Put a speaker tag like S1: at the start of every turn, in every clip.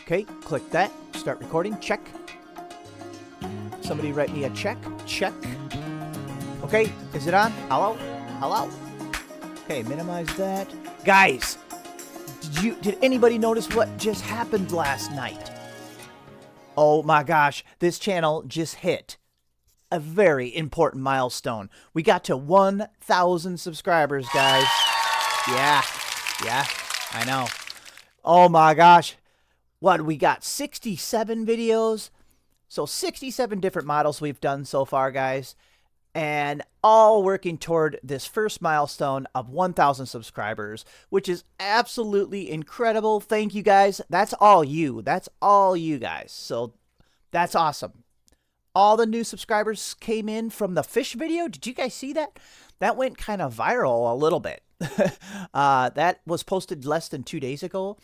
S1: Okay, click that. Start recording. Check. Somebody write me a check. Check. Okay, is it on? Hello? Hello? Okay, minimize that. Guys, did anybody notice what just happened last night? Oh my gosh, this channel just hit a very important milestone. We got to 1,000 subscribers, guys. Yeah, I know. Oh my gosh. What, we got 67 videos? So 67 different models we've done so far, guys. And all working toward this first milestone of 1,000 subscribers, which is absolutely incredible. Thank you, guys. That's all you. That's all you guys. So that's awesome. All the new subscribers came in from the fish video. Did you guys see that? That went kind of viral a little bit. That was posted less than 2 days ago.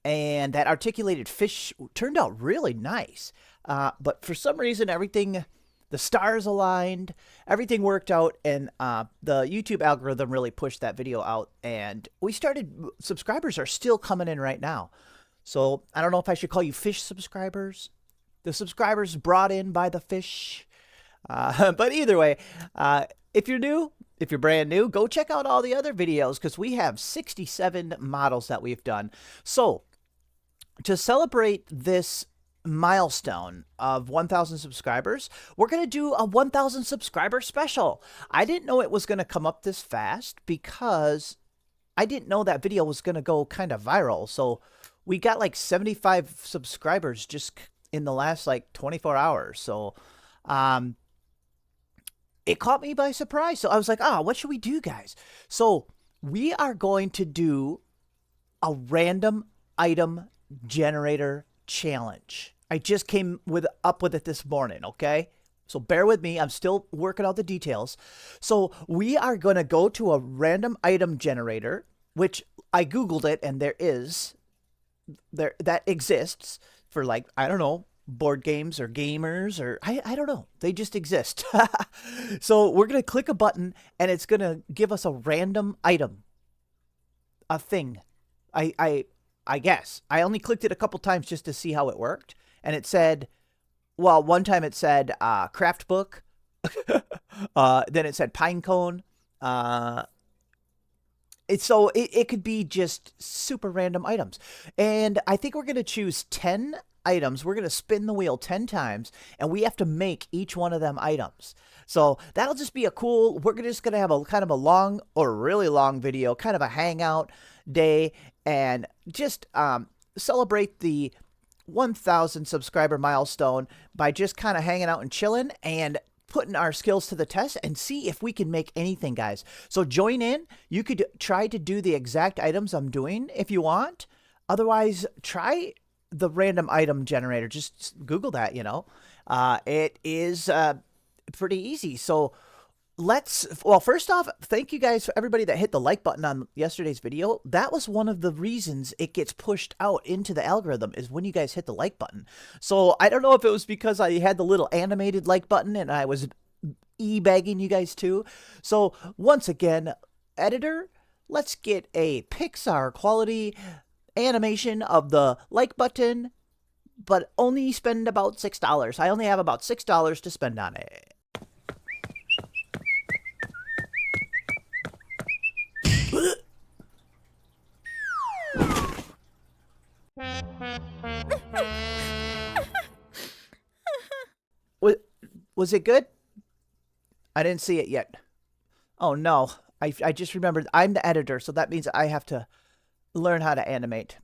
S1: And that articulated fish turned out really nice. But for some reason, the stars aligned, everything worked out, and the YouTube algorithm really pushed that video out. And subscribers are still coming in right now. So I don't know if I should call you fish subscribers. The subscribers brought in by the fish. But either way, if you're brand new, go check out all the other videos because we have 67 models that we've done. So to celebrate this milestone of 1,000 subscribers, we're going to do a 1,000 subscriber special. I didn't know it was going to come up this fast because I didn't know that video was going to go kind of viral. So we got like 75 subscribers just in the last like 24 hours. So it caught me by surprise. So I was like, what should we do, guys? So we are going to do a random item generator challenge. I just came up with it this morning, okay? So bear with me. I'm still working out the details. So we are going to go to a random item generator, which I Googled it, and that exists for, like, I don't know, board games or gamers, or I don't know. They just exist. So we're going to click a button, and it's going to give us a random item, a thing. I guess. I only clicked it a couple times just to see how it worked. And it said, well, one time it said craft book. Then it said pine cone. It could be just super random items. And I think we're going to choose 10 items. We're going to spin the wheel 10 times. And we have to make each one of them items. So that'll just be we're just going to have a kind of a long or really long video, kind of a hangout day, and just celebrate the 1,000 subscriber milestone by just kind of hanging out and chilling and putting our skills to the test and see if we can make anything, guys. So join in. You could try to do the exact items I'm doing if you want. Otherwise, try the random item generator. Just Google that, it is pretty easy. So first off, thank you guys for everybody that hit the like button on yesterday's video. That was one of the reasons it gets pushed out into the algorithm, is when you guys hit the like button. So I don't know if it was because I had the little animated like button and I was e-bagging you guys too. So once again, editor, let's get a Pixar quality animation of the like button, but only spend about $6. I only have about $6 to spend on it. Was it good? I didn't see it yet. Oh no, I just remembered I'm the editor, so that means I have to learn how to animate.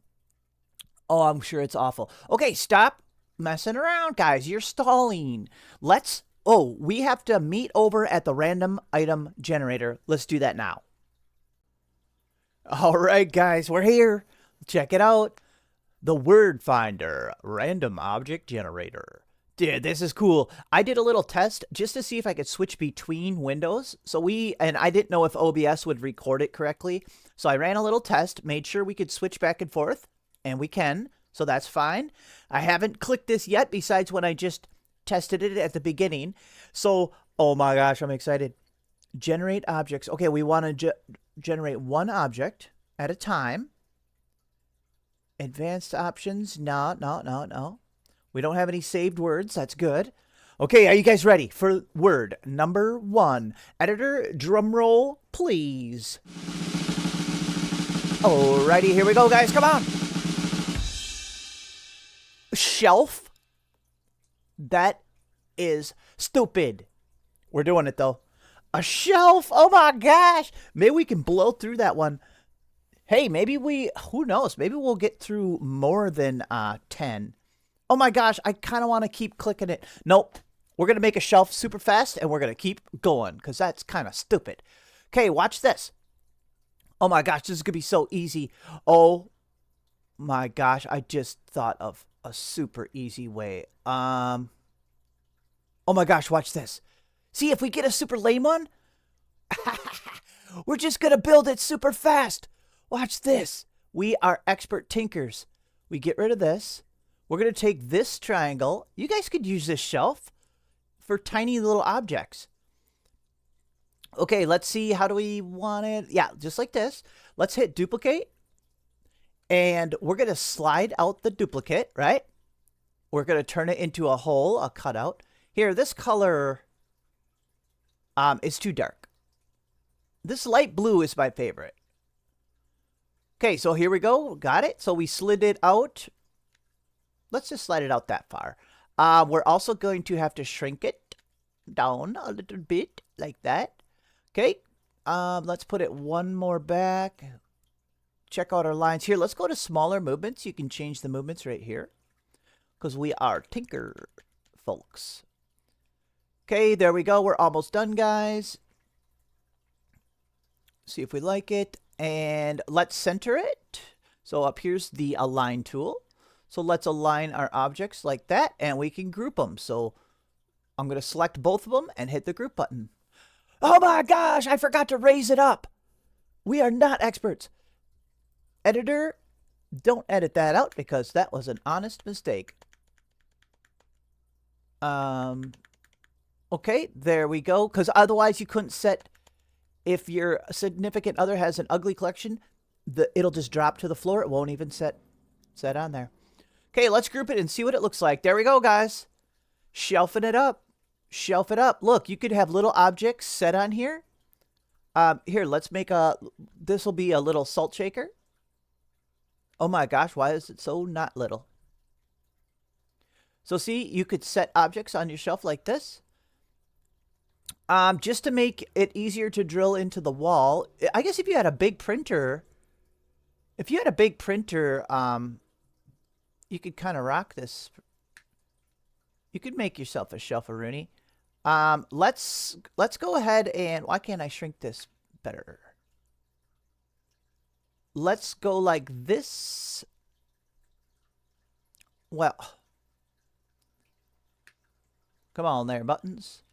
S1: Oh, I'm sure it's awful. Okay, stop messing around, guys. You're stalling. We have to meet over at the random item generator. Let's do that now. All right, guys, we're here. Check it out. The word finder, random object generator. Dude, this is cool. I did a little test just to see if I could switch between windows. And I didn't know if OBS would record it correctly. So I ran a little test, made sure we could switch back and forth, and we can. So that's fine. I haven't clicked this yet, besides when I just tested it at the beginning. So, oh my gosh, I'm excited. Generate objects. Okay, we want to generate one object at a time. Advanced options. No, no, no, no. We don't have any saved words. That's good. Okay, are you guys ready for word number 1? Editor, drum roll, please. Alrighty, here we go, guys. Come on. Shelf. That is stupid. We're doing it, though. A shelf. Oh, my gosh. Maybe we can blow through that one. Hey, maybe who knows? Maybe we'll get through more than 10. Oh, my gosh. I kind of want to keep clicking it. Nope. We're going to make a shelf super fast, and we're going to keep going because that's kind of stupid. Okay, watch this. Oh, my gosh. This is going to be so easy. Oh, my gosh. I just thought of a super easy way. Oh, my gosh. Watch this. See, if we get a super lame one, we're just going to build it super fast. Watch this. We are expert tinkers. We get rid of this. We're going to take this triangle. You guys could use this shelf for tiny little objects. Okay, let's see. How do we want it? Yeah, just like this. Let's hit duplicate. And we're going to slide out the duplicate, right? We're going to turn it into a hole, a cutout. Here, this color is too dark. This light blue is my favorite. Okay, so here we go. Got it. So we slid it out. Let's just slide it out that far. We're also going to have to shrink it down a little bit like that. Okay. Let's put it one more back. Check out our lines here. Let's go to smaller movements. You can change the movements right here because we are tinker folks. Okay, there we go. We're almost done, guys. See if we like it. And let's center it. So up here's the align tool. So let's align our objects like that, and we can group them. So I'm going to select both of them and hit the group button. Oh my gosh, I forgot to raise it up. We are not experts. Editor, don't edit that out because that was an honest mistake. Okay, there we go. Because otherwise you couldn't set, if your significant other has an ugly collection, it'll just drop to the floor. It won't even set on there. Okay, let's group it and see what it looks like. There we go, guys. Shelving it up. Shelf it up. Look, you could have little objects set on here. Here, let's make this will be a little salt shaker. Oh my gosh, why is it so not little? So see, you could set objects on your shelf like this. Just to make it easier to drill into the wall. I guess if you had a big printer, you could kind of rock this. You could make yourself a shelf-a-rooney. Let's go ahead and why can't I shrink this better? Let's go like this. Well, come on there, buttons.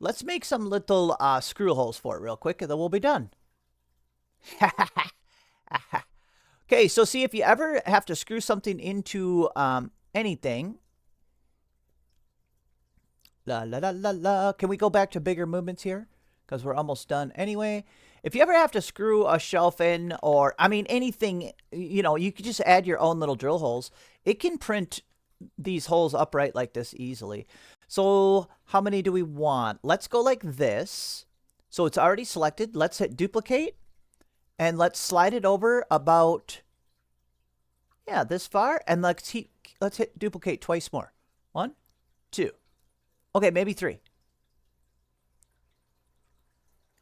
S1: Let's make some little screw holes for it real quick, and then we'll be done. Okay, so see, if you ever have to screw something into anything. La la la la la. Can we go back to bigger movements here? Because we're almost done anyway. If you ever have to screw a shelf in, or I mean anything, you know, you could just add your own little drill holes. It can print these holes upright like this easily. So how many do we want? Let's go like this. So it's already selected. Let's hit duplicate. And let's slide it over about, yeah, this far. And let's hit duplicate twice more. 1, 2. Okay, maybe 3.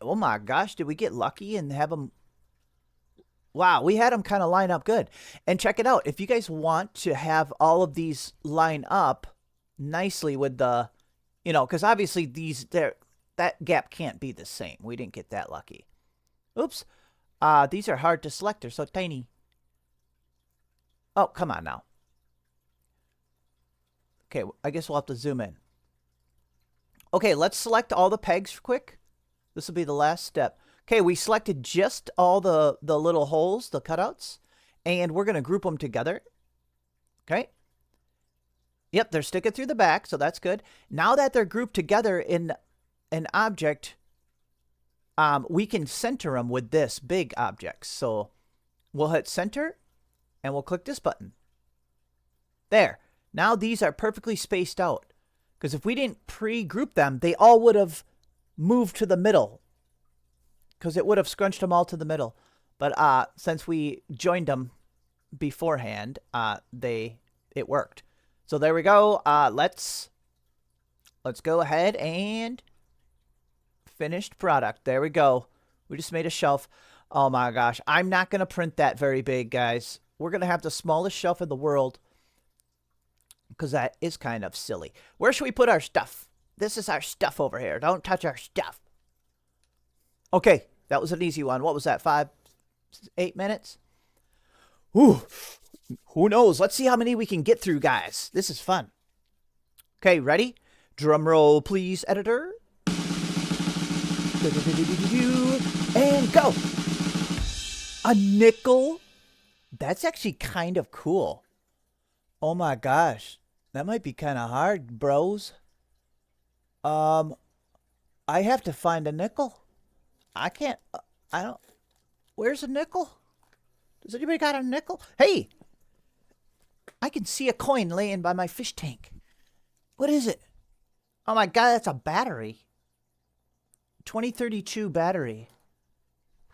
S1: Oh my gosh, did we get lucky and have them? Wow, we had them kind of line up good. And check it out. If you guys want to have all of these line up nicely with the, you know, because obviously that gap can't be the same. We didn't get that lucky. Oops. These are hard to select. They're so tiny. Oh, come on now. Okay, I guess we'll have to zoom in. Okay, let's select all the pegs quick. This will be the last step. Okay, we selected just all the little holes, the cutouts, and we're going to group them together. Okay. Yep, they're sticking through the back, so that's good. Now that they're grouped together in an object, we can center them with this big object. So we'll hit center, and we'll click this button. There. Now these are perfectly spaced out. Because if we didn't pre-group them, they all would have moved to the middle. Because it would have scrunched them all to the middle. But since we joined them beforehand, it worked. So there we go. Let's go ahead and finished product. There we go. We just made a shelf. Oh my gosh. I'm not going to print that very big, guys. We're going to have the smallest shelf in the world. Because that is kind of silly. Where should we put our stuff? This is our stuff over here. Don't touch our stuff. Okay. That was an easy one. What was that? 8 minutes? Ooh. Who knows? Let's see how many we can get through, guys. This is fun. Okay, ready? Drum roll, please, editor. And go. A nickel? That's actually kind of cool. Oh my gosh. That might be kind of hard, bros. I have to find a nickel. I can't. I don't. Where's a nickel? Does anybody got a nickel? Hey! I can see a coin laying by my fish tank. What is it? Oh my god, that's a battery. 2032 battery.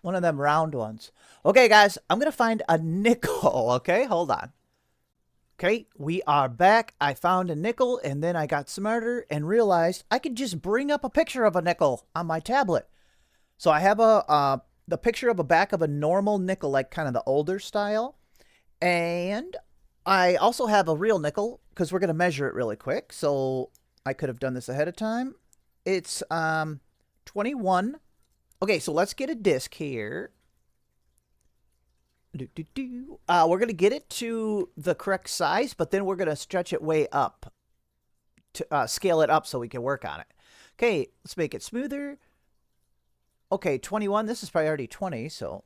S1: One of them round ones. Okay, guys, I'm going to find a nickel, okay? Hold on. Okay, we are back. I found a nickel, and then I got smarter and realized I could just bring up a picture of a nickel on my tablet. So I have the picture of a back of a normal nickel, like kind of the older style. And I also have a real nickel, because we're going to measure it really quick. So I could have done this ahead of time. It's 21. Okay, so let's get a disc here. We're going to get it to the correct size, but then we're going to stretch it way up to scale it up so we can work on it. Okay, let's make it smoother. Okay, 21. This is priority 20, so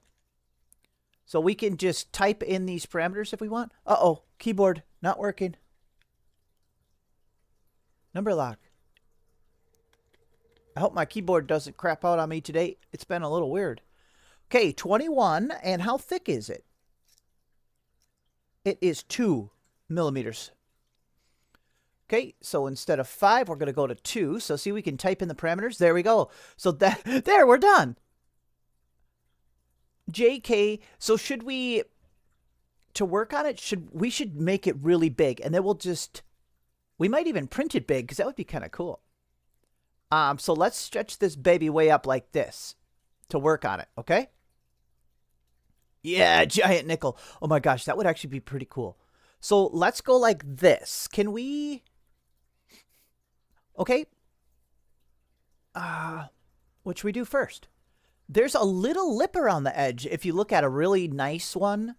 S1: we can just type in these parameters if we want. Uh-oh, keyboard not working. Number lock. I hope my keyboard doesn't crap out on me today. It's been a little weird. Okay, 21, and how thick is it? It is 2 millimeters. Okay, so instead of 5, we're going to go to 2. So see, we can type in the parameters. There we go. So there, we're done. JK, so should we, to work on it, we should make it really big, and then we might even print it big, because that would be kind of cool. So let's stretch this baby way up like this to work on it, okay? Yeah, giant nickel. Oh my gosh, that would actually be pretty cool. So let's go like this. Can we... Okay. What should we do first? There's a little lip around the edge if you look at a really nice one.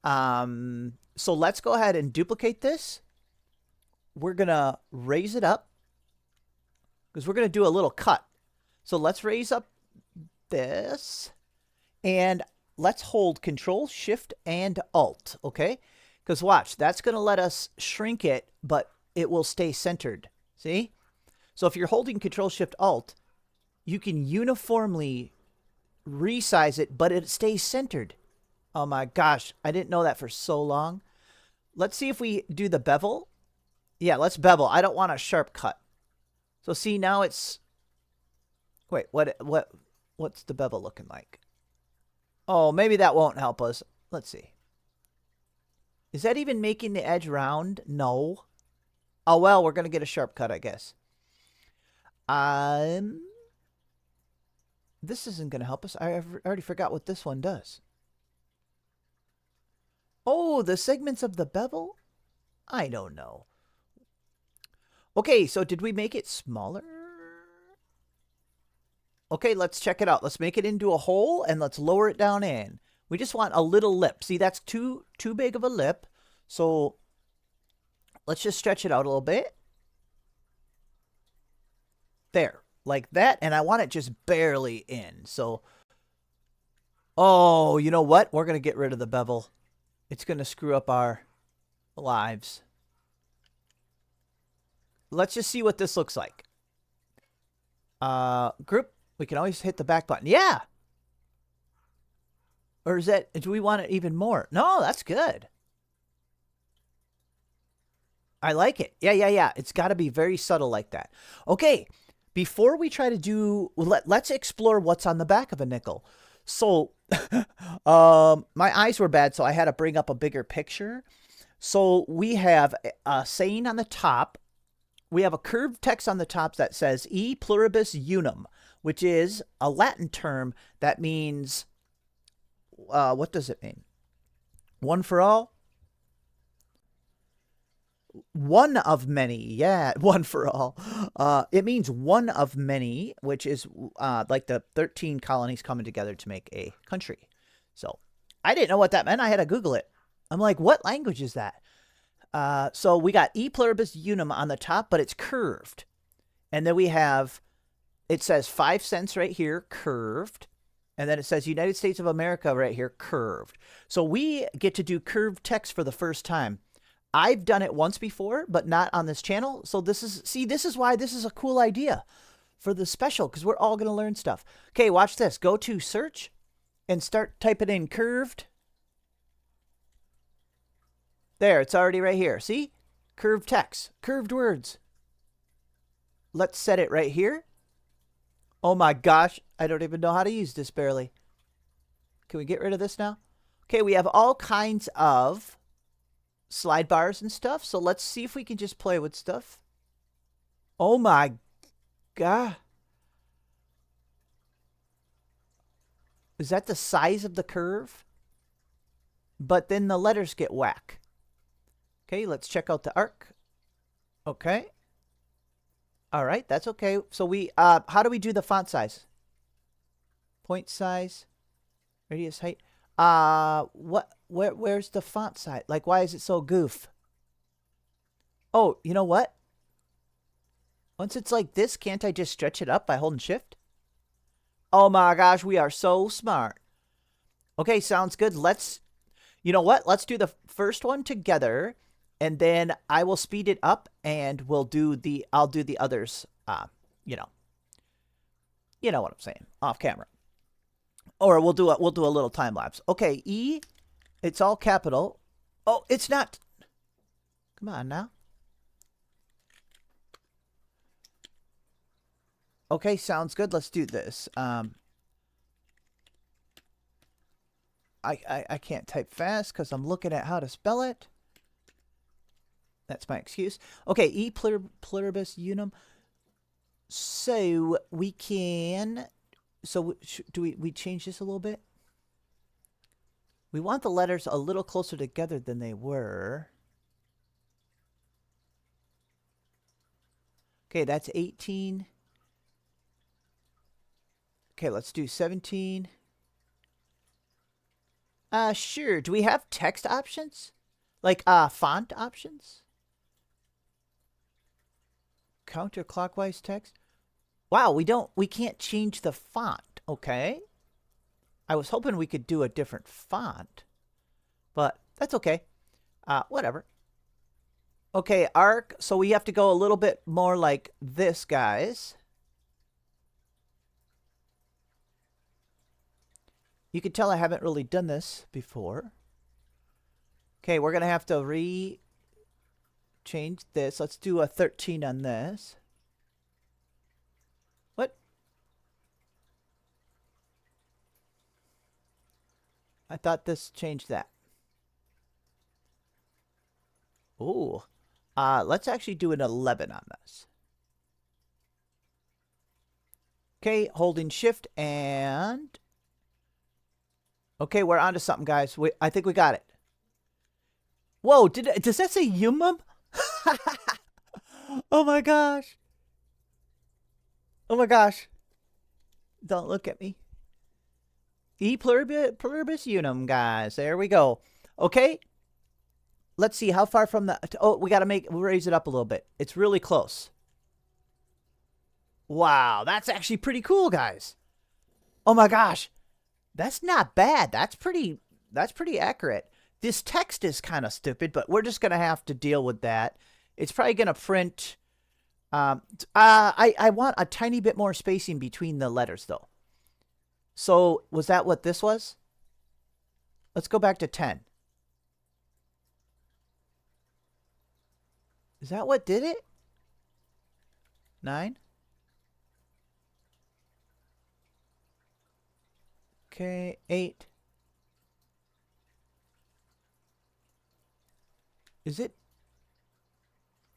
S1: So let's go ahead and duplicate this. We're going to raise it up because we're going to do a little cut. So let's raise up this and let's hold Control, Shift, and Alt, okay? Because watch, that's going to let us shrink it, but it will stay centered. See? So if you're holding Control, Shift, Alt, you can uniformly resize it, but it stays centered. Oh my gosh, I didn't know that for so long. Let's see if we do the bevel. Yeah, let's bevel. I don't want a sharp cut. So see, now it's... Wait, what's the bevel looking like? Oh, maybe that won't help us. Let's see. Is that even making the edge round? No. Oh, well, we're going to get a sharp cut, I guess. This isn't going to help us. I already forgot what this one does. Oh, the segments of the bevel? I don't know. Okay, so did we make it smaller? Okay, let's check it out. Let's make it into a hole and let's lower it down in. We just want a little lip. See, that's too big of a lip. So let's just stretch it out a little bit. There, like that. And I want it just barely in. So, oh, you know what? We're going to get rid of the bevel. It's going to screw up our lives. Let's just see what this looks like. Group. We can always hit the back button. Yeah. Or is that, do we want it even more? No, that's good. I like it. Yeah, yeah, yeah. It's got to be very subtle like that. Okay, before we try to do, let's explore what's on the back of a nickel. So, my eyes were bad, so I had to bring up a bigger picture. So we have a saying on the top. We have a curved text on the top that says "E pluribus unum," which is a Latin term that means, what does it mean? One for all? One of many. Yeah, one for all. It means one of many, which is like the 13 colonies coming together to make a country. So I didn't know what that meant. I had to Google it. I'm like, what language is that? So we got E pluribus unum on the top, but it's curved. And then we have, it says 5 cents right here, curved. And then it says United States of America right here, curved. So we get to do curved text for the first time. I've done it once before, but not on this channel. So this is why this is a cool idea for the special, because we're all going to learn stuff. Okay, watch this. Go to search and start typing in curved. There, it's already right here. See? Curved text, curved words. Let's set it right here. Oh my gosh, I don't even know how to use this barely. Can we get rid of this now? Okay, we have all kinds of slide bars and stuff. So let's see if we can just play with stuff. Oh my god. Is that the size of the curve? But then the letters get whack. Okay, let's check out the arc. Okay. All right, that's okay. So we, how do we do the font size? Point size, radius, height. Where's the font size? Like, why is it so goof? Oh, you know what? Once it's like this, can't I just stretch it up by holding shift? Oh my gosh, we are so smart. Okay, sounds good. You know what? Let's do the first one together, and then I will speed it up, and I'll do the others. You know what I'm saying, off camera, or we'll do a little time lapse. Okay, E, it's all capital. Oh, it's not. Come on now. Okay, sounds good. Let's do this. I can't type fast because I'm looking at how to spell it. That's my excuse. Okay, E pluribus unum. So we can. So do we change this a little bit? We want the letters a little closer together than they were. Okay, that's 18. Okay, let's do 17. Sure. Do we have text options? Like, font options? Counterclockwise text? Wow, we can't change the font. Okay. I was hoping we could do a different font, but that's okay. Whatever. Okay, arc. So we have to go a little bit more like this, guys. You can tell I haven't really done this before. Okay, we're going to have to change this. Let's do a 13 on this. What? I thought this changed that. Ooh. Let's actually do an 11 on this. Okay, holding shift and... Okay, we're onto something, guys. I think we got it. Whoa, does that say humum? Oh my gosh. Oh my gosh. Don't look at me. E pluribus unum, guys. There we go. Okay. Let's see how far from the... Oh, we got to raise it up a little bit. It's really close. Wow, that's actually pretty cool, guys. Oh my gosh. That's not bad. That's pretty accurate. This text is kind of stupid, but we're just going to have to deal with that. It's probably going to print... I want a tiny bit more spacing between the letters, though. So, was that what this was? Let's go back to 10. Is that what did it? 9? Okay, 8. Is it?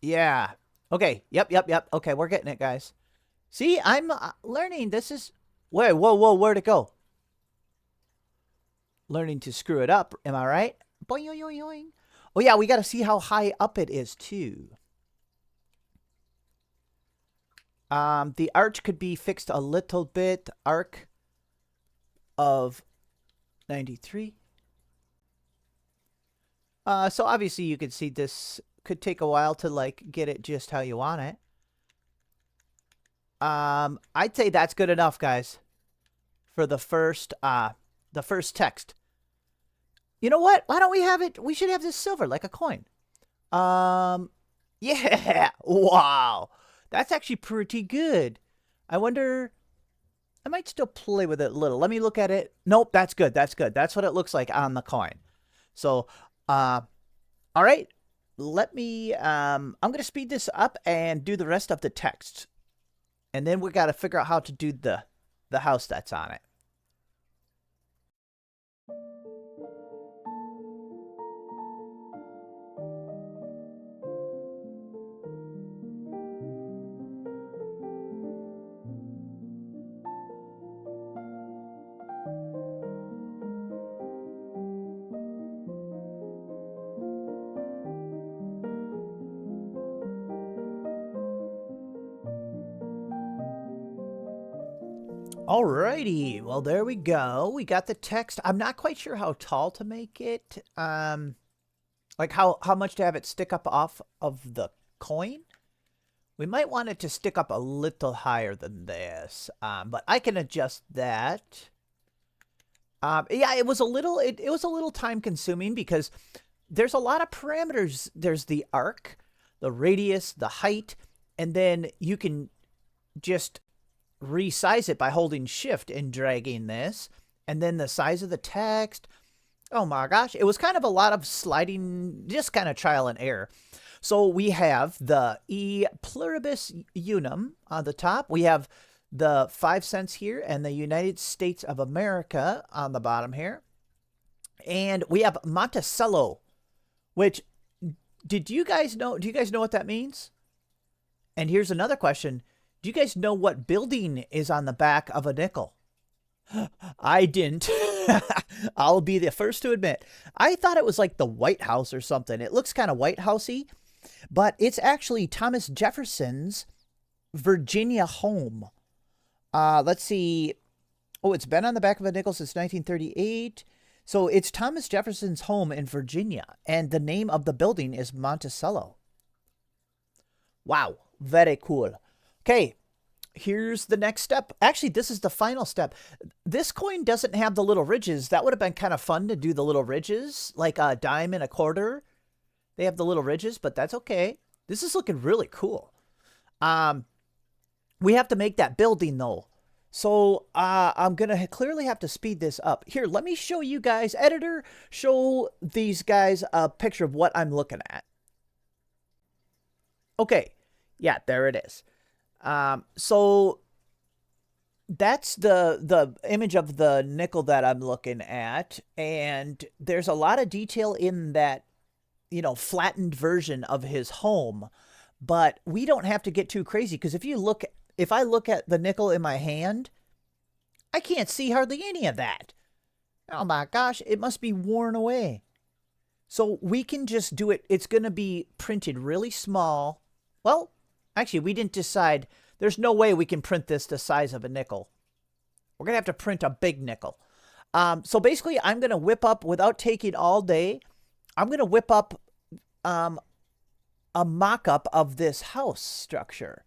S1: Yeah. Okay. Yep. Okay, we're getting it, guys. See, I'm learning. This is... Wait, whoa, where'd it go? Learning to screw it up. Am I right? Boing, yoing, yoing, yoing. Oh, yeah, we got to see how high up it is, too. The arch could be fixed a little bit. Arc of 93. So obviously you could see this could take a while to like get it just how you want it. I'd say that's good enough, guys, for the first text. You know what? Why don't we have it? We should have this silver like a coin. Yeah. Wow. That's actually pretty good. I wonder... I might still play with it a little. Let me look at it. Nope, that's good. That's good. That's what it looks like on the coin. So, all right. Let me... I'm going to speed this up and do the rest of the text. And then we got to figure out how to do the house that's on it. Alrighty, well there we go. We got the text. I'm not quite sure how tall to make it. Like how much to have it stick up off of the coin. We might want it to stick up a little higher than this, but I can adjust that. Yeah, it was a little it was a little time consuming because there's a lot of parameters. There's the arc, the radius, the height, and then you can just resize it by holding shift and dragging this, and then the size of the text. Oh my gosh, it was kind of a lot of sliding, just kind of trial and error. So we have the E pluribus unum on the top. We have the 5 cents here and the United States of America on the bottom here. And we have Monticello, which, did you guys know? Do you guys know what that means? And here's another question. Do you guys know what building is on the back of a nickel? I didn't. I'll be the first to admit. I thought it was like the White House or something. It looks kind of White Housey, but it's actually Thomas Jefferson's Virginia home. Let's see. Oh, it's been on the back of a nickel since 1938. So it's Thomas Jefferson's home in Virginia, and the name of the building is Monticello. Wow, very cool. Okay, here's the next step. Actually, this is the final step. This coin doesn't have the little ridges. That would have been kind of fun to do the little ridges, like a dime and a quarter. They have the little ridges, but that's okay. This is looking really cool. We have to make that building, though. So I'm going to clearly have to speed this up. Here, let me show you guys. Editor, show these guys a picture of what I'm looking at. Okay, yeah, there it is. So that's the image of the nickel that I'm looking at, and there's a lot of detail in that, you know, flattened version of his home, but we don't have to get too crazy, because if I look at the nickel in my hand, I can't see hardly any of that. Oh my gosh, it must be worn away. So we can just do it. It's going to be printed really small. Well, actually, we didn't decide. There's no way we can print this the size of a nickel. We're going to have to print a big nickel. So basically, I'm going to whip up, without taking all day, I'm going to whip up a mock-up of this house structure.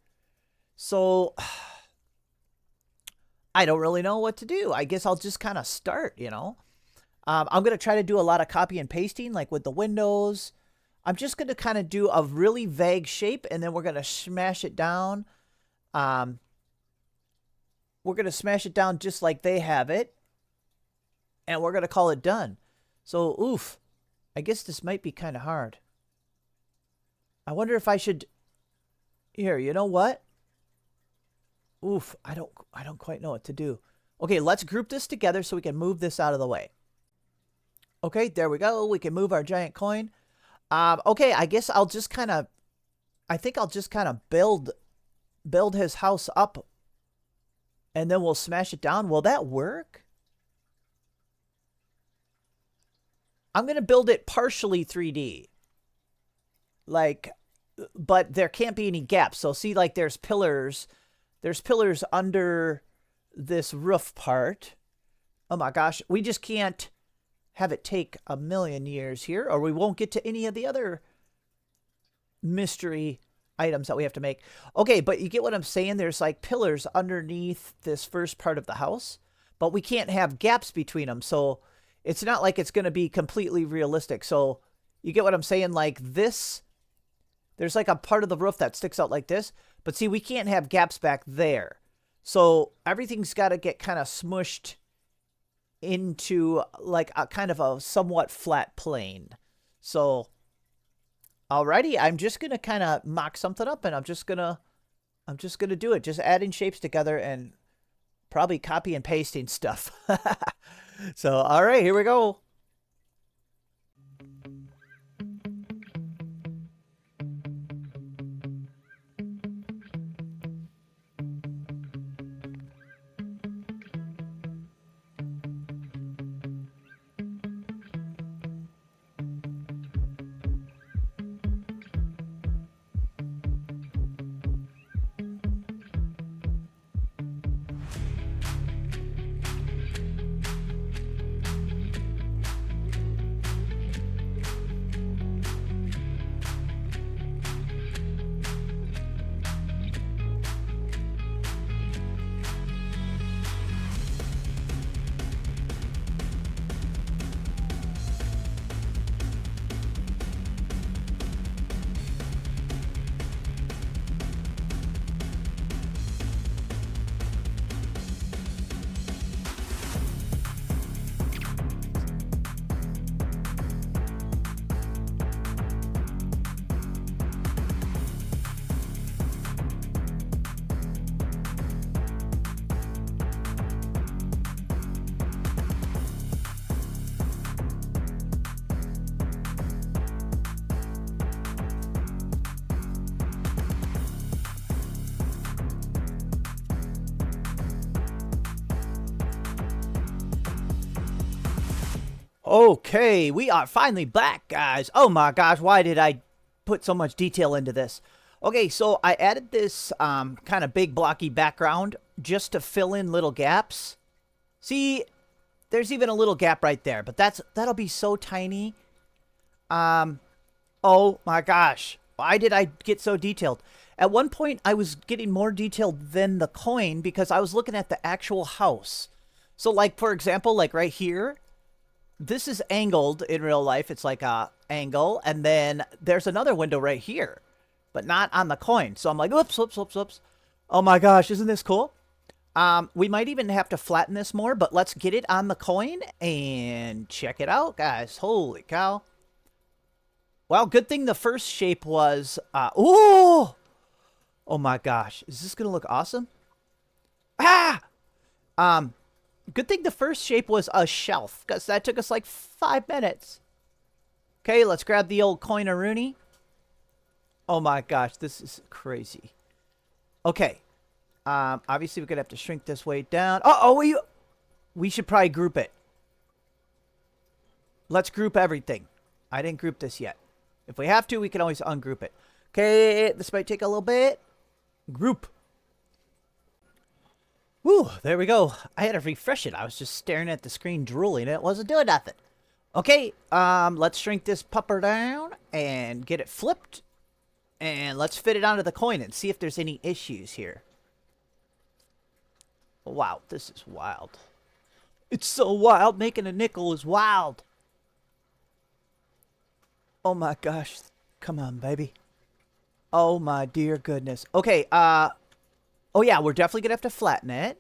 S1: So I don't really know what to do. I guess I'll just kind of start, you know. I'm going to try to do a lot of copy and pasting, like with the windows. I'm just going to kind of do a really vague shape, and then we're going to smash it down. We're going to smash it down just like they have it, and we're going to call it done. So, oof, I guess this might be kind of hard. I wonder if I should... Here, you know what? Oof, I don't quite know what to do. Okay, let's group this together so we can move this out of the way. Okay, there we go. We can move our giant coin. Okay, I guess I'll just kind of... I think I'll just kind of build his house up. And then we'll smash it down. Will that work? I'm going to build it partially 3D. Like, but there can't be any gaps. So see, like, there's pillars. There's pillars under this roof part. Oh my gosh. We just can't have it take a million years here, or we won't get to any of the other mystery items that we have to make. Okay, but you get what I'm saying? There's like pillars underneath this first part of the house, but we can't have gaps between them. So it's not like it's going to be completely realistic. So you get what I'm saying? Like this, there's like a part of the roof that sticks out like this, but see, we can't have gaps back there. So everything's got to get kind of smushed into like a kind of a somewhat flat plane. So alrighty, I'm just gonna kind of mock something up, and I'm just gonna do it. Just adding shapes together and probably copy and pasting stuff. So all right, here we go. Okay, we are finally back, guys. Oh my gosh, why did I put so much detail into this? Okay, so I added this kind of big blocky background just to fill in little gaps. See, there's even a little gap right there, but that'll be so tiny. Oh my gosh, why did I get so detailed? At one point, I was getting more detailed than the coin because I was looking at the actual house. So like, for example, like right here, this is angled in real life. It's like a angle. And then there's another window right here, but not on the coin. So I'm like, whoops, whoops, whoops, whoops. Oh my gosh, isn't this cool? We might even have to flatten this more, but let's get it on the coin and check it out, guys. Holy cow. Well, good thing the first shape was, oh my gosh. Is this going to look awesome? Ah! Good thing the first shape was a shelf, because that took us like 5 minutes. Okay, let's grab the old coin-a-rooney. Oh my gosh, this is crazy. Okay. Obviously, we're going to have to shrink this way down. We should probably group it. Let's group everything. I didn't group this yet. If we have to, we can always ungroup it. Okay, this might take a little bit. Group. Woo, there we go. I had to refresh it. I was just staring at the screen drooling and it wasn't doing nothing. Okay, let's shrink this pupper down and get it flipped. And let's fit it onto the coin and see if there's any issues here. Wow, this is wild. It's so wild. Making a nickel is wild. Oh my gosh. Come on, baby. Oh my dear goodness. Okay, oh yeah, we're definitely going to have to flatten it,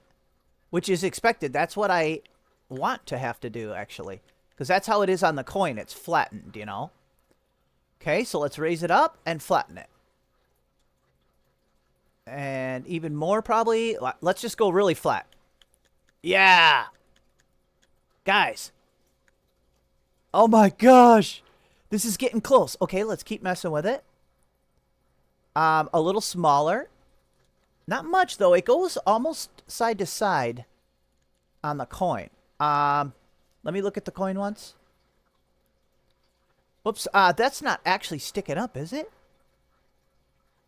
S1: which is expected. That's what I want to have to do, actually, because that's how it is on the coin. It's flattened, you know. Okay, so let's raise it up and flatten it. And even more probably. Let's just go really flat. Yeah. Guys. Oh my gosh. This is getting close. Okay, let's keep messing with it. A little smaller. Not much though. It goes almost side to side on the coin. Let me look at the coin once. Whoops. That's not actually sticking up, is it?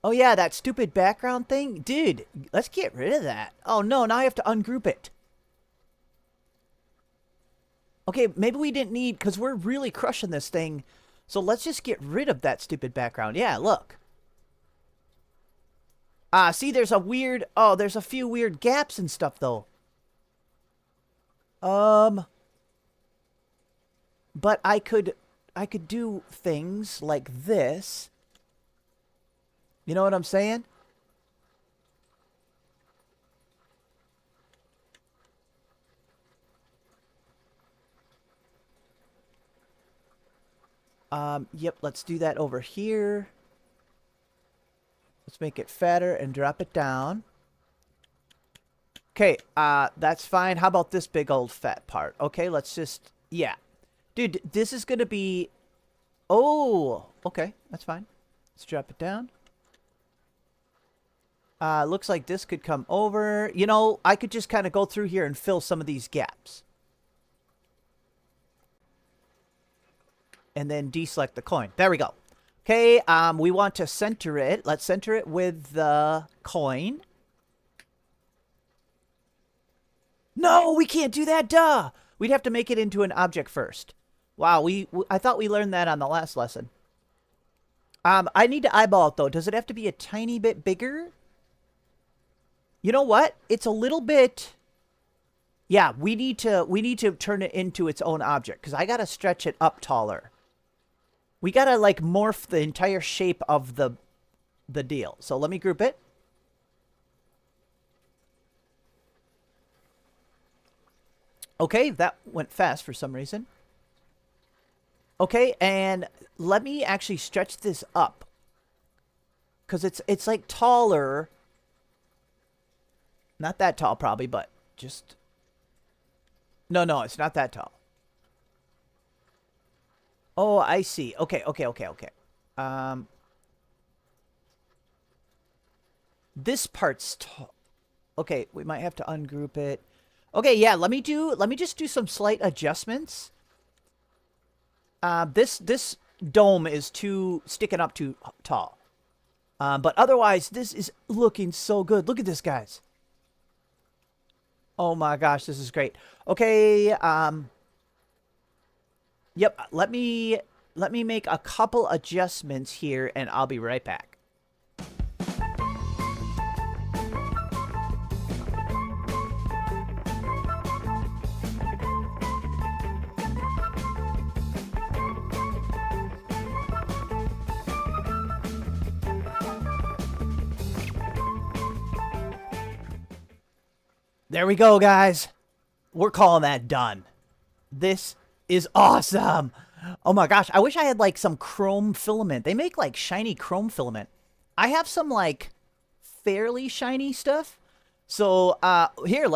S1: Oh yeah, that stupid background thing. Dude, let's get rid of that. Oh no, now I have to ungroup it. Okay, maybe we didn't need, because we're really crushing this thing. So let's just get rid of that stupid background. Yeah, look. See, there's a weird, there's a few weird gaps and stuff, though. But I could do things like this. You know what I'm saying? Yep, let's do that over here. Let's make it fatter and drop it down. Okay, that's fine. How about this big old fat part? Okay, let's just, yeah. Dude, this is going to be, oh, okay, that's fine. Let's drop it down. Looks like this could come over. You know, I could just kind of go through here and fill some of these gaps. And then deselect the coin. There we go. Okay, we want to center it. Let's center it with the coin. No, we can't do that, duh! We'd have to make it into an object first. Wow, I thought we learned that on the last lesson. I need to eyeball it, though. Does it have to be a tiny bit bigger? You know what? It's a little bit... Yeah, we need to turn it into its own object, because I gotta stretch it up taller. We gotta, like, morph the entire shape of the deal. So let me group it. Okay, that went fast for some reason. Okay, and let me actually stretch this up. Because it's like taller. Not that tall probably, but just... No, it's not that tall. Oh, I see. Okay. This part's tall. Okay, we might have to ungroup it. Okay, yeah, let me just do some slight adjustments. This dome is sticking up too tall. But otherwise, this is looking so good. Look at this, guys. Oh my gosh, this is great. Okay, yep, let me make a couple adjustments here and I'll be right back. There we go, guys. We're calling that done. This is awesome. Oh my gosh, I wish I had like some chrome filament. They make like shiny chrome filament. I have some like fairly shiny stuff. So here,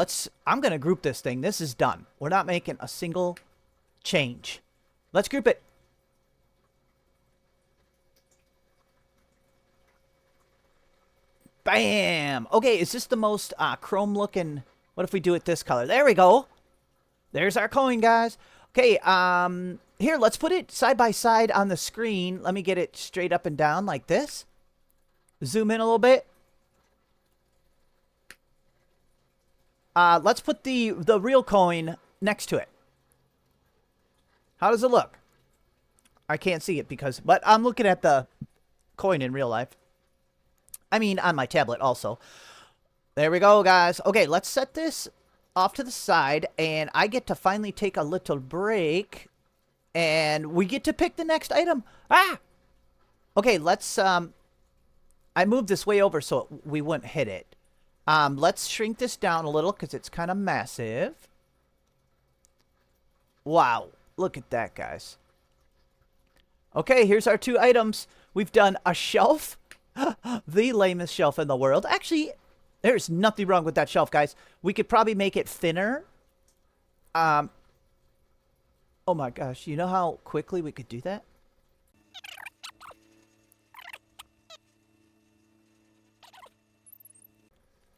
S1: I'm going to group this thing. This is done. We're not making a single change. Let's group it. Bam. Okay, is this the most chrome looking? What if we do it this color? There we go. There's our coin, guys. Okay, here, let's put it side by side on the screen. Let me get it straight up and down like this. Zoom in a little bit. Let's put the real coin next to it. How does it look? I can't see it but I'm looking at the coin in real life. I mean, on my tablet also. There we go, guys. Okay, let's set this off to the side, and I get to finally take a little break, and we get to pick the next item. Ah! Okay, let's, I moved this way over so we wouldn't hit it. Let's shrink this down a little, because it's kind of massive. Wow, look at that, guys. Okay, here's our 2 items. We've done a shelf, the lamest shelf in the world. Actually, there's nothing wrong with that shelf, guys. We could probably make it thinner. Oh my gosh, you know how quickly we could do that?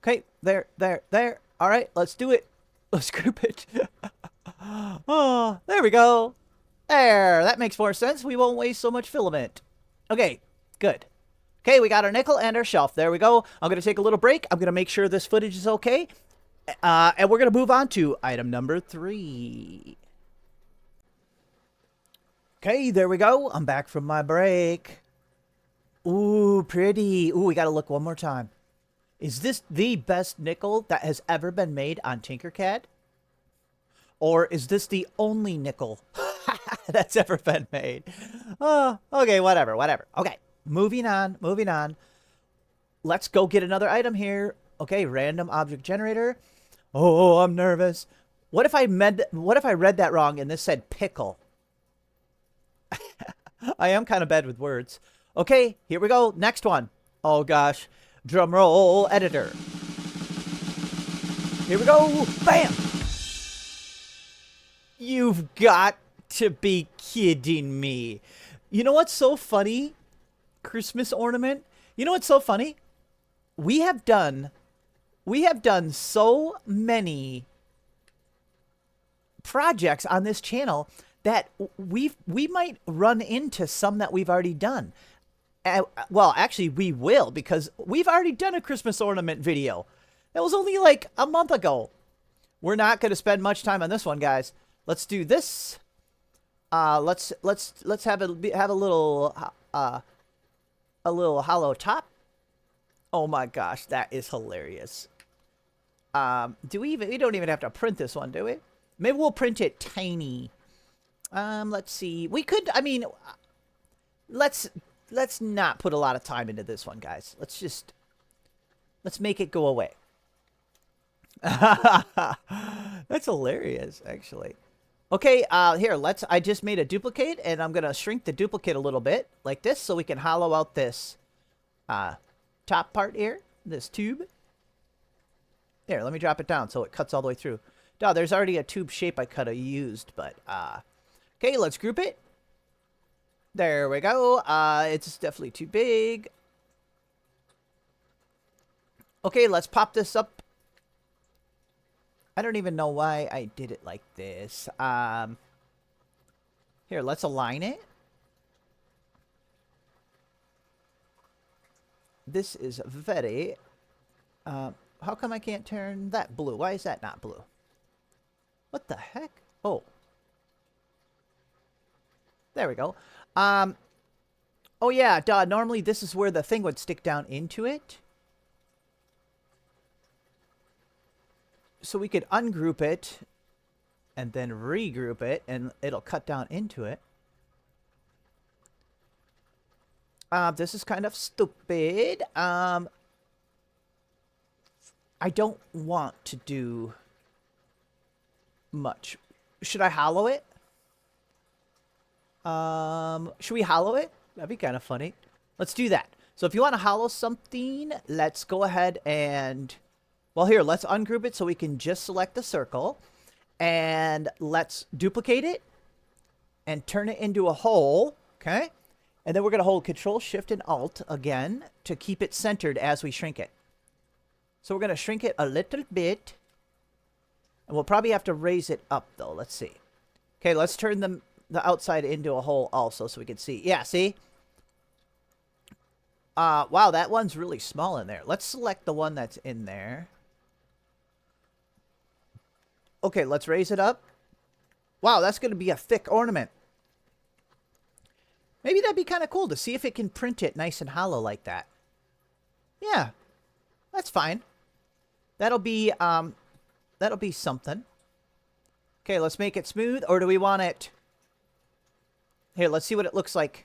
S1: Okay, there. All right, let's do it. Let's group it. Oh, there we go. There, that makes more sense. We won't waste so much filament. Okay, good. Okay, we got our nickel and our shelf. There we go. I'm going to take a little break. I'm going to make sure this footage is okay. And we're going to move on to item number 3. Okay, there we go. I'm back from my break. Ooh, pretty. Ooh, we got to look one more time. Is this the best nickel that has ever been made on Tinkercad? Or is this the only nickel that's ever been made? Oh, okay, whatever. Okay, moving on. Let's go get another item here. Okay, random object generator. Oh, I'm nervous. What if I read that wrong and this said pickle? I am kind of bad with words. Okay, here we go. Next one. Oh gosh. Drum roll editor. Here we go. Bam! You've got to be kidding me. You know what's so funny? Christmas ornament. You know what's so funny? We have done so many projects on this channel that we might run into some that we've already done. Well, actually, we will, because we've already done a Christmas ornament video. That was only like a month ago. We're not going to spend much time on this one, guys. Let's do this. Let's have a little hollow top. Oh my gosh, that is hilarious. We don't even have to print this one, do we? Maybe we'll print it tiny. Let's see. We could, I mean, let's not put a lot of time into this one, guys. Let's make it go away. That's hilarious, actually. Okay, here, I just made a duplicate, and I'm going to shrink the duplicate a little bit, like this, so we can hollow out this top part here, this tube. Here, let me drop it down so it cuts all the way through. Duh, there's already a tube shape I could have used, but, okay, let's group it. There we go. It's definitely too big. Okay, let's pop this up. I don't even know why I did it like this. Here, let's align it. This is very... how come I can't turn that blue? Why is that not blue? What the heck? Oh. There we go. Oh yeah, duh. Normally this is where the thing would stick down into it. So we could ungroup it and then regroup it, and it'll cut down into it. This is kind of stupid. I don't want to do much. Should I hollow it? Should we hollow it? That'd be kind of funny. Let's do that. So if you want to hollow something, let's go ahead and... Well, here, let's ungroup it so we can just select the circle. And let's duplicate it and turn it into a hole. Okay? And then we're going to hold Control, Shift, and Alt again to keep it centered as we shrink it. So we're going to shrink it a little bit. And we'll probably have to raise it up, though. Let's see. Okay, let's turn the outside into a hole also so we can see. Yeah, see? Wow, that one's really small in there. Let's select the one that's in there. Okay, let's raise it up. Wow, that's going to be a thick ornament. Maybe that'd be kind of cool to see if it can print it nice and hollow like that. Yeah, that's fine. That'll be something. Okay, let's make it smooth, or do we want it... Here, let's see what it looks like.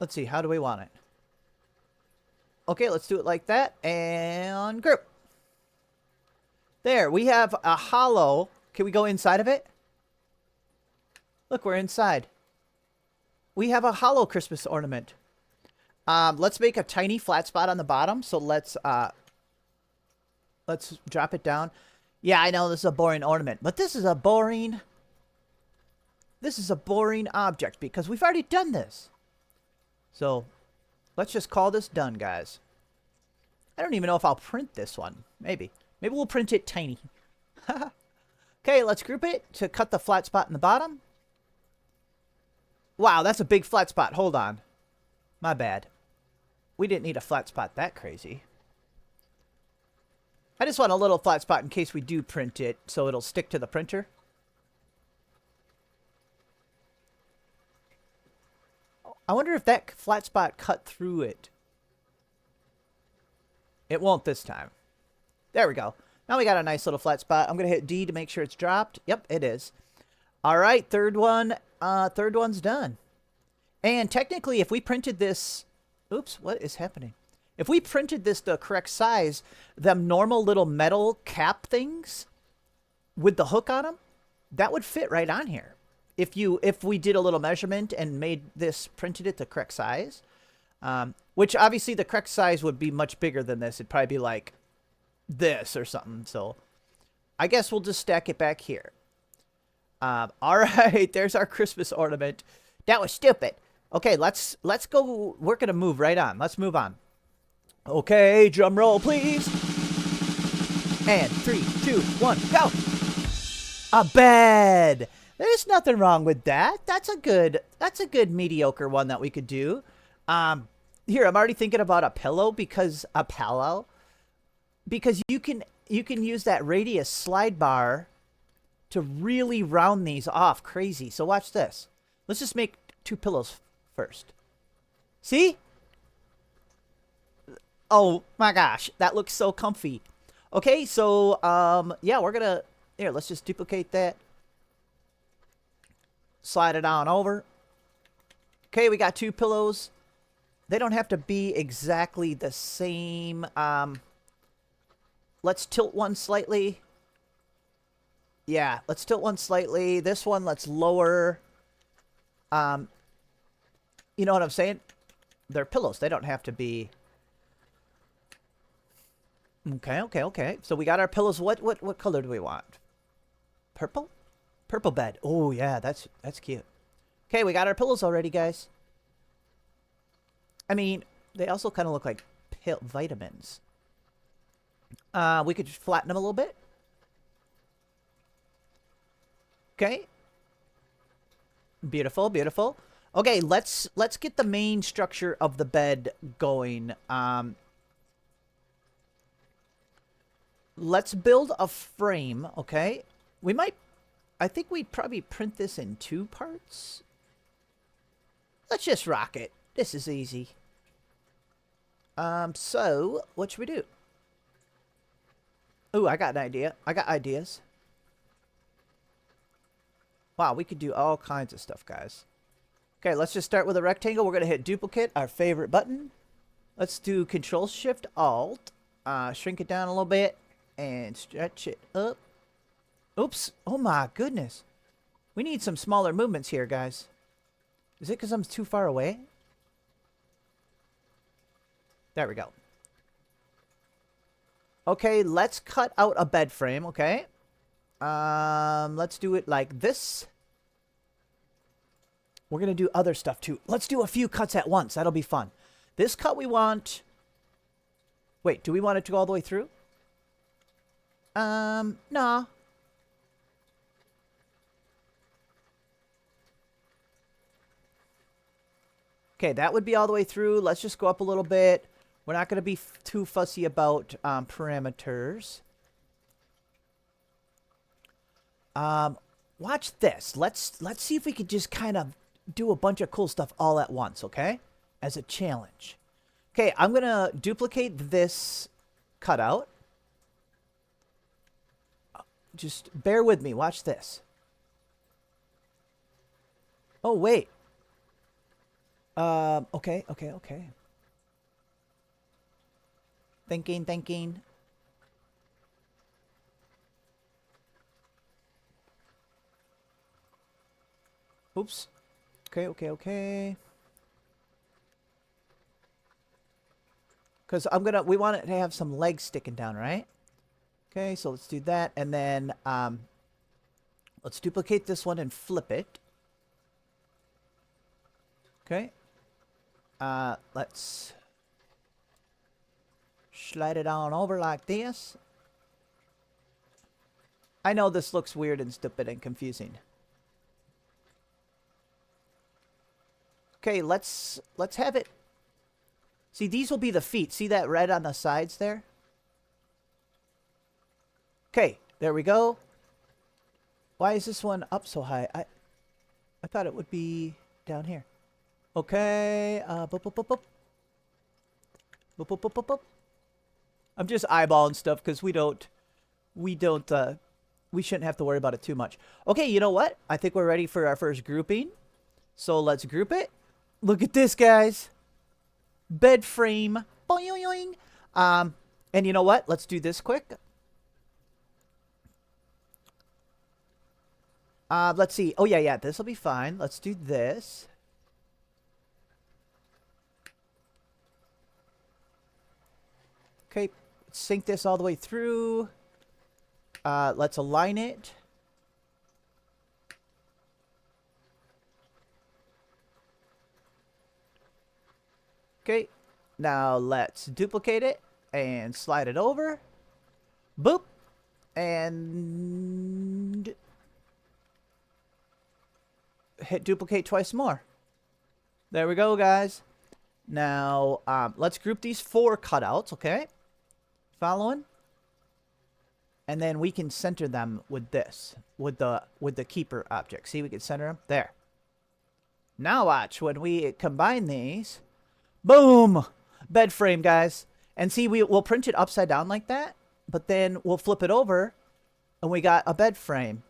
S1: Let's see, how do we want it? Okay, let's do it like that, and group. There, we have a hollow. Can we go inside of it? Look, we're inside. We have a hollow Christmas ornament. Let's make a tiny flat spot on the bottom. So let's drop it down. Yeah, I know this is a boring ornament, but this is a boring object because we've already done this. So let's just call this done, guys. I don't even know if I'll print this one. Maybe we'll print it tiny. Okay, let's group it to cut the flat spot in the bottom. Wow, that's a big flat spot. Hold on. My bad. We didn't need a flat spot that crazy. I just want a little flat spot in case we do print it, so it'll stick to the printer. I wonder if that flat spot cut through it. It won't this time. There we go. Now we got a nice little flat spot. I'm going to hit D to make sure it's dropped. Yep, it is. All right, third one's done. And technically, if we printed this... Oops, what is happening? If we printed this the correct size, them normal little metal cap things with the hook on them, that would fit right on here. If we did a little measurement and made this, printed it the correct size, which obviously the correct size would be much bigger than this. It'd probably be like this or something. So I guess we'll just stack it back here. All right, there's our Christmas ornament. That was stupid. Okay, let's go. We're gonna move right on. Let's move on. Okay, drum roll, please. And 3, 2, 1, go. A bed. There's nothing wrong with that. That's a good mediocre one that we could do. Here, I'm already thinking about a pillow because you can use that radius slide bar to really round these off crazy. So watch this. Let's just make 2 pillows first. See? Oh my gosh, that looks so comfy. Okay, so yeah, we're gonna let's just duplicate that. Slide it on over. Okay, we got 2 pillows. They don't have to be exactly the same. Let's tilt one slightly. Yeah, let's tilt one slightly. This one, let's lower. You know what I'm saying? They're pillows. They don't have to be. Okay. So we got our pillows. What color do we want? Purple? Purple bed. Oh yeah, that's cute. Okay, we got our pillows already, guys. I mean, they also kind of look like vitamins. We could just flatten them a little bit. Okay. Beautiful, beautiful. Okay, let's get the main structure of the bed going. Let's build a frame, okay? I think we'd probably print this in 2 parts. Let's just rock it. This is easy. So, what should we do? Ooh, I got an idea. I got ideas. Wow, we could do all kinds of stuff, guys. Okay, let's just start with a rectangle. We're going to hit duplicate, our favorite button. Let's do Control-Shift-Alt. Shrink it down a little bit. And stretch it up. Oops. Oh my goodness. We need some smaller movements here, guys. Is it because I'm too far away? There we go. Okay, let's cut out a bed frame, okay? Let's do it like this. We're going to do other stuff too. Let's do a few cuts at once. That'll be fun. This cut we want... Wait, do we want it to go all the way through? No. Okay, that would be all the way through. Let's just go up a little bit. We're not going to be too fussy about parameters. Watch this. Let's see if we could just kind of do a bunch of cool stuff all at once, okay? As a challenge. Okay, I'm going to duplicate this cutout. Just bear with me. Watch this. Oh, wait. Okay. Thinking. Oops. Okay, okay, okay. Because we want it to have some legs sticking down, right? Okay, so let's do that. And then let's duplicate this one and flip it. Okay. Let's slide it on over like this. I know this looks weird and stupid and confusing. Okay, let's have it. See, these will be the feet. See that red on the sides there? Okay, there we go. Why is this one up so high? I thought it would be down here. Okay, boop, boop, boop, boop. Boop, boop, boop, boop, boop. I'm just eyeballing stuff because we shouldn't have to worry about it too much. Okay, you know what? I think we're ready for our first grouping. So let's group it. Look at this, guys. Bed frame. Boing. And you know what? Let's do this quick. Let's see. Oh, yeah. This will be fine. Let's do this. Okay. Sync this all the way through. Let's align it. Okay. Now let's duplicate it and slide it over. Boop. And hit duplicate twice more. There we go, guys. Now, let's group these 4 cutouts, okay? Following. And then we can center them with this, with the keeper object. See, we can center them there. Now watch when we combine these. Boom! Bed frame, guys. And see, we'll print it upside down like that, but then we'll flip it over, and we got a bed frame.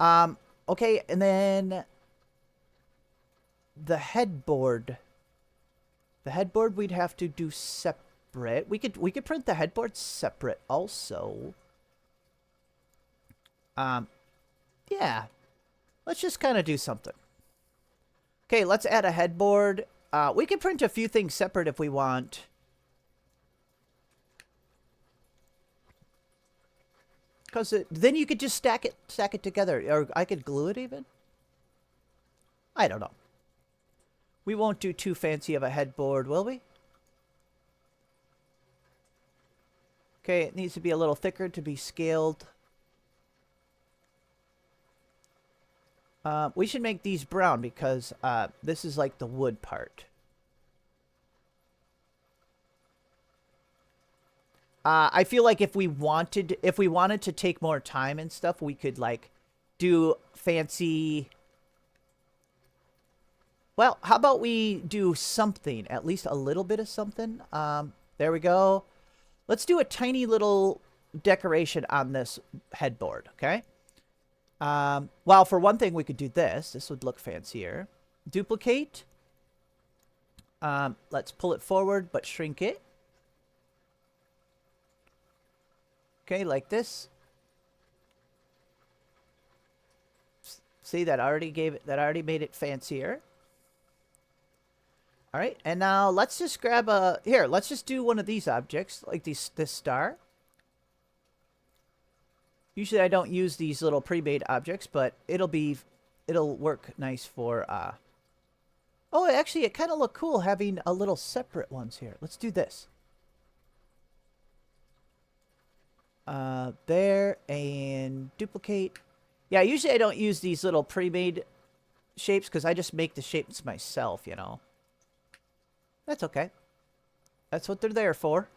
S1: Okay, and then the headboard. The headboard we'd have to do separate. We could print the headboard separate also. Yeah. Let's just kind of do something. Okay, let's add a headboard. We can print a few things separate if we want. Because then you could just stack it together. Or I could glue it even. I don't know. We won't do too fancy of a headboard, will we? Okay, it needs to be a little thicker to be scaled. We should make these brown because this is like the wood part. I feel like if we wanted to take more time and stuff, we could like do fancy. Well, how about we do something, at least a little bit of something. There we go. Let's do a tiny little decoration on this headboard, okay? Well, for one thing, we could do this. This would look fancier. Duplicate. Let's pull it forward, but shrink it. Okay, like this. See, that already made it fancier. All right, and now let's just grab let's just do one of these objects, like this star. Usually I don't use these little pre-made objects, but it'll work nice for, oh, actually, it kind of looked cool having a little separate ones here. Let's do this. There, and duplicate. Yeah, usually I don't use these little pre-made shapes because I just make the shapes myself, you know. That's okay. That's what they're there for.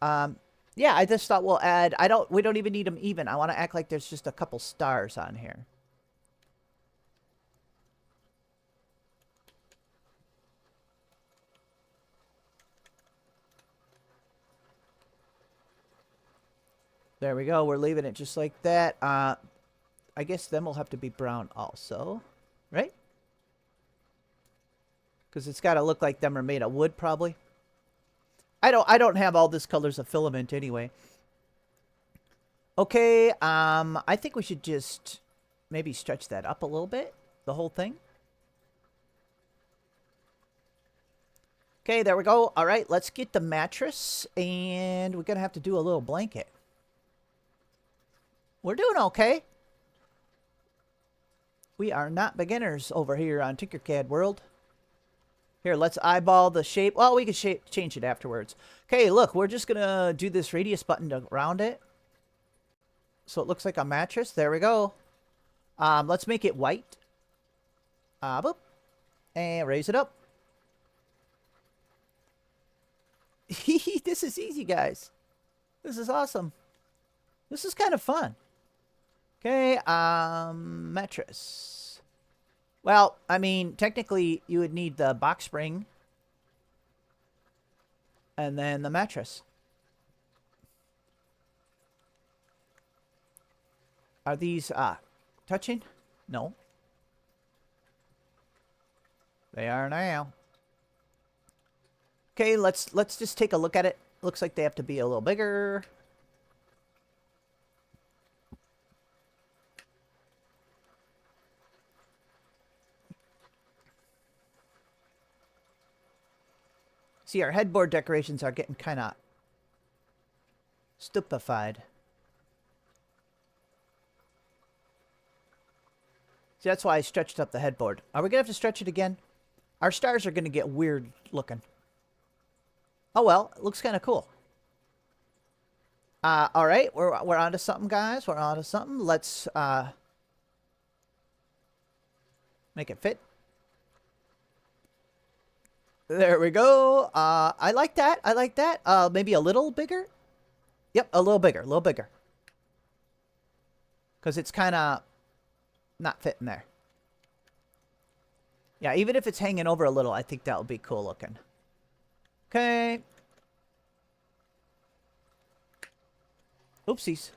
S1: Yeah, I just thought we'll add... we don't even need them even. I want to act like there's just a couple stars on here. There we go. We're leaving it just like that. I guess then we'll have to be brown also. Right? Because it's got to look like them are made of wood, probably. I don't have all this colors of filament anyway. Okay, I think we should just maybe stretch that up a little bit. the whole thing. Okay, there we go. All right, let's get the mattress, and we're going to have to do a little blanket. We're doing okay. We are not beginners over here on Tinkercad world. Here, let's eyeball the shape. Well, we can change it afterwards. Okay, look, we're just going to do this radius button around it. So it looks like a mattress. There we go. Let's make it white. Boop. And raise it up. This is easy, guys. This is awesome. This is kind of fun. Okay, mattress. Well, I mean, technically, you would need the box spring. And then the mattress. Are these, touching? No. They are now. Okay, let's just take a look at it. Looks like they have to be a little bigger. See, our headboard decorations are getting kind of stupefied. See, that's why I stretched up the headboard. Are we going to have to stretch it again? Our stars are going to get weird looking. Oh, well, it looks kind of cool. All right, we're on to something, guys. We're on to something. Let's make it fit. There we go. I like that. I like that. Maybe a little bigger. Yep, a little bigger. A little bigger. Because it's kind of not fitting there. Yeah, even if it's hanging over a little, I think that would be cool looking. Okay. Oopsies.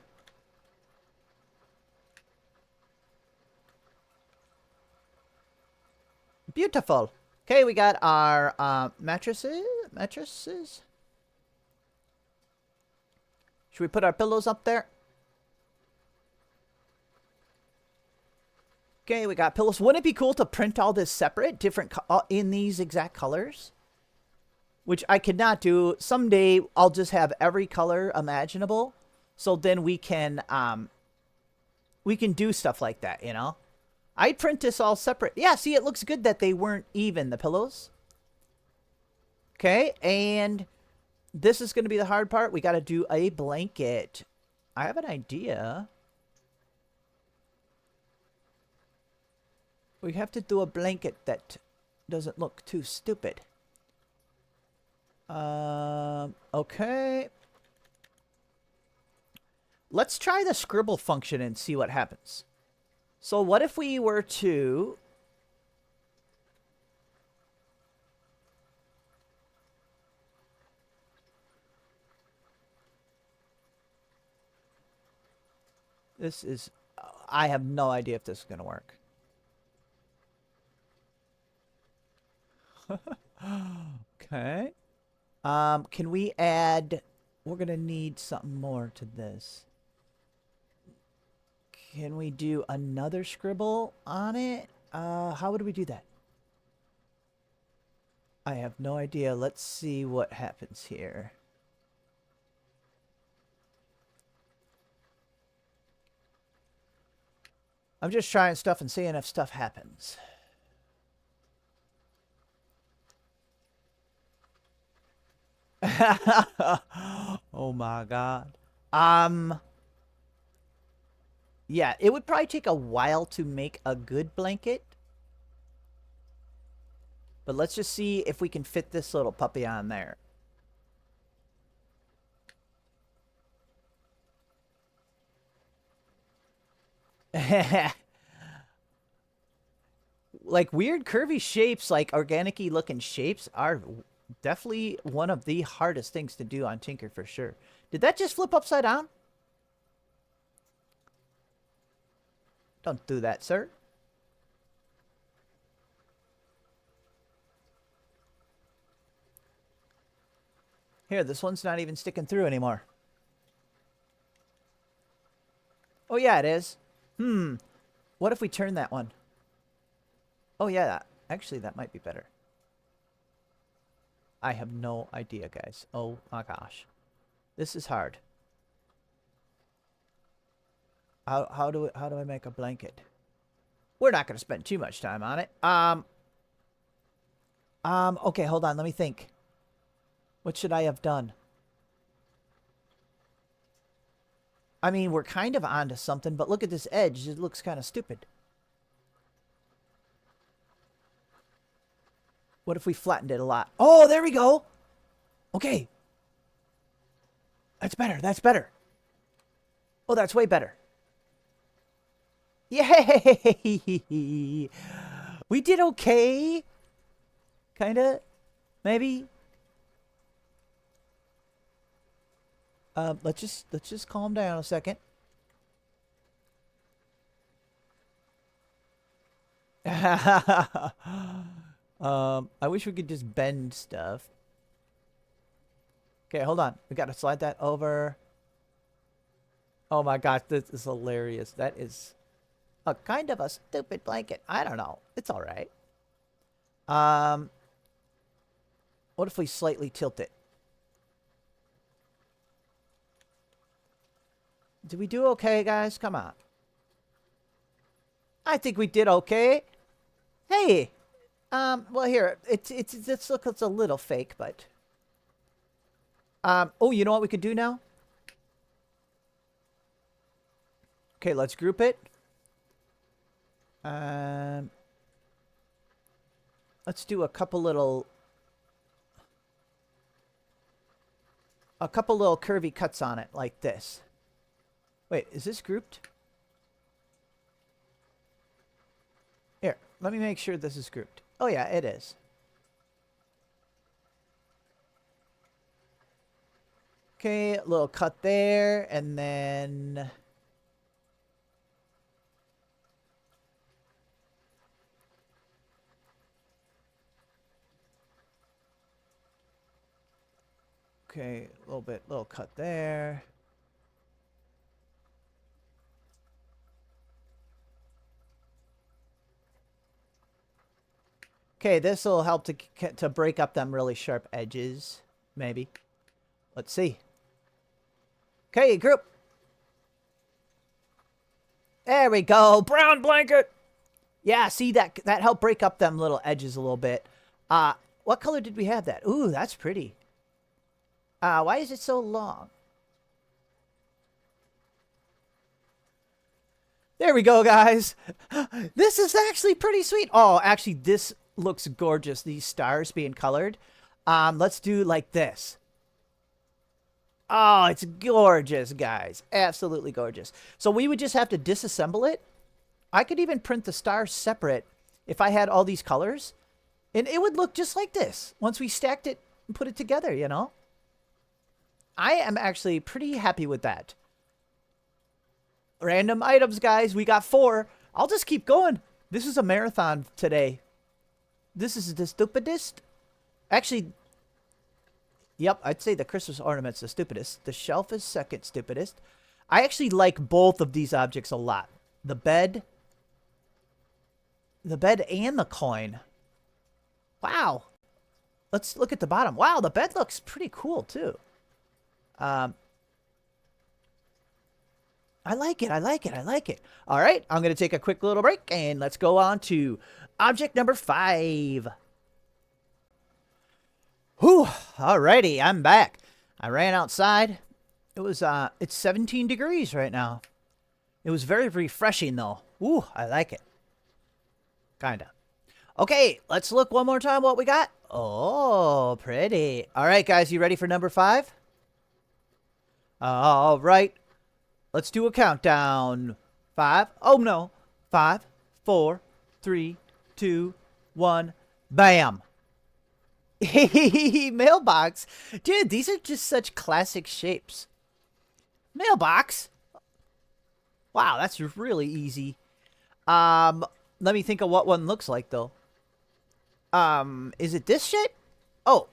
S1: Beautiful. Okay, we got our mattresses. Should we put our pillows up there? Okay, we got pillows. Wouldn't it be cool to print all this separate, different in these exact colors? Which I could not do. Someday I'll just have every color imaginable, so then we can do stuff like that, you know. I'd print this all separate. Yeah, see, it looks good that they weren't even, the pillows. Okay, and this is going to be the hard part. We got to do a blanket. I have an idea. We have to do a blanket that doesn't look too stupid. Okay. Let's try the scribble function and see what happens. So what if we were to... This is... I have no idea if this is going to work. Okay. Can we add... We're going to need something more to this. Can we do another scribble on it? How would we do that? I have no idea. Let's see what happens here. I'm just trying stuff and seeing if stuff happens. Oh my god. Yeah, it would probably take a while to make a good blanket. But let's just see if we can fit this little puppy on there. Like weird curvy shapes, like organic-y looking shapes are definitely one of the hardest things to do on Tinker for sure. Did that just flip upside down? Don't do that, sir. Here, this one's not even sticking through anymore. Oh, yeah, it is. What if we turn that one? Oh, yeah. Actually, that might be better. I have no idea, guys. Oh, my gosh. This is hard. How do I make a blanket? We're not going to spend too much time on it. Okay, hold on. Let me think. What should I have done? I mean, we're kind of onto something, but look at this edge. It looks kind of stupid. What if we flattened it a lot? Oh, there we go. Okay. That's better. That's better. Oh, that's way better. Yay! We did okay. Kinda. Maybe. Let's just calm down a second. I wish we could just bend stuff. Okay, hold on. We gotta slide that over. Oh my gosh, this is hilarious. That is a kind of a stupid blanket. I don't know. It's all right. What if we slightly tilt it? Did we do okay, guys? Come on. I think we did okay. Hey. Well, here. This looks a little fake, but... oh, you know what we could do now? Okay, let's group it. Let's do a couple little curvy cuts on it, like this. Wait, is this grouped? Here, let me make sure this is grouped. Oh yeah, it is. Okay, a little cut there, and then... Okay, a little cut there. Okay, this will help to break up them really sharp edges, maybe. Let's see. Okay, group. There we go. Brown blanket. Yeah, see, that helped break up them little edges a little bit. What color did we have that? Ooh, that's pretty. Why is it so long? There we go, guys. This is actually pretty sweet. Oh, actually, this looks gorgeous. These stars being colored. Let's do like this. Oh, it's gorgeous, guys. Absolutely gorgeous. So we would just have to disassemble it. I could even print the stars separate if I had all these colors. And it would look just like this once we stacked it and put it together, you know? I am actually pretty happy with that. Random items, guys. We got 4. I'll just keep going. This is a marathon today. This is the stupidest. Actually, yep, I'd say the Christmas ornament's the stupidest. The shelf is second stupidest. I actually like both of these objects a lot. The bed and the coin. Wow. Let's look at the bottom. Wow, the bed looks pretty cool, too. I like it. I like it. I like it. All right. I'm going to take a quick little break and let's go on to object number 5. Whew. Alrighty. I'm back. I ran outside. It was, it's 17 degrees right now. It was very refreshing though. Ooh, I like it. Kinda. Okay. Let's look one more time what we got. Oh, pretty. All right, guys. You ready for number 5? All right. Let's do a countdown. 5. Oh, no. 5, 4, 3, 2, 1. Bam. Mailbox. Dude, these are just such classic shapes. Mailbox. Wow, that's really easy. Let me think of what one looks like, though. Is it this shape? Oh,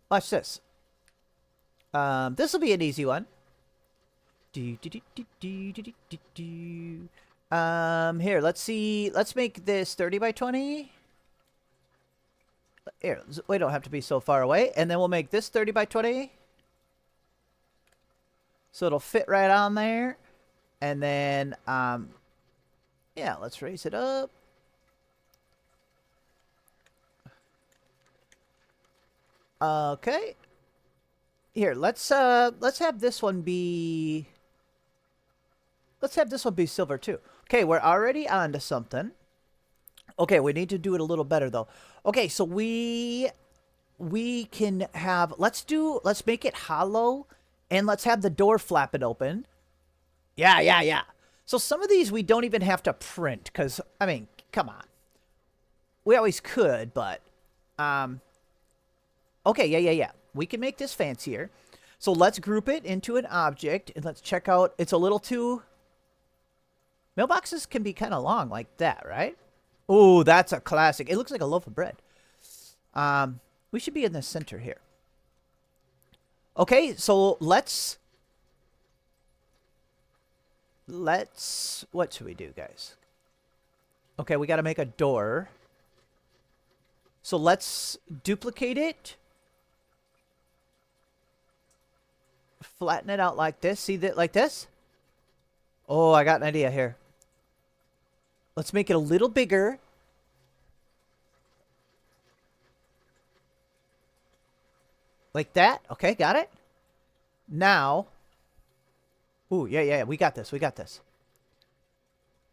S1: watch this. This will be an easy one. Here, let's see. Let's make this 30 by 20. Here, we don't have to be so far away. And then we'll make this 30 by 20. So it'll fit right on there. And then, yeah, let's raise it up. Okay. Here, let's have this one be... Let's have this one be silver too. Okay, we're already on to something. Okay, we need to do it a little better though. Okay, so we can have, let's make it hollow and let's have the door flapping open. Yeah. So some of these we don't even have to print because, I mean, come on. We always could, but, okay, yeah. We can make this fancier. So let's group it into an object and let's check out, it's a little too... Mailboxes can be kind of long like that, right? Oh, that's a classic. It looks like a loaf of bread. We should be in the center here. Okay, so let's... What should we do, guys? Okay, we got to make a door. So let's duplicate it. Flatten it out like this. See that, like this? Oh, I got an idea here. Let's make it a little bigger. Like that. Okay, got it. Now. Ooh, yeah. We got this.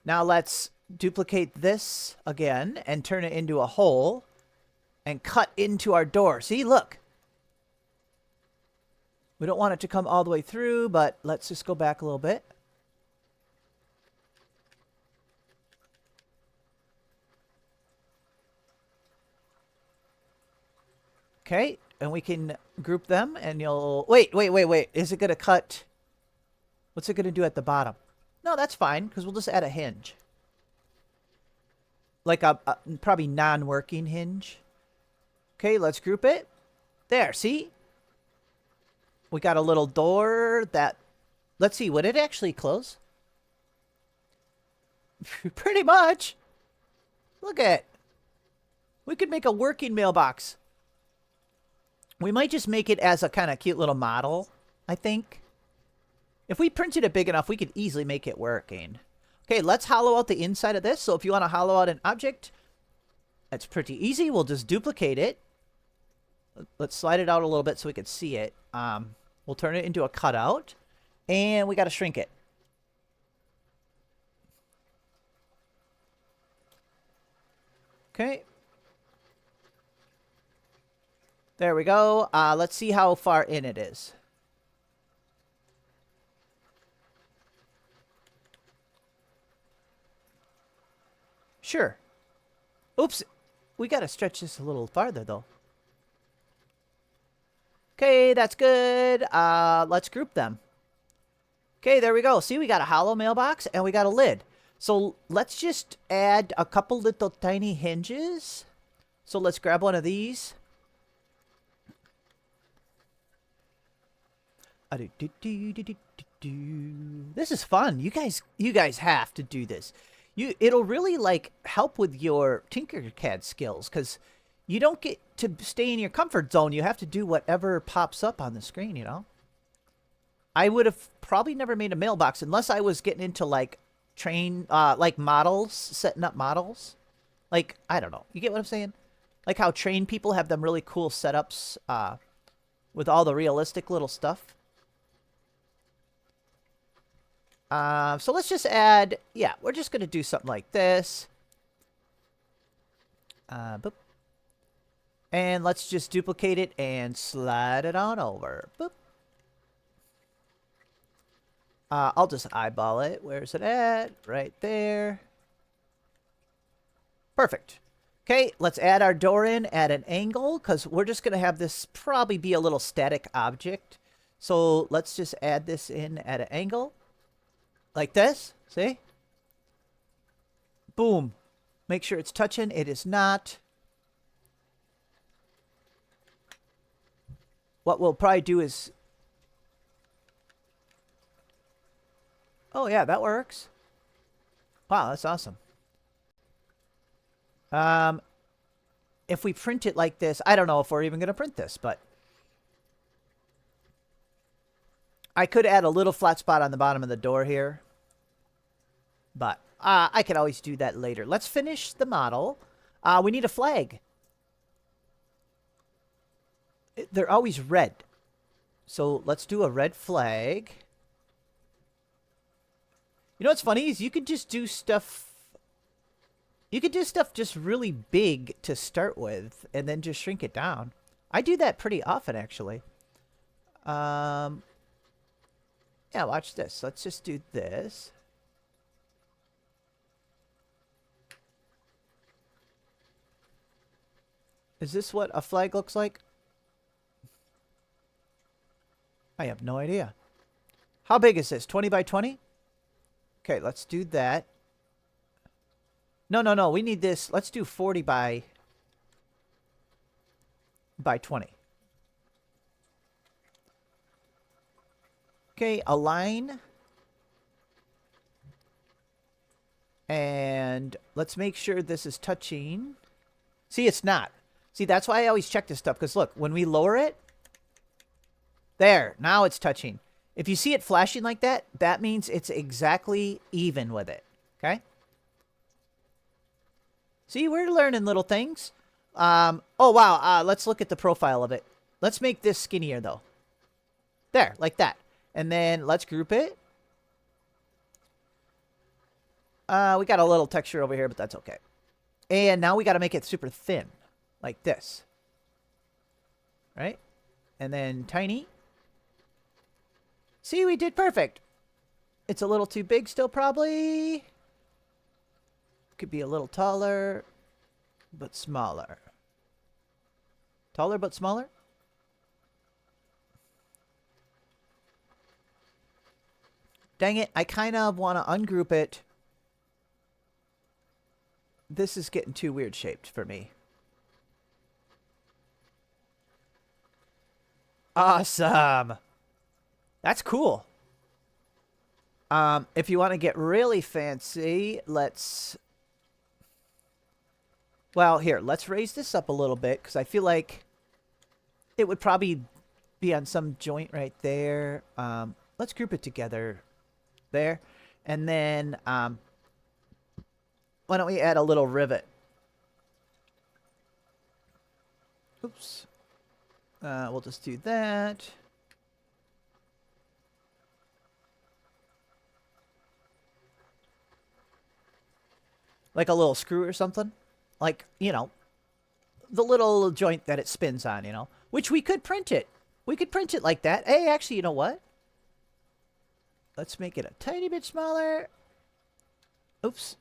S1: Now let's duplicate this again and turn it into a hole and cut into our door. See, look. We don't want it to come all the way through, but let's just go back a little bit. Okay, and we can group them, and you'll... Wait. Is it going to cut... What's it going to do at the bottom? No, that's fine, because we'll just add a hinge. Like a probably non-working hinge. Okay, let's group it. There, see? We got a little door that... Let's see, would it actually close? Pretty much. Look at it. We could make a working mailbox. We might just make it as a kind of cute little model, I think. If we printed it big enough, we could easily make it working. Okay, let's hollow out the inside of this. So if you want to hollow out an object, that's pretty easy. We'll just duplicate it. Let's slide it out a little bit so we can see it. We'll turn it into a cutout. And we got to shrink it. Okay. There we go. Let's see how far in it is. Sure. Oops. We got to stretch this a little farther, though. Okay, that's good. Let's group them. Okay, there we go. See, we got a hollow mailbox and we got a lid. So let's just add a couple little tiny hinges. So let's grab one of these. This is fun. You guys have to do this. It'll really like help with your Tinkercad skills because you don't get to stay in your comfort zone. You have to do whatever pops up on the screen, you know? I would have probably never made a mailbox unless I was getting into like like models, setting up models. Like, I don't know. You get what I'm saying? Like how train people have them really cool setups with all the realistic little stuff. So let's just add, yeah, we're just going to do something like this. Boop. And let's just duplicate it and slide it on over. Boop. I'll just eyeball it. Where's it at? Right there. Perfect. Okay, let's add our door in at an angle because we're just going to have this probably be a little static object. So let's just add this in at an angle. Like this, see? Boom. Make sure it's touching. It is not. What we'll probably do is... Oh, yeah, that works. Wow, that's awesome. If we print it like this, I don't know if we're even going to print this, but I could add a little flat spot on the bottom of the door here. But I could always do that later. Let's finish the model. We need a flag. They're always red. So let's do a red flag. You know what's funny is you could just do stuff. You could do stuff just really big to start with and then just shrink it down. I do that pretty often, actually. Yeah, watch this. Let's just do this. Is this what a flag looks like? I have no idea. How big is this? 20 by 20? Okay, let's do that. No. We need this. Let's do 40 by 20. Okay, align. And let's make sure this is touching. See, it's not. See, that's why I always check this stuff. Because look, when we lower it, there, now it's touching. If you see it flashing like that, that means it's exactly even with it. Okay? See, we're learning little things. Oh, wow. Let's look at the profile of it. Let's make this skinnier, though. There, like that. And then let's group it. We got a little texture over here, but that's okay. And now we got to make it super thin. Like this. Right? And then tiny. See, we did perfect. It's a little too big still, probably. Could be a little taller, but smaller. Taller, but smaller? Dang it, I kind of want to ungroup it. This is getting too weird shaped for me. Awesome. That's cool. If you want to get really fancy, let's... Well, here, let's raise this up a little bit, because I feel like it would probably be on some joint right there. Let's group it together there. And then, why don't we add a little rivet? Oops. We'll just do that. Like a little screw or something. Like, you know, the little joint that it spins on, you know. Which we could print it. We could print it like that. Hey, actually, you know what? Let's make it a tiny bit smaller. Oops.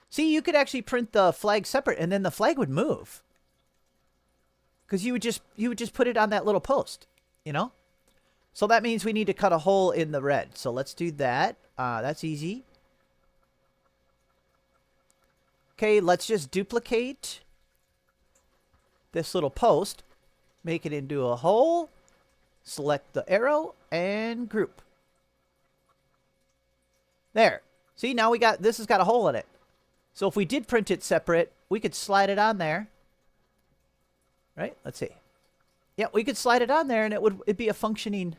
S1: See, you could actually print the flag separate, and then the flag would move. Because you would just put it on that little post, you know? So that means we need to cut a hole in the red. So let's do that. That's easy. Okay, let's just duplicate this little post. Make it into a hole. Select the arrow and group. There. See, now we got, this has got a hole in it. So if we did print it separate, we could slide it on there. Right? Let's see. Yeah, we could slide it on there and it'd be a functioning,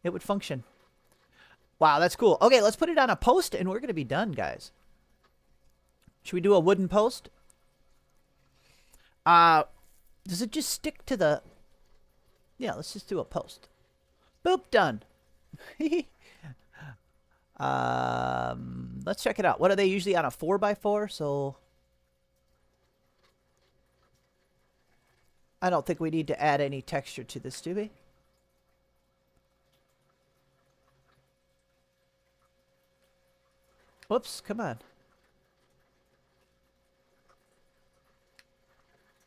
S1: it would function. Wow, that's cool. Okay, let's put it on a post and we're going to be done, guys. Should we do a wooden post? Does it just stick to the... Yeah, let's just do a post. Boop, done. Let's check it out. What are they usually on, a 4x4? So I don't think we need to add any texture to this, do we? Whoops, come on.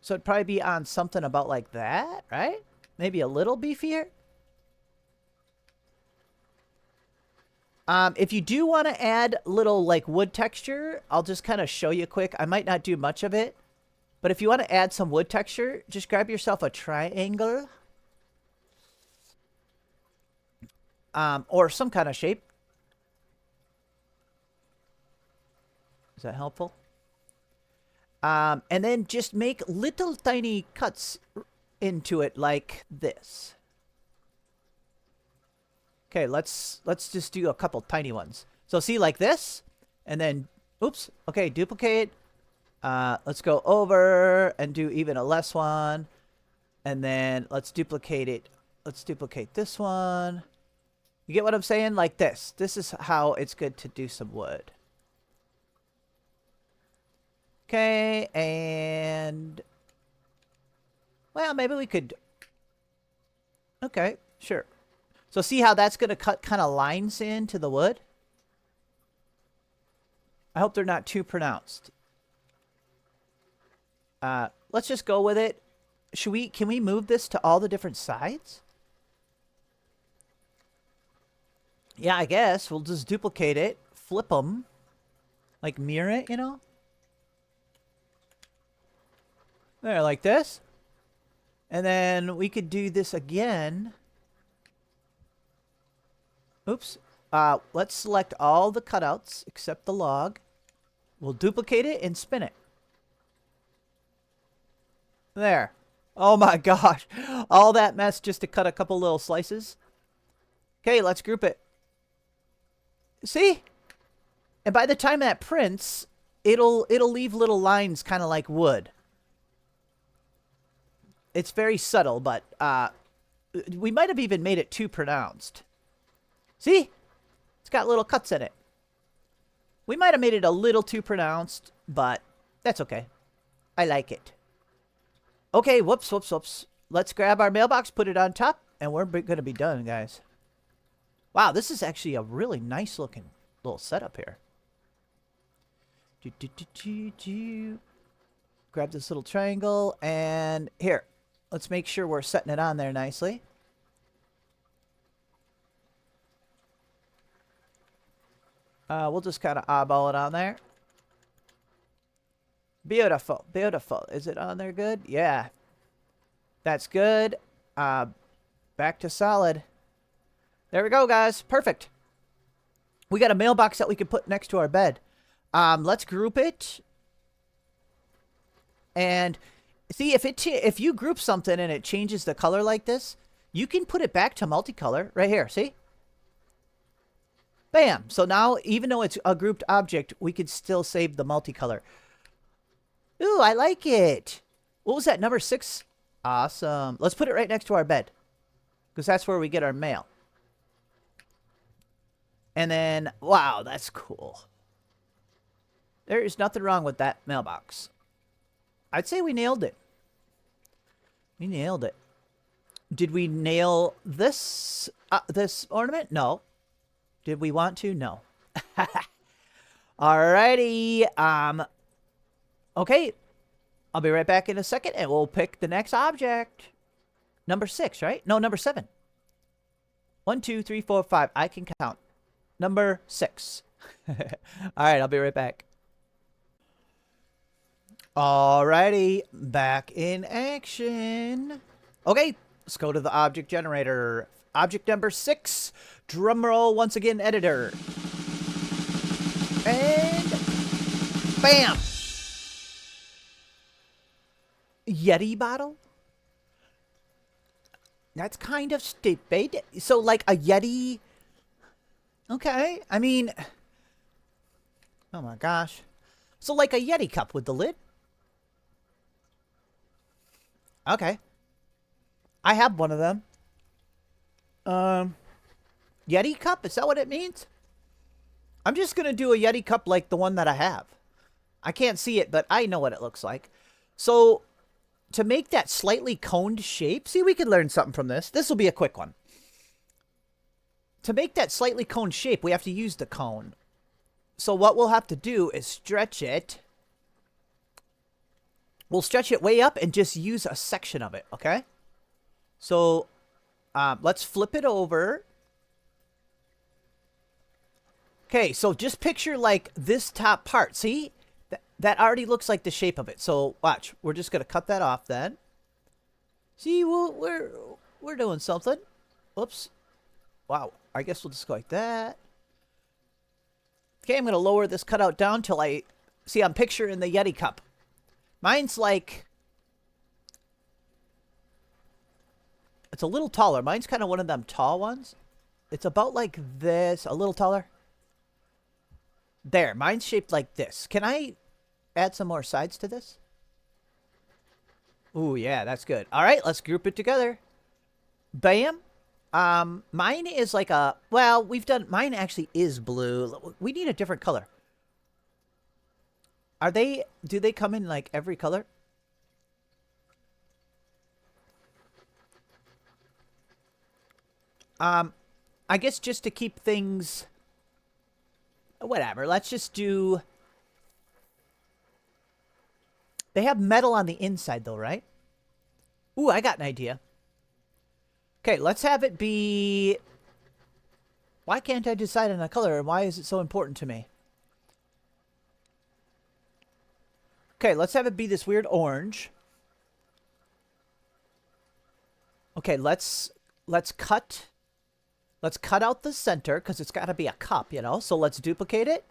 S1: So it'd probably be on something about like that, right? Maybe a little beefier. If you do want to add little like wood texture, I'll just kind of show you quick. I might not do much of it, but if you want to add some wood texture, just grab yourself a triangle. Or some kind of shape. Is that helpful? And then just make little tiny cuts into it like this. Okay, let's just do a couple tiny ones. So see, like this, and then, oops, okay, duplicate. Let's go over and do even a less one. And then let's duplicate it. Let's duplicate this one. You get what I'm saying? Like this. This is how it's good to do some wood. Okay, and... well, maybe we could... okay, sure. So see how that's going to cut kind of lines into the wood? I hope they're not too pronounced. Let's just go with it. Can we move this to all the different sides? Yeah, I guess. We'll just duplicate it. Flip them. Like mirror it, you know? There, like this. And then we could do this again. Oops. Let's select all the cutouts except the log. We'll duplicate it and spin it. There. Oh my gosh. All that mess just to cut a couple little slices. Okay, let's group it. See? And by the time that prints, it'll leave little lines kind of like wood. It's very subtle, but we might have even made it too pronounced. See? It's got little cuts in it. We might have made it a little too pronounced, but that's okay. I like it. Okay, whoops, whoops, whoops. Let's grab our mailbox, put it on top, and we're going to be done, guys. Wow, this is actually a really nice looking little setup here. Grab this little triangle, and here. Let's make sure we're setting it on there nicely. We'll just kind of eyeball it on there. Beautiful, beautiful. Is it on there good? Yeah. That's good. Back to solid. There we go, guys. Perfect. We got a mailbox that we can put next to our bed. Let's group it. And see, if you group something and it changes the color like this, you can put it back to multicolor right here. See? Bam. So now, even though it's a grouped object, we could still save the multicolor. Ooh, I like it. What was that, number 6? Awesome. Let's put it right next to our bed, because that's where we get our mail. And then, wow, that's cool. There is nothing wrong with that mailbox. I'd say we nailed it. We nailed it. Did we nail this this ornament? No. Did we want to? No. Alrighty. Okay. I'll be right back in a second, and we'll pick the next object. Number 6, right? No, number 7. 1, 2, 3, 4, 5. I can count. Number 6. Alright, I'll be right back. Alrighty. Back in action. Okay. Let's go to the object generator. Object number 6. Drumroll once again, editor. And bam! Yeti bottle? That's kind of stupid. So, like a Yeti... okay, I mean... oh my gosh. So, like a Yeti cup with the lid? Okay. I have one of them. Yeti cup? Is that what it means? I'm just going to do a Yeti cup like the one that I have. I can't see it, but I know what it looks like. So, to make that slightly coned shape... see, we can learn something from this. This will be a quick one. To make that slightly coned shape, we have to use the cone. So what we'll have to do is stretch it. We'll stretch it way up and just use a section of it, okay? So, let's flip it over. Okay, so just picture like this top part. See? That already looks like the shape of it. So, watch. We're just going to cut that off then. See, we're doing something. Whoops. Wow. I guess we'll just go like that. Okay, I'm going to lower this cutout down till I See, I'm picturing the Yeti cup. Mine's like... It's a little taller. Mine's kind of one of them tall ones. It's about like this. A little taller. There. Mine's shaped like this. Can I add some more sides to this? Ooh, yeah, that's good. All right, let's group it together. Bam. Mine is like a... Well, we've done... Mine actually is blue. We need a different color. Are they... Do they come in like every color? I guess just to keep things... Whatever. Let's just do... They have metal on the inside though, right? Ooh, I got an idea. Okay, let's have it be... Why can't I decide on a color, and why is it so important to me? Okay, let's have it be this weird orange. Okay, let's cut out the center, because it's got to be a cup, you know? So let's duplicate it.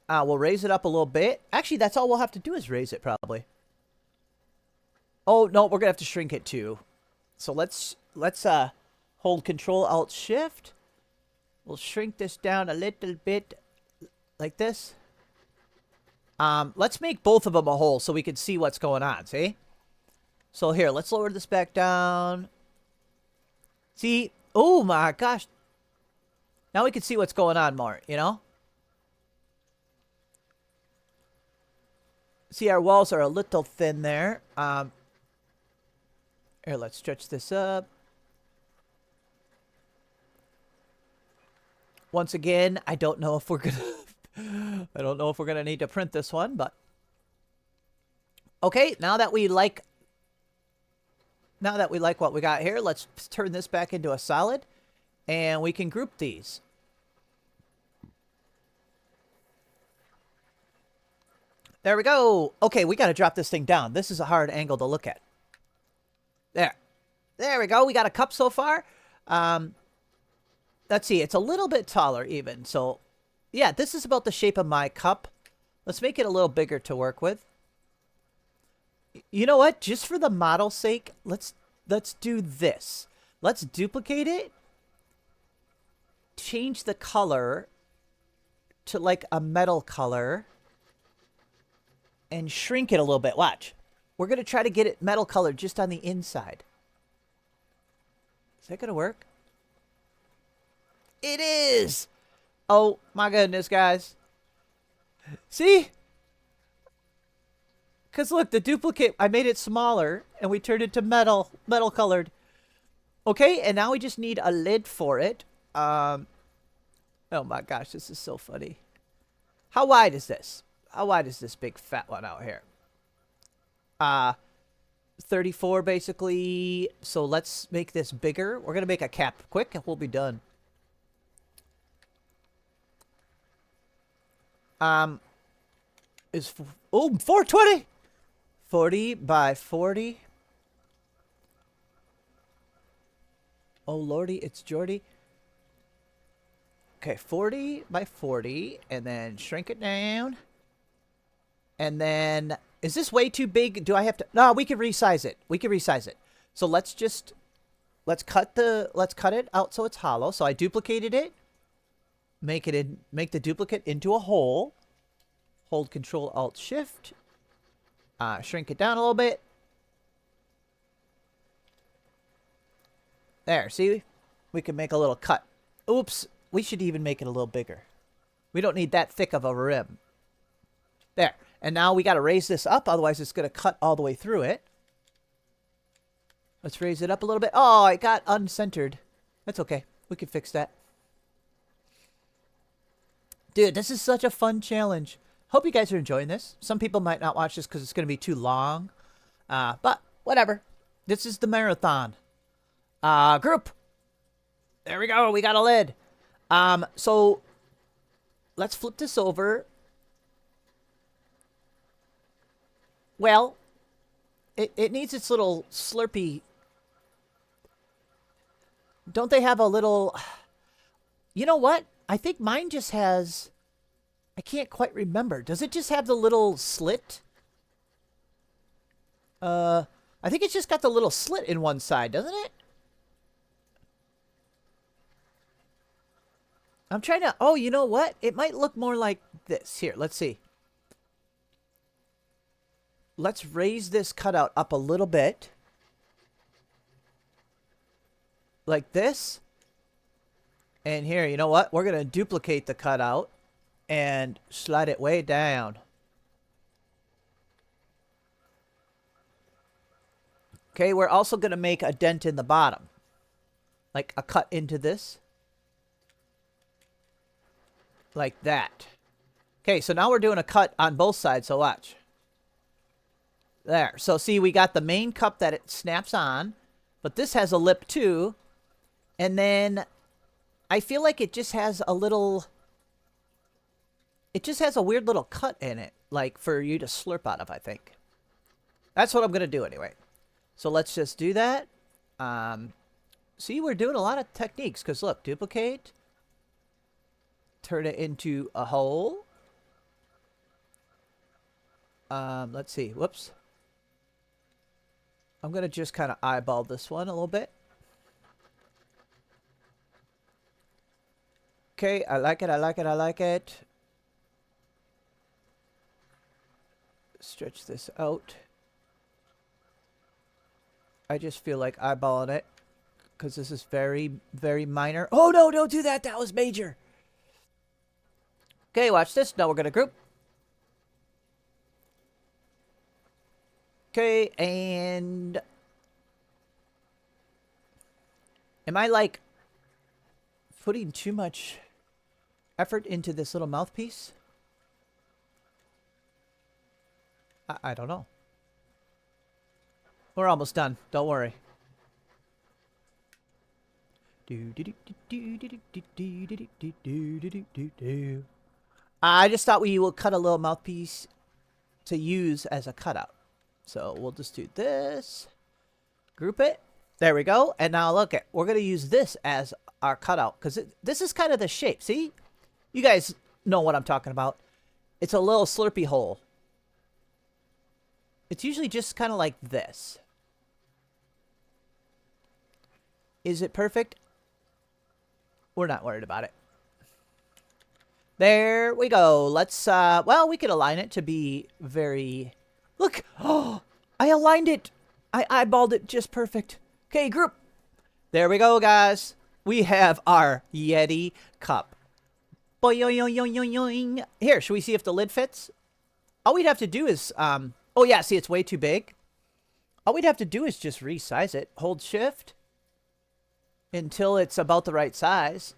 S1: We'll raise it up a little bit. Actually, that's all we'll have to do is raise it, probably. Oh, no, we're going to have to shrink it, too. So let's hold Control-Alt-Shift. We'll shrink this down a little bit, like this. Let's make both of them a whole so we can see what's going on, see? So here, let's lower this back down. See? Oh my gosh. Now we can see what's going on more, you know? See, our walls are a little thin there. Here, let's stretch this up. Once again, I don't know if we're gonna... I don't know if we're gonna need to print this one, but... Okay, now that we like what we got here, let's turn this back into a solid, and we can group these. There we go. Okay, we got to drop this thing down. This is a hard angle to look at. There. There we go. We got a cup so far. Let's see. It's a little bit taller even. So, yeah, this is about the shape of my cup. Let's make it a little bigger to work with. You know what? Just for the model's sake, let's do this. Let's duplicate it. Change the color to like a metal color. And shrink it a little bit. Watch. We're going to try to get it metal colored just on the inside. Is that going to work? It is! Oh, my goodness, guys. See? Because look, the duplicate, I made it smaller, and we turned it to metal colored. Okay, and now we just need a lid for it. Oh my gosh, this is so funny. How wide is this? How wide is this big fat one out here? 34 basically. So let's make this bigger. We're going to make a cap quick and we'll be done. Is 420? 40 by 40. Oh lordy, it's Jordy. Okay, 40 by 40 and then shrink it down. And then, is this way too big? Do I have to? No, we can resize it. We can resize it. So let's cut it out so it's hollow. So I duplicated it. Make the duplicate into a hole. Hold Control-Alt-Shift. Shrink it down a little bit. There, see? We can make a little cut. Oops, we should even make it a little bigger. We don't need that thick of a rim. There. And now we got to raise this up, otherwise it's going to cut all the way through it. Let's raise it up a little bit. Oh, it got uncentered. That's okay. We can fix that. Dude, this is such a fun challenge. Hope you guys are enjoying this. Some people might not watch this because it's going to be too long. But whatever. This is the marathon. Group. There we go. We got a lid. So let's flip this over. Well, it needs its little Slurpee. Don't they have a little... You know what? I think mine just has... I can't quite remember. Does it just have the little slit? I think it's just got the little slit in one side, doesn't it? I'm trying to... Oh, you know what? It might look more like this. Here, let's see. Let's raise this cutout up a little bit. Like this. And here, you know what? We're going to duplicate the cutout and slide it way down. Okay, we're also going to make a dent in the bottom. Like a cut into this. Like that. Okay, so now we're doing a cut on both sides, so watch. There. So see, we got the main cup that it snaps on. But this has a lip too. And then I feel like it just has a little... It just has a weird little cut in it. Like for you to slurp out of, I think. That's what I'm going to do anyway. So let's just do that. See, we're doing a lot of techniques. Because look, duplicate. Turn it into a hole. Let's see. Whoops. I'm going to just kind of eyeball this one a little bit. Okay, I like it, I like it, I like it. Stretch this out. I just feel like eyeballing it. Because this is very, very minor. Oh, no, don't do that. That was major. Okay, watch this. Now we're going to group. Okay, and... Am I, like, putting too much effort into this little mouthpiece? I don't know. We're almost done. Don't worry. I just thought we will cut a little mouthpiece to use as a cutout. So we'll just do this. Group it. There we go. And now look at, we're going to use this as our cutout. Because this is kind of the shape. See? You guys know what I'm talking about. It's a little slurpy hole. It's usually just kind of like this. Is it perfect? We're not worried about it. There we go. Let's, well, we could align it to be very... Look! Oh, I aligned it. I eyeballed it just perfect. Okay, group. There we go, guys. We have our Yeti cup. Boing. Here, should we see if the lid fits? All we'd have to do is, oh yeah, see, it's way too big. All we'd have to do is just resize it. Hold shift until it's about the right size.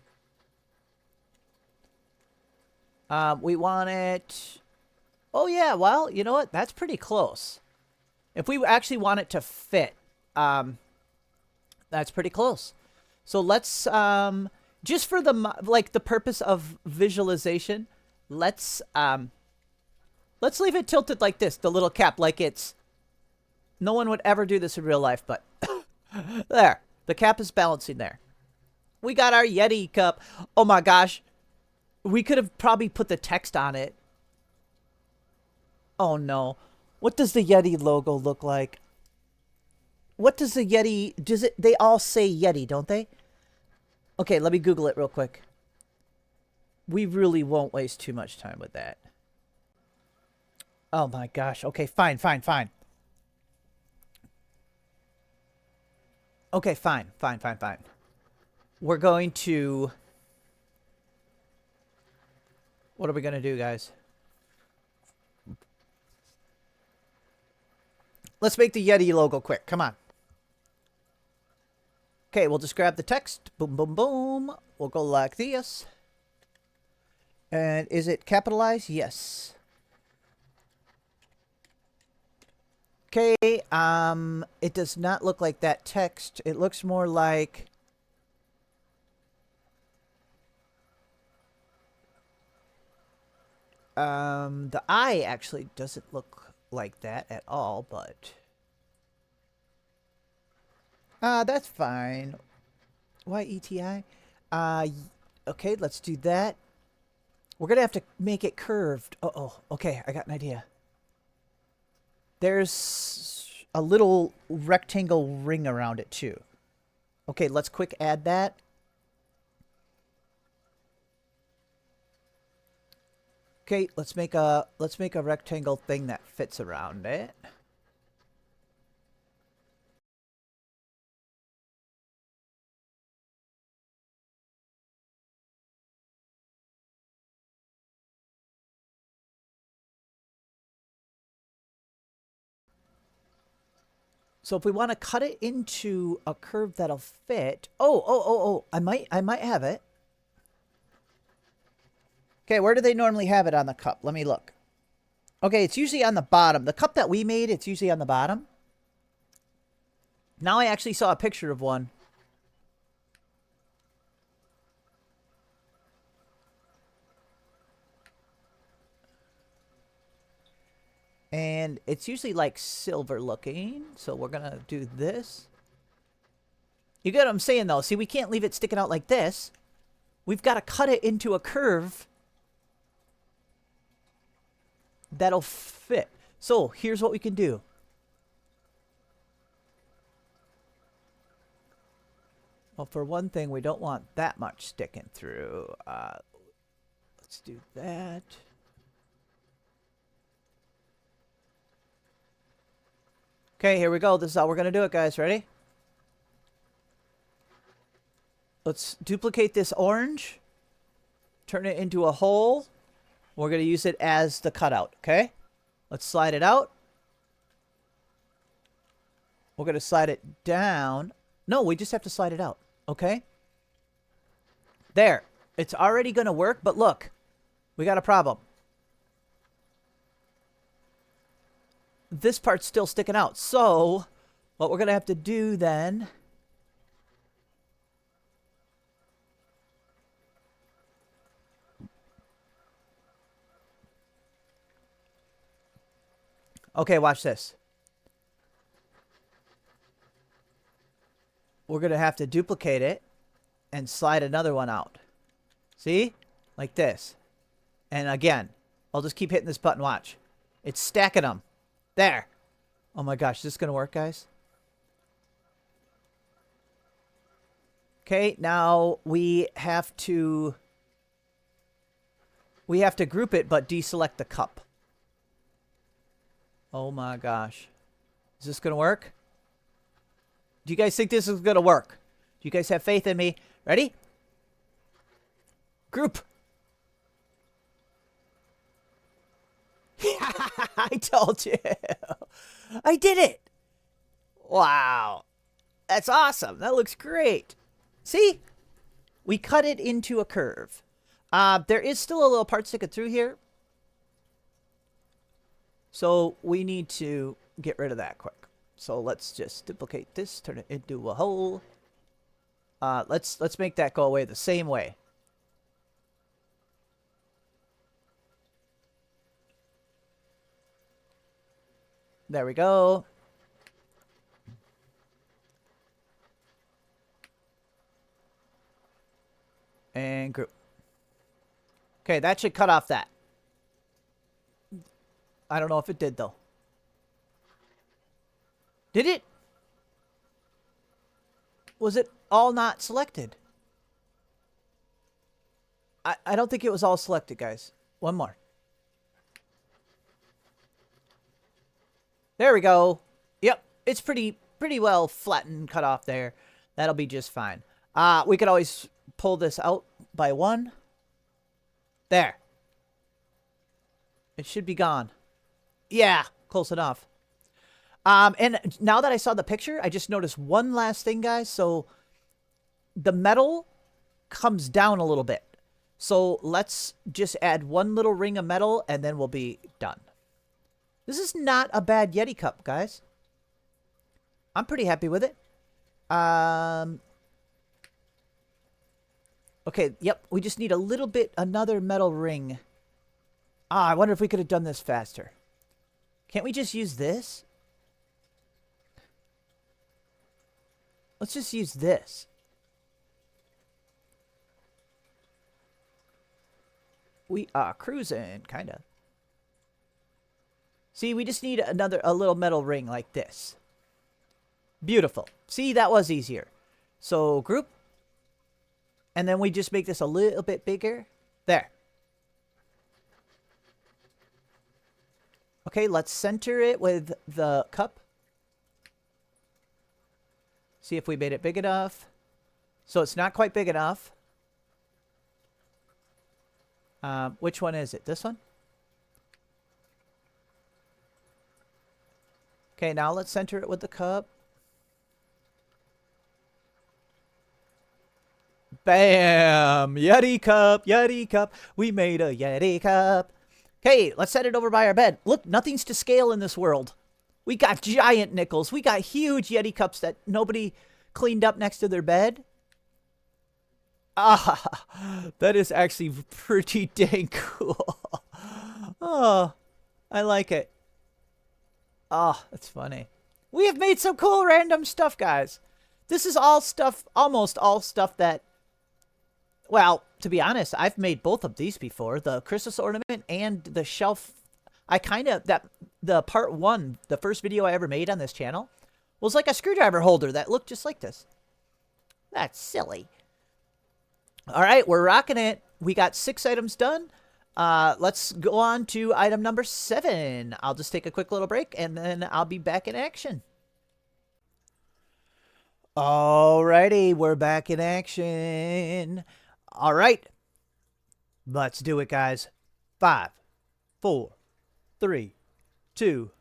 S1: We want it... Oh yeah, well, you know what? That's pretty close. If we actually want it to fit, that's pretty close. So let's, just for the, like, the purpose of visualization, let's leave it tilted like this, the little cap, like it's, no one would ever do this in real life, but there, the cap is balancing there. We got our Yeti cup. Oh my gosh. We could have probably put the text on it. Oh no. What does the Yeti logo look like? What does the Yeti... Does it... They all say Yeti, don't they? Okay, let me Google it real quick. We really won't waste too much time with that. Oh my gosh. Okay, fine. Okay, fine. We're going to... What are we going to do, guys? Let's make the Yeti logo quick. Come on. Okay, we'll just grab the text. Boom, boom, boom. We'll go like this. And is it capitalized? Yes. Okay, it does not look like that text. It looks more like... the eye actually doesn't look like that at all, but... that's fine. Y-E-T-I? Okay, let's do that. We're going to have to make it curved. Uh-oh. Okay, I got an idea. There's a little rectangle ring around it too. Okay, let's quick add that. Okay, let's make a rectangle thing that fits around it. So if we want to cut it into a curve that'll fit, oh, I might have it. Okay, where do they normally have it on the cup? Let me look. Okay, it's usually on the bottom. The cup that we made, it's usually on the bottom. Now I actually saw a picture of one. And it's usually like silver looking. So we're going to do this. You get what I'm saying though? See, we can't leave it sticking out like this. We've got to cut it into a curve that'll fit. So here's what we can do. Well, for one thing, we don't want that much sticking through. Let's do that. Okay, here we go. This is how we're going to do it, guys. Ready? Let's duplicate this orange. Turn it into a hole. We're going to use it as the cutout, okay? Let's slide it out. We're going to slide it down. No, we just have to slide it out, okay? There. It's already going to work, but look. We got a problem. This part's still sticking out. So, what we're going to have to do then... Okay, watch this. We're going to have to duplicate it and slide another one out. See? Like this. And again, I'll just keep hitting this button. Watch. It's stacking them. There. Oh my gosh, is this going to work, guys? Okay, now we have to group it, but deselect the cup. Oh my gosh. Is this going to work? Do you guys think this is going to work? Do you guys have faith in me? Ready? Group. I told you. I did it. Wow. That's awesome. That looks great. See? We cut it into a curve. There is still a little part sticking through here. So we need to get rid of that quick. So let's just duplicate this, turn it into a hole. Let's make that go away the same way. There we go. And group. Okay, that should cut off that. I don't know if it did, though. Did it? Was it all not selected? I don't think it was all selected, guys. One more. There we go. Yep, it's pretty well flattened, cut off there. That'll be just fine. We could always pull this out by one. There. It should be gone. Yeah, close enough. And now that I saw the picture, I just noticed one last thing, guys. So the metal comes down a little bit. So let's just add one little ring of metal and then we'll be done. This is not a bad Yeti cup, guys. I'm pretty happy with it. Okay, yep. We just need a little bit, another metal ring. I wonder if we could have done this faster. Can't we just use this? Let's just use this. We are cruising, kind of. See, we just need a little metal ring like this. Beautiful. See, that was easier. So, group. And then we just make this a little bit bigger. There. Okay, let's center it with the cup. See if we made it big enough. So it's not quite big enough. Which one is it? This one? Okay, now let's center it with the cup. Bam! Yeti cup, Yeti cup. We made a Yeti cup. Okay, let's set it over by our bed. Look, nothing's to scale in this world. We got giant nickels. We got huge Yeti cups that nobody cleaned up next to their bed. Ah, that is actually pretty dang cool. Oh, I like it. Oh, that's funny. We have made some cool random stuff, guys. This is all stuff, almost all stuff that, well, to be honest, I've made both of these before. The Christmas ornament and the shelf. The part one, the first video I ever made on this channel, was like a screwdriver holder that looked just like this. That's silly. All right, we're rocking it. We got 6 items done. Let's go on to item number 7. I'll just take a quick little break, and then I'll be back in action. Alrighty, we're back in action. All right, let's do it, guys. 5, 4, 3, 2,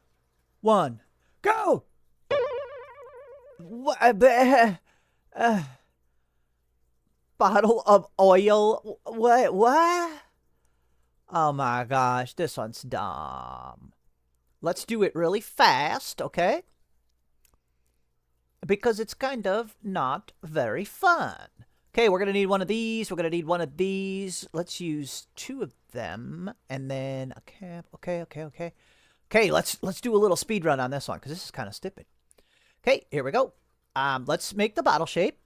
S1: 1, go! Bottle of oil. What? Oh my gosh, this one's dumb. Let's do it really fast, okay? Because it's kind of not very fun. Okay, we're going to need one of these. We're going to need one of these. Let's use 2 of them. And then a cap. Okay. Okay, let's do a little speed run on this one because this is kind of stupid. Okay, here we go. Let's make the bottle shape.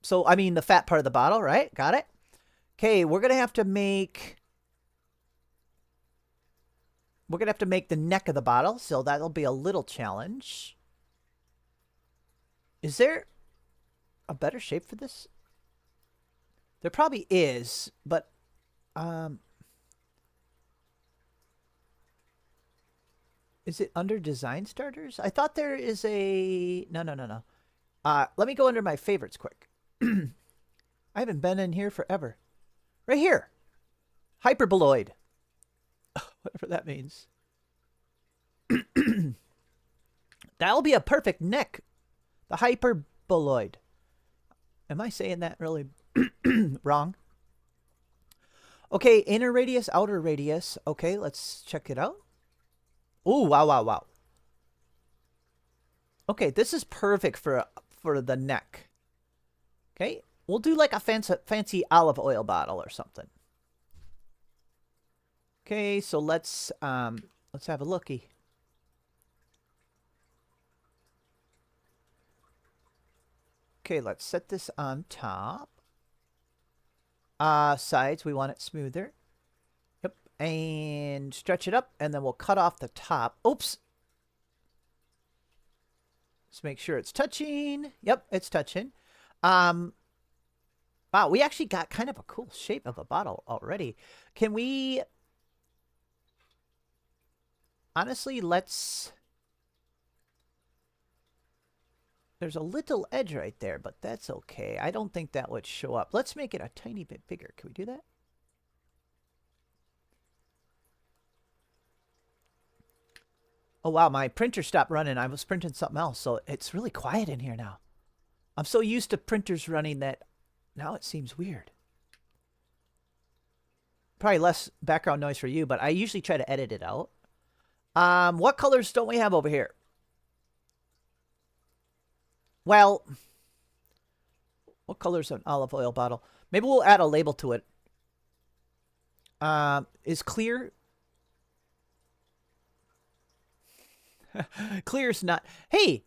S1: So, I mean, the fat part of the bottle, right? Got it? Okay, we're going to have to make the neck of the bottle. So that'll be a little challenge. Is there a better shape for this? There probably is, but is it under design starters? I thought there is a no. Let me go under my favorites quick. I haven't been in here forever. Right here. Hyperboloid. Whatever that means. That'll be a perfect neck. The hyperboloid. Am I saying that really wrong? Okay, inner radius, outer radius. Okay, let's check it out. Ooh, wow. Okay, this is perfect for the neck. Okay, we'll do like a fancy olive oil bottle or something. Okay, so let's have a looky. Okay, let's set this on top. Sides, we want it smoother. Yep, and stretch it up, and then we'll cut off the top. Oops. Let's make sure it's touching. Yep, it's touching. Wow, we actually got kind of a cool shape of a bottle already. Can we... Honestly, let's... There's a little edge right there, but that's okay. I don't think that would show up. Let's make it a tiny bit bigger. Can we do that? Oh, wow, my printer stopped running. I was printing something else, so it's really quiet in here now. I'm so used to printers running that now it seems weird. Probably less background noise for you, but I usually try to edit it out. What colors don't we have over here? Well, what color's an olive oil bottle? Maybe we'll add a label to it. Is clear... Clear's not... Hey!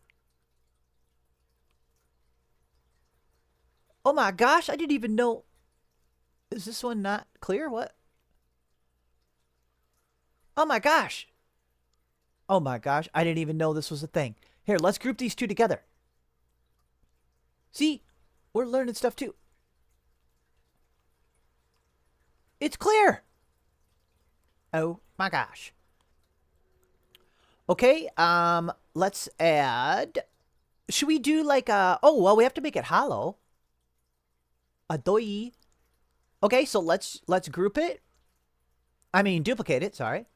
S1: Oh my gosh, I didn't even know... Is this one not clear? What? Oh my gosh. Oh my gosh. I didn't even know this was a thing. Here, let's group these two together. See? We're learning stuff too. It's clear. Oh my gosh. Okay, let's add... Should we do like a... Oh, well, we have to make it hollow. A doi. Okay, so let's group it. I mean, duplicate it, sorry.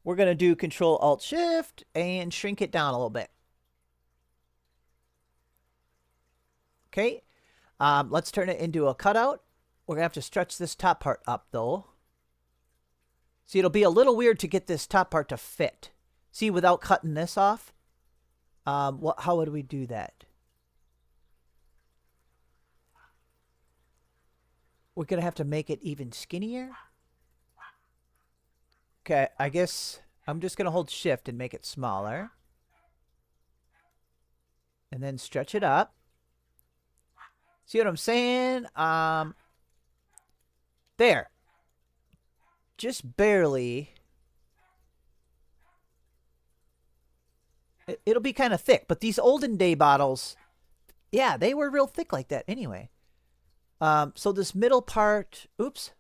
S1: We're going to do Control-Alt-Shift and shrink it down a little bit. Okay, let's turn it into a cutout. We're going to have to stretch this top part up, though. See, it'll be a little weird to get this top part to fit. See, without cutting this off. How would we do that? We're going to have to make it even skinnier. Okay, I guess I'm just going to hold shift and make it smaller. And then stretch it up. See what I'm saying? There. Just barely. It'll be kind of thick, but these olden day bottles, yeah, they were real thick like that anyway. So this middle part, oops.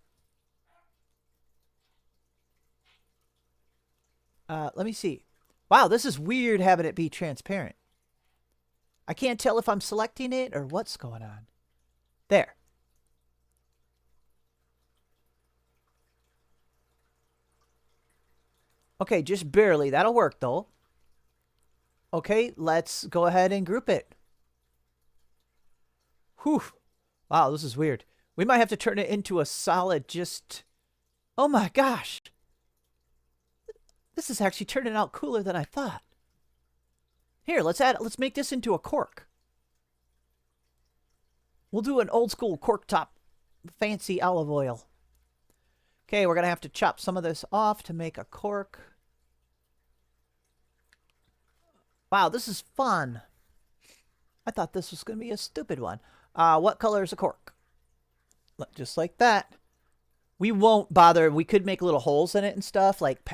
S1: Let me see. Wow, this is weird having it be transparent. I can't tell if I'm selecting it or what's going on. There. Okay, just barely. That'll work, though. Okay, let's go ahead and group it. Whew. Wow, this is weird. We might have to turn it into a solid just... Oh my gosh. This is actually turning out cooler than I thought. Here, let's make this into a cork. We'll do an old school cork top. Fancy olive oil. Okay, we're going to have to chop some of this off to make a cork. Wow, this is fun. I thought this was going to be a stupid one. What color is a cork? Just like that. We won't bother. We could make little holes in it and stuff, like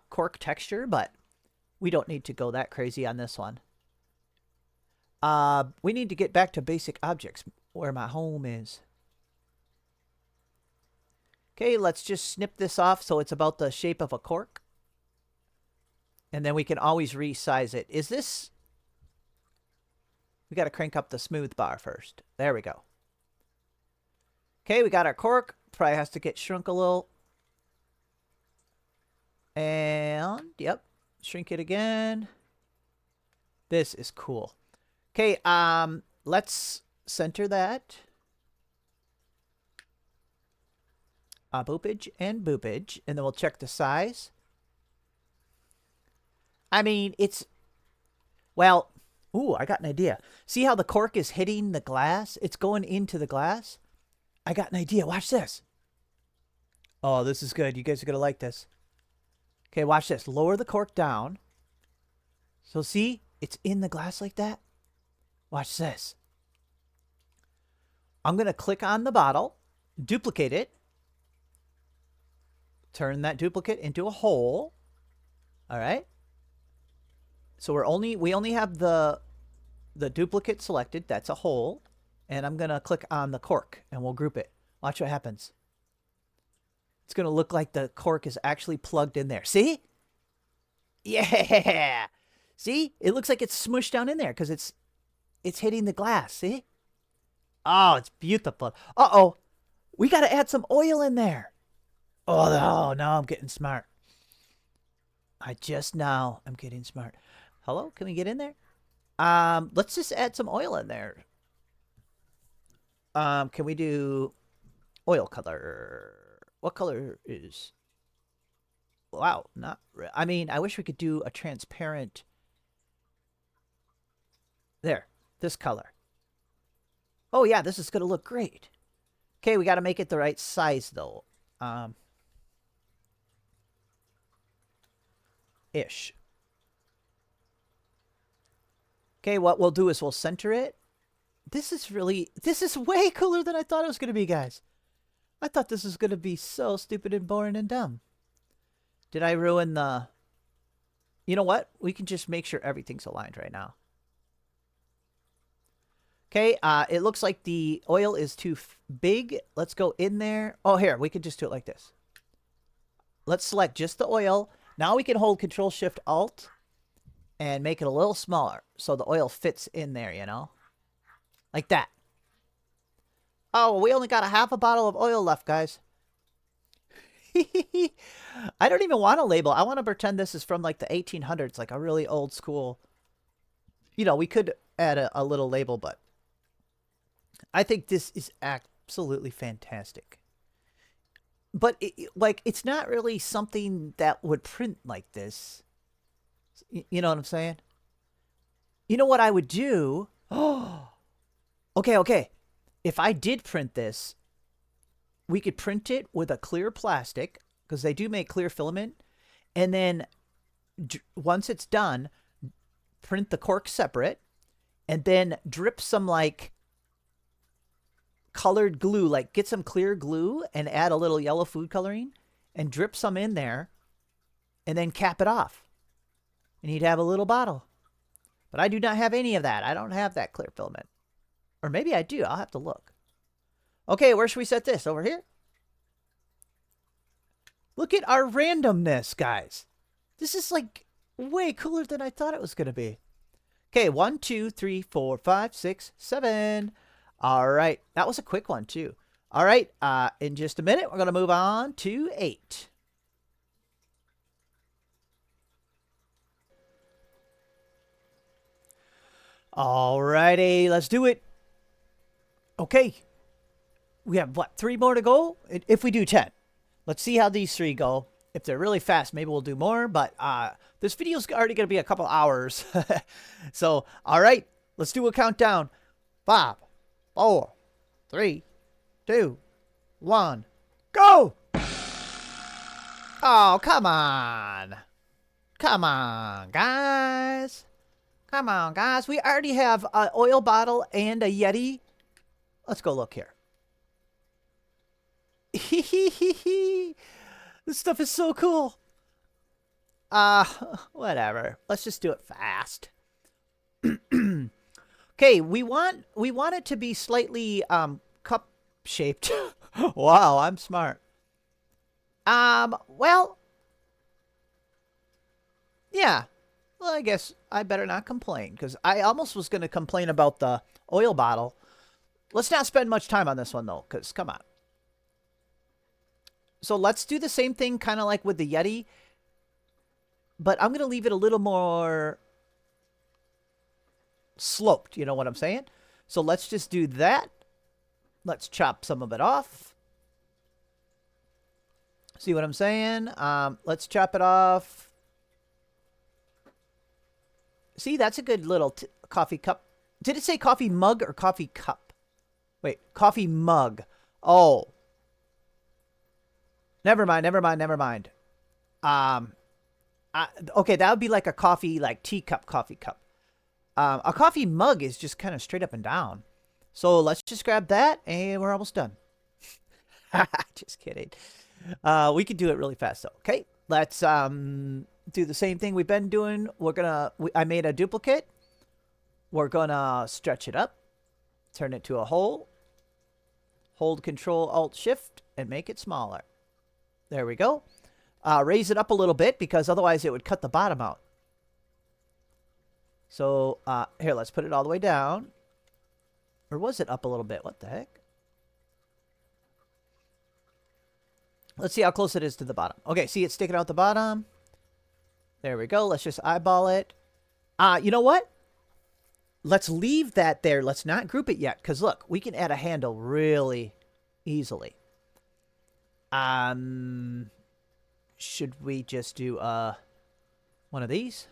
S1: cork texture, but we don't need to go that crazy on this one. We need to get back to basic objects, where my home is. Okay, let's just snip this off so it's about the shape of a cork. And then we can always resize it. Is this... We got to crank up the smooth bar first. There we go. Okay, we got our cork. Probably has to get shrunk a little. And, yep. Shrink it again. This is cool. Okay, let's center that. Boopage and boopage. And then we'll check the size. I mean, it's... Well, ooh, I got an idea. See how the cork is hitting the glass? It's going into the glass. I got an idea. Watch this. Oh, this is good. You guys are going to like this. Okay, watch this. Lower the cork down. So see? It's in the glass like that. Watch this. I'm going to click on the bottle. Duplicate it. Turn that duplicate into a hole. All right. So we only have the duplicate selected. That's a hole. And I'm going to click on the cork and we'll group it. Watch what happens. It's going to look like the cork is actually plugged in there. See? Yeah. See? It looks like it's smushed down in there because it's hitting the glass. See? Oh, it's beautiful. Uh-oh. We got to add some oil in there. Oh, no. Now I'm getting smart. I'm getting smart. Hello? Can we get in there? Let's just add some oil in there. Can we do oil color? What color is... Wow, not... I mean, I wish we could do a transparent... There, this color. Oh, yeah, this is going to look great. Okay, we got to make it the right size, though. Ish. Okay, what we'll do is we'll center it. This is way cooler than I thought it was going to be, guys. I thought this was going to be so stupid and boring and dumb. Did I ruin the... You know what? We can just make sure everything's aligned right now. Okay, it looks like the oil is too big. Let's go in there. Oh, here, we can just do it like this. Let's select just the oil. Now we can hold Control-Shift-Alt and make it a little smaller so the oil fits in there, you know? Like that. Oh, we only got a half a bottle of oil left, guys. I don't even want a label. I want to pretend this is from like the 1800s, like a really old school. You know, we could add a little label, but I think this is absolutely fantastic. But like, it's not really something that would print like this. You know what I'm saying? You know what I would do? Oh, okay. If I did print this, we could print it with a clear plastic, because they do make clear filament. And then once it's done, print the cork separate, and then drip some like colored glue, like get some clear glue and add a little yellow food coloring and drip some in there and then cap it off. And you'd have a little bottle. But I do not have any of that. I don't have that clear filament. Or maybe I do. I'll have to look. Okay, where should we set this? Over here? Look at our randomness, guys. This is like way cooler than I thought it was going to be. Okay, 1, 2, 3, 4, 5, 6, 7. All right. That was a quick one, too. All right. In just a minute, we're going to move on to 8. All righty. Let's do it. Okay. We have, what, 3 more to go? If we do 10. Let's see how these 3 go. If they're really fast, maybe we'll do more. But this video's already going to be a couple hours. So, all right. Let's do a countdown. 5, 4, 3, 2, 1, go! Oh, come on. Come on, guys. Come on, guys. We already have an oil bottle and a Yeti. Let's go look here. This stuff is so cool. Whatever. Let's just do it fast. Okay, we want it to be slightly cup shaped. Wow, I'm smart. Well, yeah. Well, I guess I better not complain, because I almost was going to complain about the oil bottle. Let's not spend much time on this one, though, because come on. So let's do the same thing, kind of like with the Yeti. But I'm going to leave it a little more sloped, you know what I'm saying? So let's just do that. Let's chop some of it off. See what I'm saying? Let's chop it off. See, that's a good little coffee cup. Did it say coffee mug or coffee cup? Wait, coffee mug. Oh. Never mind. Okay, that would be like a coffee, like teacup, coffee cup. A coffee mug is just kind of straight up and down. So let's just grab that, and we're almost done. Just kidding. We could do it really fast, though. Okay, let's do the same thing we've been doing. I made a duplicate. We're gonna stretch it up, turn it to a hole, hold Control-Alt-Shift, and make it smaller. There we go. Raise it up a little bit, because otherwise it would cut the bottom out. So, here, let's put it all the way down. Or was it up a little bit? What the heck? Let's see how close it is to the bottom. Okay, see it's sticking out the bottom. There we go. Let's just eyeball it. You know what? Let's leave that there. Let's not group it yet, because look, we can add a handle really easily. Should we just do one of these?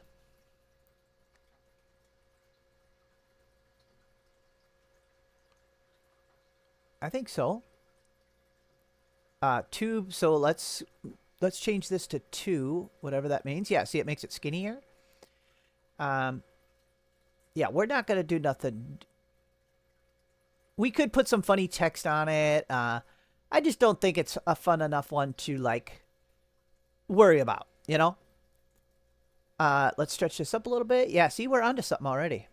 S1: I think so. 2. So let's change this to 2, whatever that means. Yeah, see, it makes it skinnier. Yeah, we're not gonna do nothing. We could put some funny text on it. I just don't think it's a fun enough one to like worry about. you know. Let's stretch this up a little bit. Yeah, see, we're onto something already.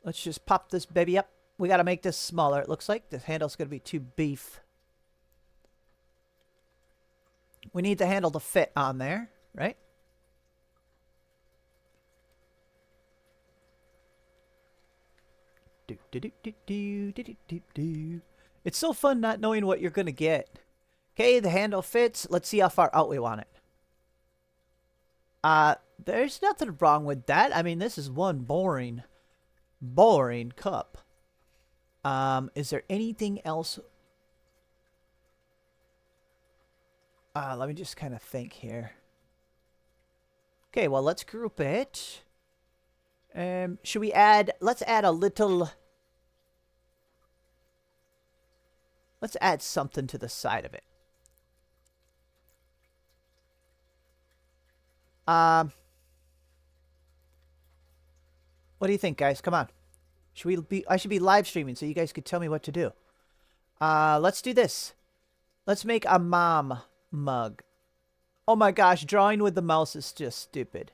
S1: Let's just pop this baby up. We got to make this smaller. It looks like the handle's going to be too beef. We need the handle to fit on there, right? It's so fun not knowing what you're going to get. Okay, the handle fits. Let's see how far out we want it. There's nothing wrong with that. I mean, this is one boring cup. Is there anything else? Let me just kind of think here. Okay, well, let's group it. Should we add, let's add a little, let's add something to the side of it. What do you think, guys? Come on. I should be live streaming so you guys could tell me what to do. Let's do this. Let's make a mom mug. Oh my gosh, drawing with the mouse is just stupid.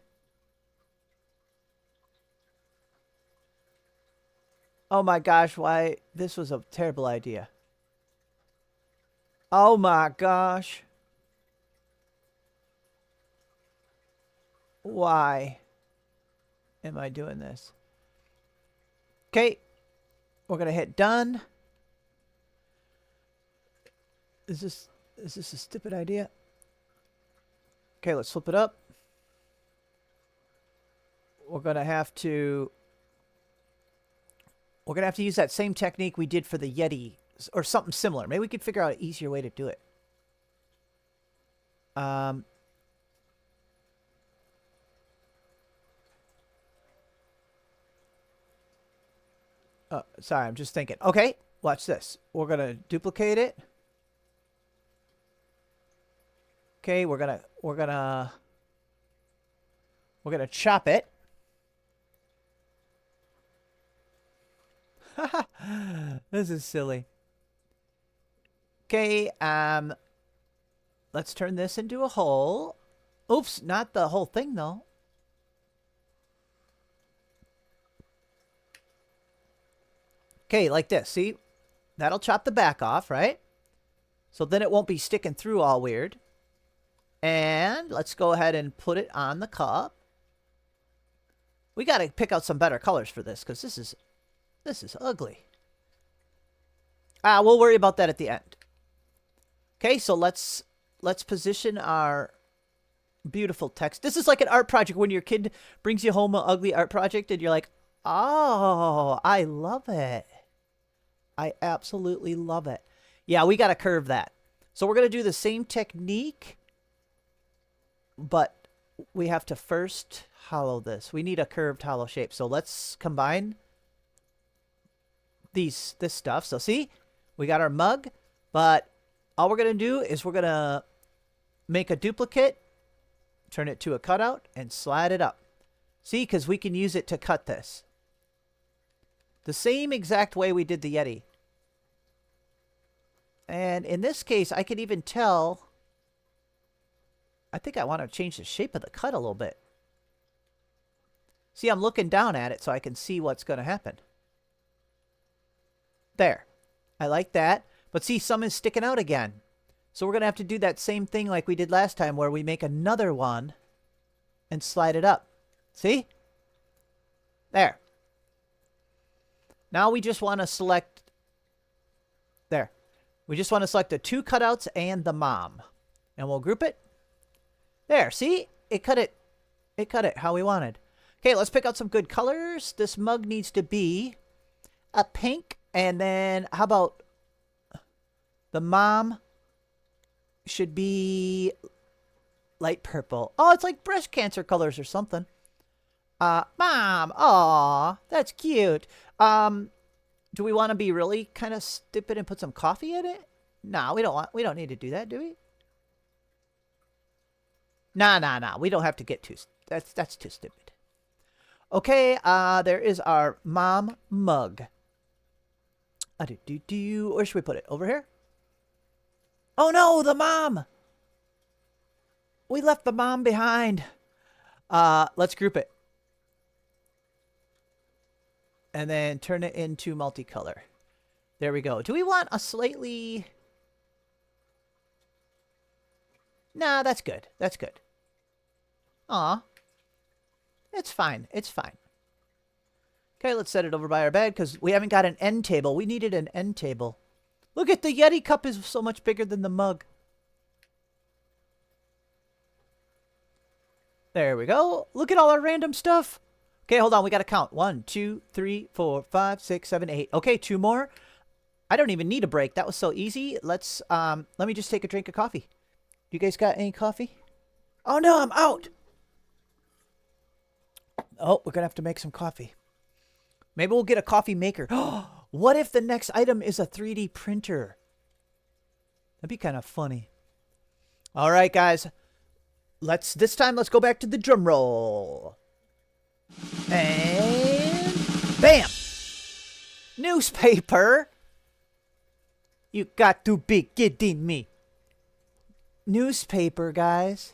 S1: Oh my gosh, why? This was a terrible idea. Oh my gosh. Why am I doing this? Okay. We're going to hit done. Is this a stupid idea? Okay, let's flip it up. We're going to have to use that same technique we did for the Yeti or something similar. Maybe we could figure out an easier way to do it. Sorry, I'm just thinking. Okay, watch this. We're going to duplicate it. Okay, we're going to chop it. This is silly. Okay, let's turn this into a hole. Oops, not the whole thing though. Okay, like this. See? That'll chop the back off, right? So then it won't be sticking through all weird. And let's go ahead and put it on the cup. We got to pick out some better colors for this because this is ugly. We'll worry about that at the end. Okay, so let's position our beautiful text. This is like an art project when your kid brings you home an ugly art project and you're like, oh, I love it. I absolutely love it. Yeah, we got to curve that. So we're going to do the same technique, but we have to first hollow this. We need a curved hollow shape. So let's combine this stuff. So see, we got our mug, but all we're going to do is we're going to make a duplicate, turn it to a cutout, and slide it up. See, because we can use it to cut this. The same exact way we did the Yeti. And in this case, I could even tell, I think I want to change the shape of the cut a little bit. See, I'm looking down at it so I can see what's going to happen. There. I like that. But see, some is sticking out again. So we're going to have to do that same thing like we did last time where we make another one and slide it up. See? There. Now we just want to select... There. We just want to select the two cutouts and the mom. And we'll group it. There. See? It cut it. It cut it how we wanted. Okay, let's pick out some good colors. This mug needs to be a pink. And then how about the mom should be light purple. Oh, it's like breast cancer colors or something. Mom. Aw, that's cute. Do we want to be really kind of stupid and put some coffee in it? No, we don't need to do that, do we? Nah. We don't have to get too, that's too stupid. Okay, there is our mom mug. Where should we put it? Over here? Oh no, the mom! We left the mom behind. Let's group it. And then turn it into multicolor. There we go. Do we want a slightly... Nah, that's good. That's good. Aw. It's fine. It's fine. Okay, let's set it over by our bed because we haven't got an end table. We needed an end table. Look at the Yeti cup is so much bigger than the mug. There we go. Look at all our random stuff. Okay, hold on. We got to count. 1, 2, 3, 4, 5, 6, 7, 8. Okay, 2 more. I don't even need a break. That was so easy. Let's, let me just take a drink of coffee. You guys got any coffee? Oh, no, I'm out. Oh, we're going to have to make some coffee. Maybe we'll get a coffee maker. What if the next item is a 3D printer? That'd be kind of funny. All right, guys. This time, let's go back to the drum roll. And bam! Newspaper. You got to be kidding me. Newspaper, guys.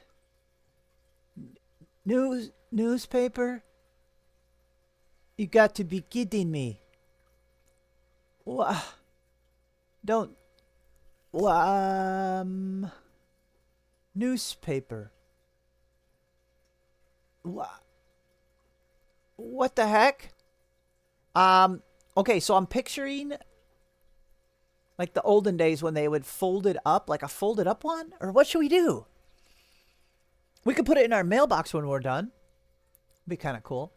S1: Newspaper. You got to be kidding me. Don't. Newspaper. What the heck? Okay, so I'm picturing like the olden days when they would fold it up, like a folded up one? Or what should we do? We could put it in our mailbox when we're done. Be kind of cool.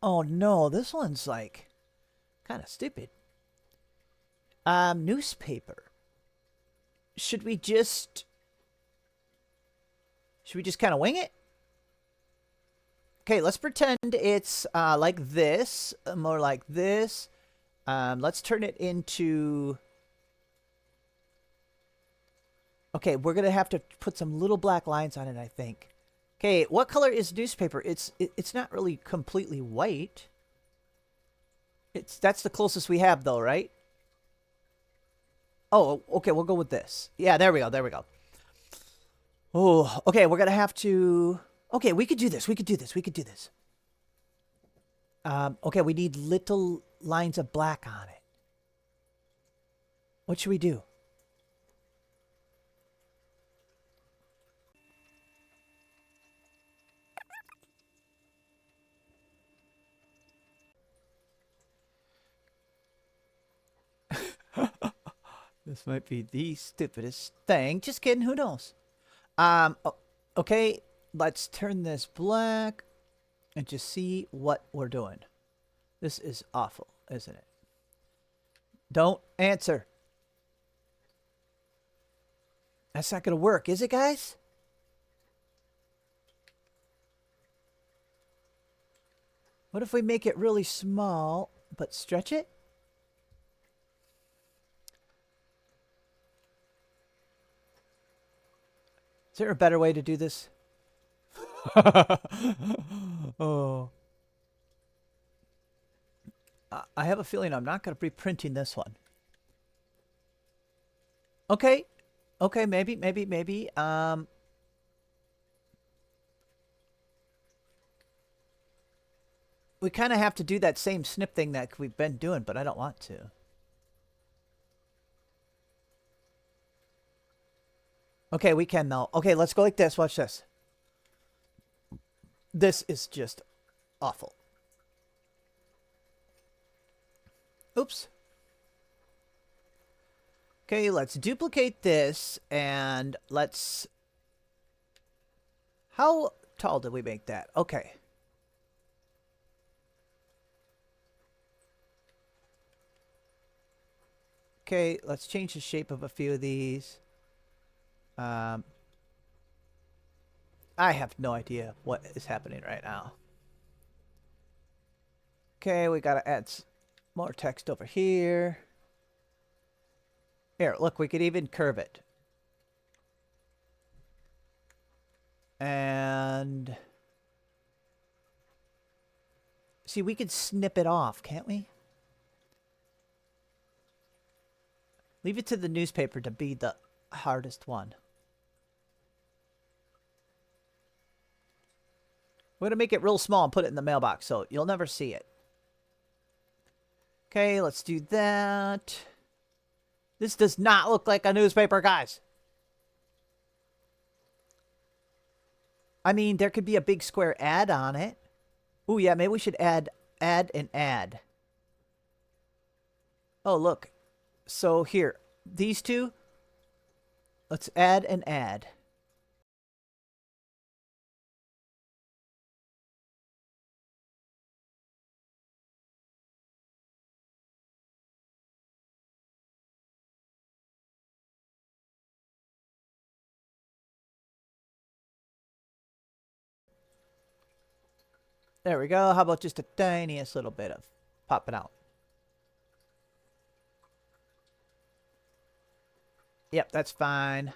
S1: Oh no, this one's like kind of stupid. Newspaper. Should we just kind of wing it? Okay, let's pretend it's like this, more like this. Let's turn it into... Okay, we're going to have to put some little black lines on it, I think. Okay, what color is newspaper? It's not really completely white. That's the closest we have, though, right? Oh, okay, we'll go with this. Yeah, there we go, there we go. Oh, okay, we're going to have to... Okay, we could do this, we could do this, we could do this. Okay, we need little lines of black on it. What should we do? This might be the stupidest thing. Just kidding, who knows? Okay, let's turn this black and just see what we're doing. This is awful, isn't it? Don't answer. That's not going to work, is it, guys? What if we make it really small, but stretch it? Is there a better way to do this? Oh. I have a feeling I'm not going to be printing this one. Okay. Okay, maybe. We kind of have to do that same snip thing that we've been doing, but I don't want to. Okay, we can though. Okay, let's go like this. Watch this. This is just awful. Oops. Okay, let's duplicate this and let's... How tall did we make that? Okay. Okay, let's change the shape of a few of these. I have no idea what is happening right now. Okay, we gotta add more text over here. Here, look, we could even curve it. And... See, we could snip it off, can't we? Leave it to the newspaper to be the hardest one. We're going to make it real small and put it in the mailbox so you'll never see it. Okay, let's do that. This does not look like a newspaper, guys. I mean, there could be a big square ad on it. Ooh, yeah, maybe we should add an ad. Oh, look. So here, these two, let's add an ad. There we go. How about just a tiniest little bit of popping out? Yep, that's fine.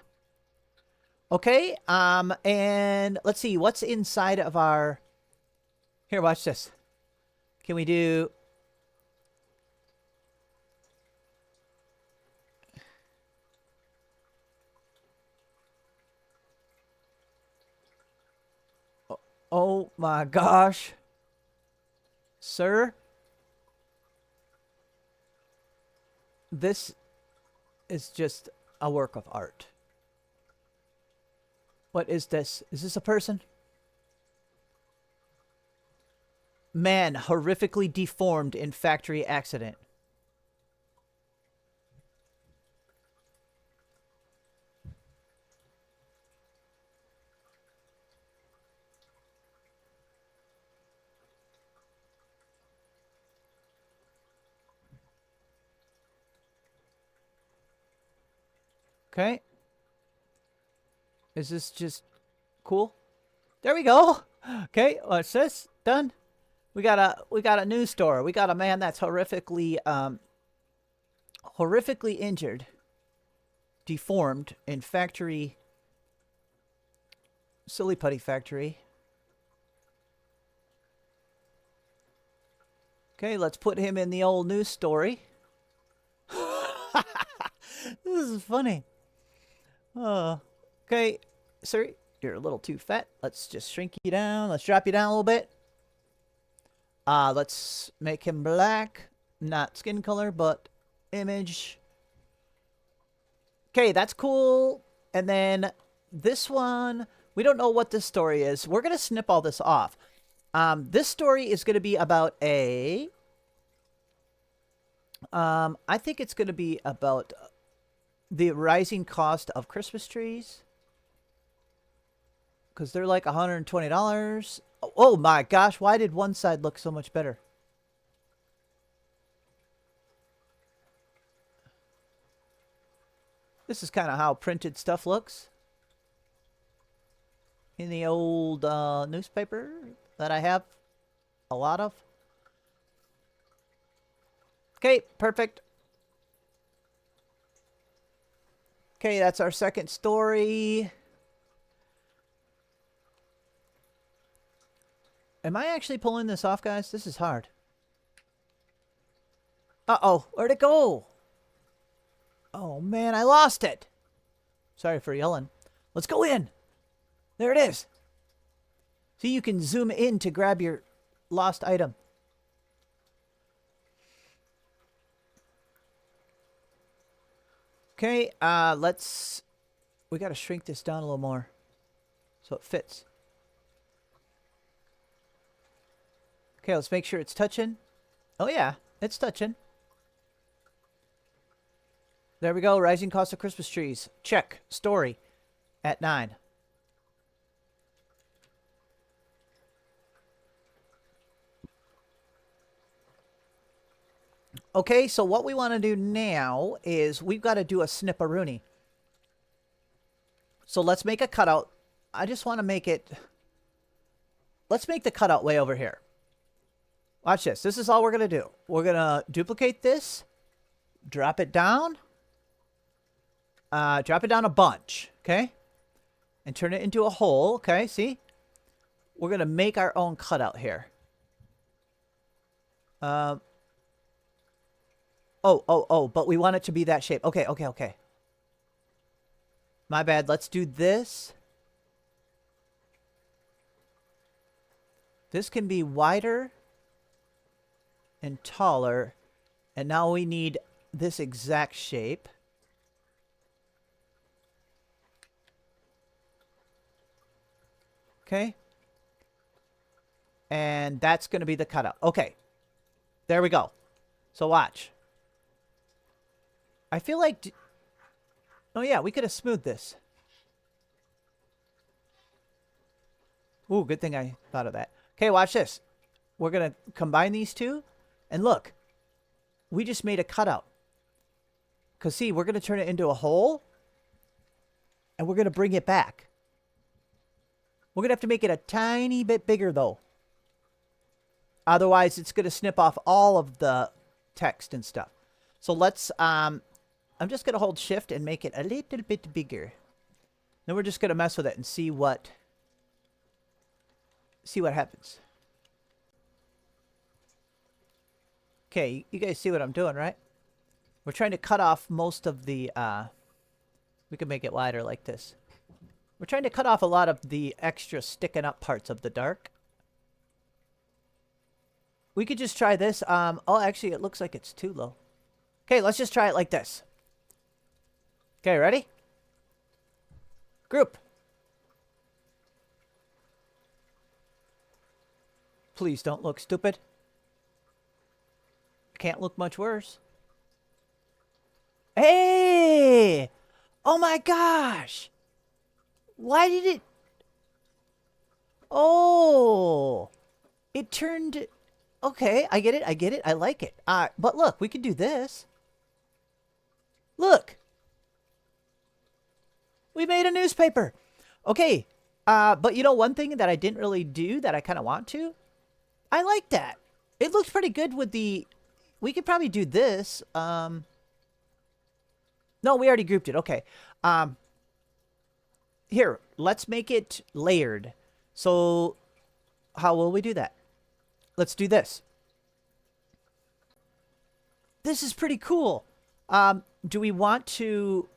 S1: Okay, and let's see, what's inside of our... Here, watch this. Can we do... Oh my gosh. Sir? This is just a work of art. What is this? Is this a person? Man, horrifically deformed in factory accident. Okay. Is this just cool? There we go. Okay, what's this? Done. We got a news story. We got a man that's horrifically injured, deformed in factory, silly putty factory. Okay, let's put him in the old news story. This is funny. Okay, sir, you're a little too fat. Let's just shrink you down. Let's drop you down a little bit. Let's make him black. Not skin color, but image. Okay, that's cool. And then this one, we don't know what this story is. We're going to snip all this off. This story is going to be about a... I think it's going to be about the rising cost of Christmas trees. Because they're like $120. Oh my gosh, why did one side look so much better? This is kind of how printed stuff looks. In the old newspaper that I have a lot of. Okay, perfect. Okay, that's our second story. Am I actually pulling this off, guys? This is hard. Uh-oh, where'd it go? Oh, man, I lost it. Sorry for yelling. Let's go in. There it is. See, you can zoom in to grab your lost item. Okay, we gotta shrink this down a little more so it fits. Okay, let's make sure it's touching. Oh yeah, it's touching. There we go, rising cost of Christmas trees. Check, story at 9. Okay, so what we want to do now is we've got to do a snipperoonie. So let's make a cutout. I just want to make it... Let's make the cutout way over here. Watch this. This is all we're going to do. We're going to duplicate this. Drop it down. Drop it down a bunch. Okay? And turn it into a hole. Okay, see? We're going to make our own cutout here. Oh, but we want it to be that shape. Okay. My bad. Let's do this. This can be wider and taller. And now we need this exact shape. Okay. And that's going to be the cutout. Okay. There we go. So watch. I feel like... Oh yeah, we could have smoothed this. Ooh, good thing I thought of that. Okay, watch this. We're going to combine these two. And look. We just made a cutout. Because see, we're going to turn it into a hole. And we're going to bring it back. We're going to have to make it a tiny bit bigger though. Otherwise, it's going to snip off all of the text and stuff. So let's, I'm just going to hold shift and make it a little bit bigger. Then we're just going to mess with it and see what happens. Okay, you guys see what I'm doing, right? We're trying to cut off most of the, we can make it wider like this. We're trying to cut off a lot of the extra sticking up parts of the dark. We could just try this. Oh, actually, it looks like it's too low. Okay, let's just try it like this. Okay, ready? Group. Please don't look stupid. Can't look much worse. Hey! Oh my gosh! Why did it... Oh! It turned... Okay, I get it, I get it, I like it. But look, we could do this. Look! We made a newspaper! Okay, but you know one thing that I didn't really do that I kind of want to? I like that. It looks pretty good with the... We could probably do this. No, we already grouped it. Okay. Here, let's make it layered. So, how will we do that? Let's do this. This is pretty cool. Do we want to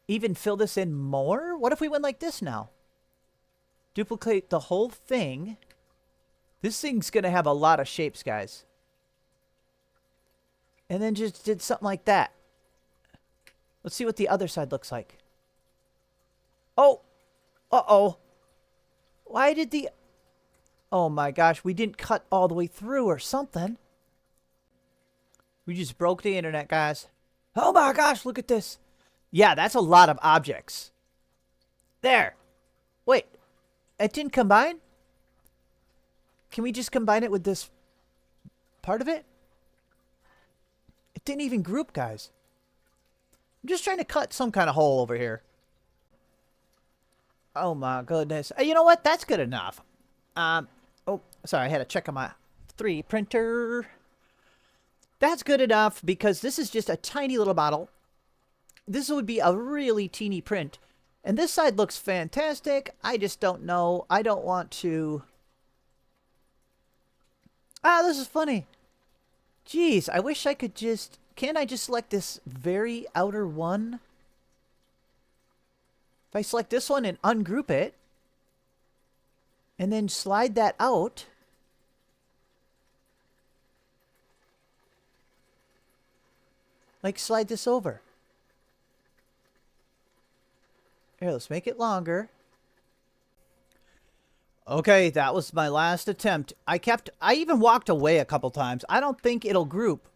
S1: even fill this in more? What if we went like this now? Duplicate the whole thing. This thing's going to have a lot of shapes, guys. And then just did something like that. Let's see what the other side looks like. Oh! Uh-oh. Why did the... Oh my gosh, we didn't cut all the way through or something. We just broke the internet, guys. Oh my gosh, look at this. Yeah, that's a lot of objects. There. Wait. It didn't combine? Can we just combine it with this part of it? It didn't even group, guys. I'm just trying to cut some kind of hole over here. Oh my goodness. You know what? That's good enough. Oh, sorry. I had to check on my 3 printer. That's good enough because this is just a tiny little bottle. This would be a really teeny print. And this side looks fantastic. I just don't know. I don't want to... this is funny. Jeez, I wish I could just... Can't I just select this very outer one? If I select this one and ungroup it, and then slide that out, like slide this over. Here, let's make it longer. Okay, that was my last attempt. I even walked away a couple times. I don't think it'll group.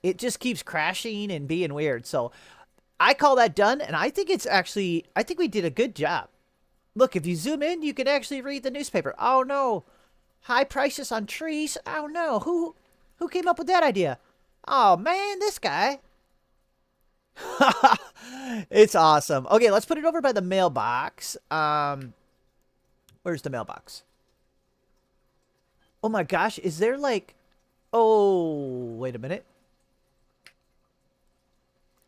S1: It just keeps crashing and being weird. So I call that done. And I think it's actually, I think we did a good job. Look, if you zoom in, you can actually read the newspaper. Oh no. High prices on trees. Oh no. Who came up with that idea? Oh man, this guy. It's awesome. Okay, let's put it over by the mailbox. Where's the mailbox? Oh my gosh, is there like... Oh, wait a minute.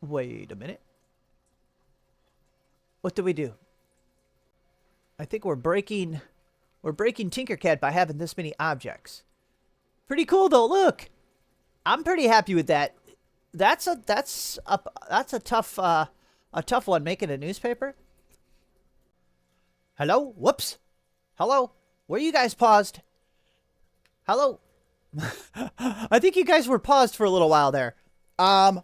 S1: Wait a minute. What do we do? I think we're breaking Tinkercad by having this many objects. Pretty cool though, look. I'm pretty happy with that. That's a tough one making a newspaper. Hello? Whoops. Hello? Were you guys paused? Hello? I think you guys were paused for a little while there.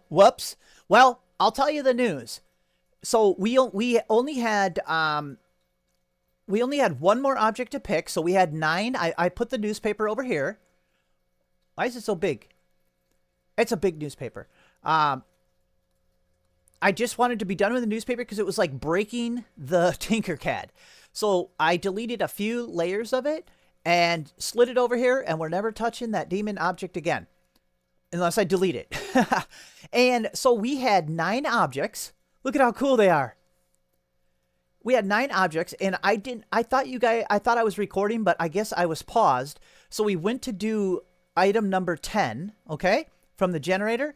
S1: Whoops. Well, I'll tell you the news. So we only had one more object to pick. So we had 9. I put the newspaper over here. Why is it so big? It's a big newspaper. I just wanted to be done with the newspaper because it was like breaking the Tinkercad. So I deleted a few layers of it and slid it over here, and we're never touching that demon object again. Unless I delete it. And so we had 9 objects. Look at how cool they are. We had 9 objects, and I thought I was recording, but I guess I was paused. So we went to do item number 10, okay, from the generator.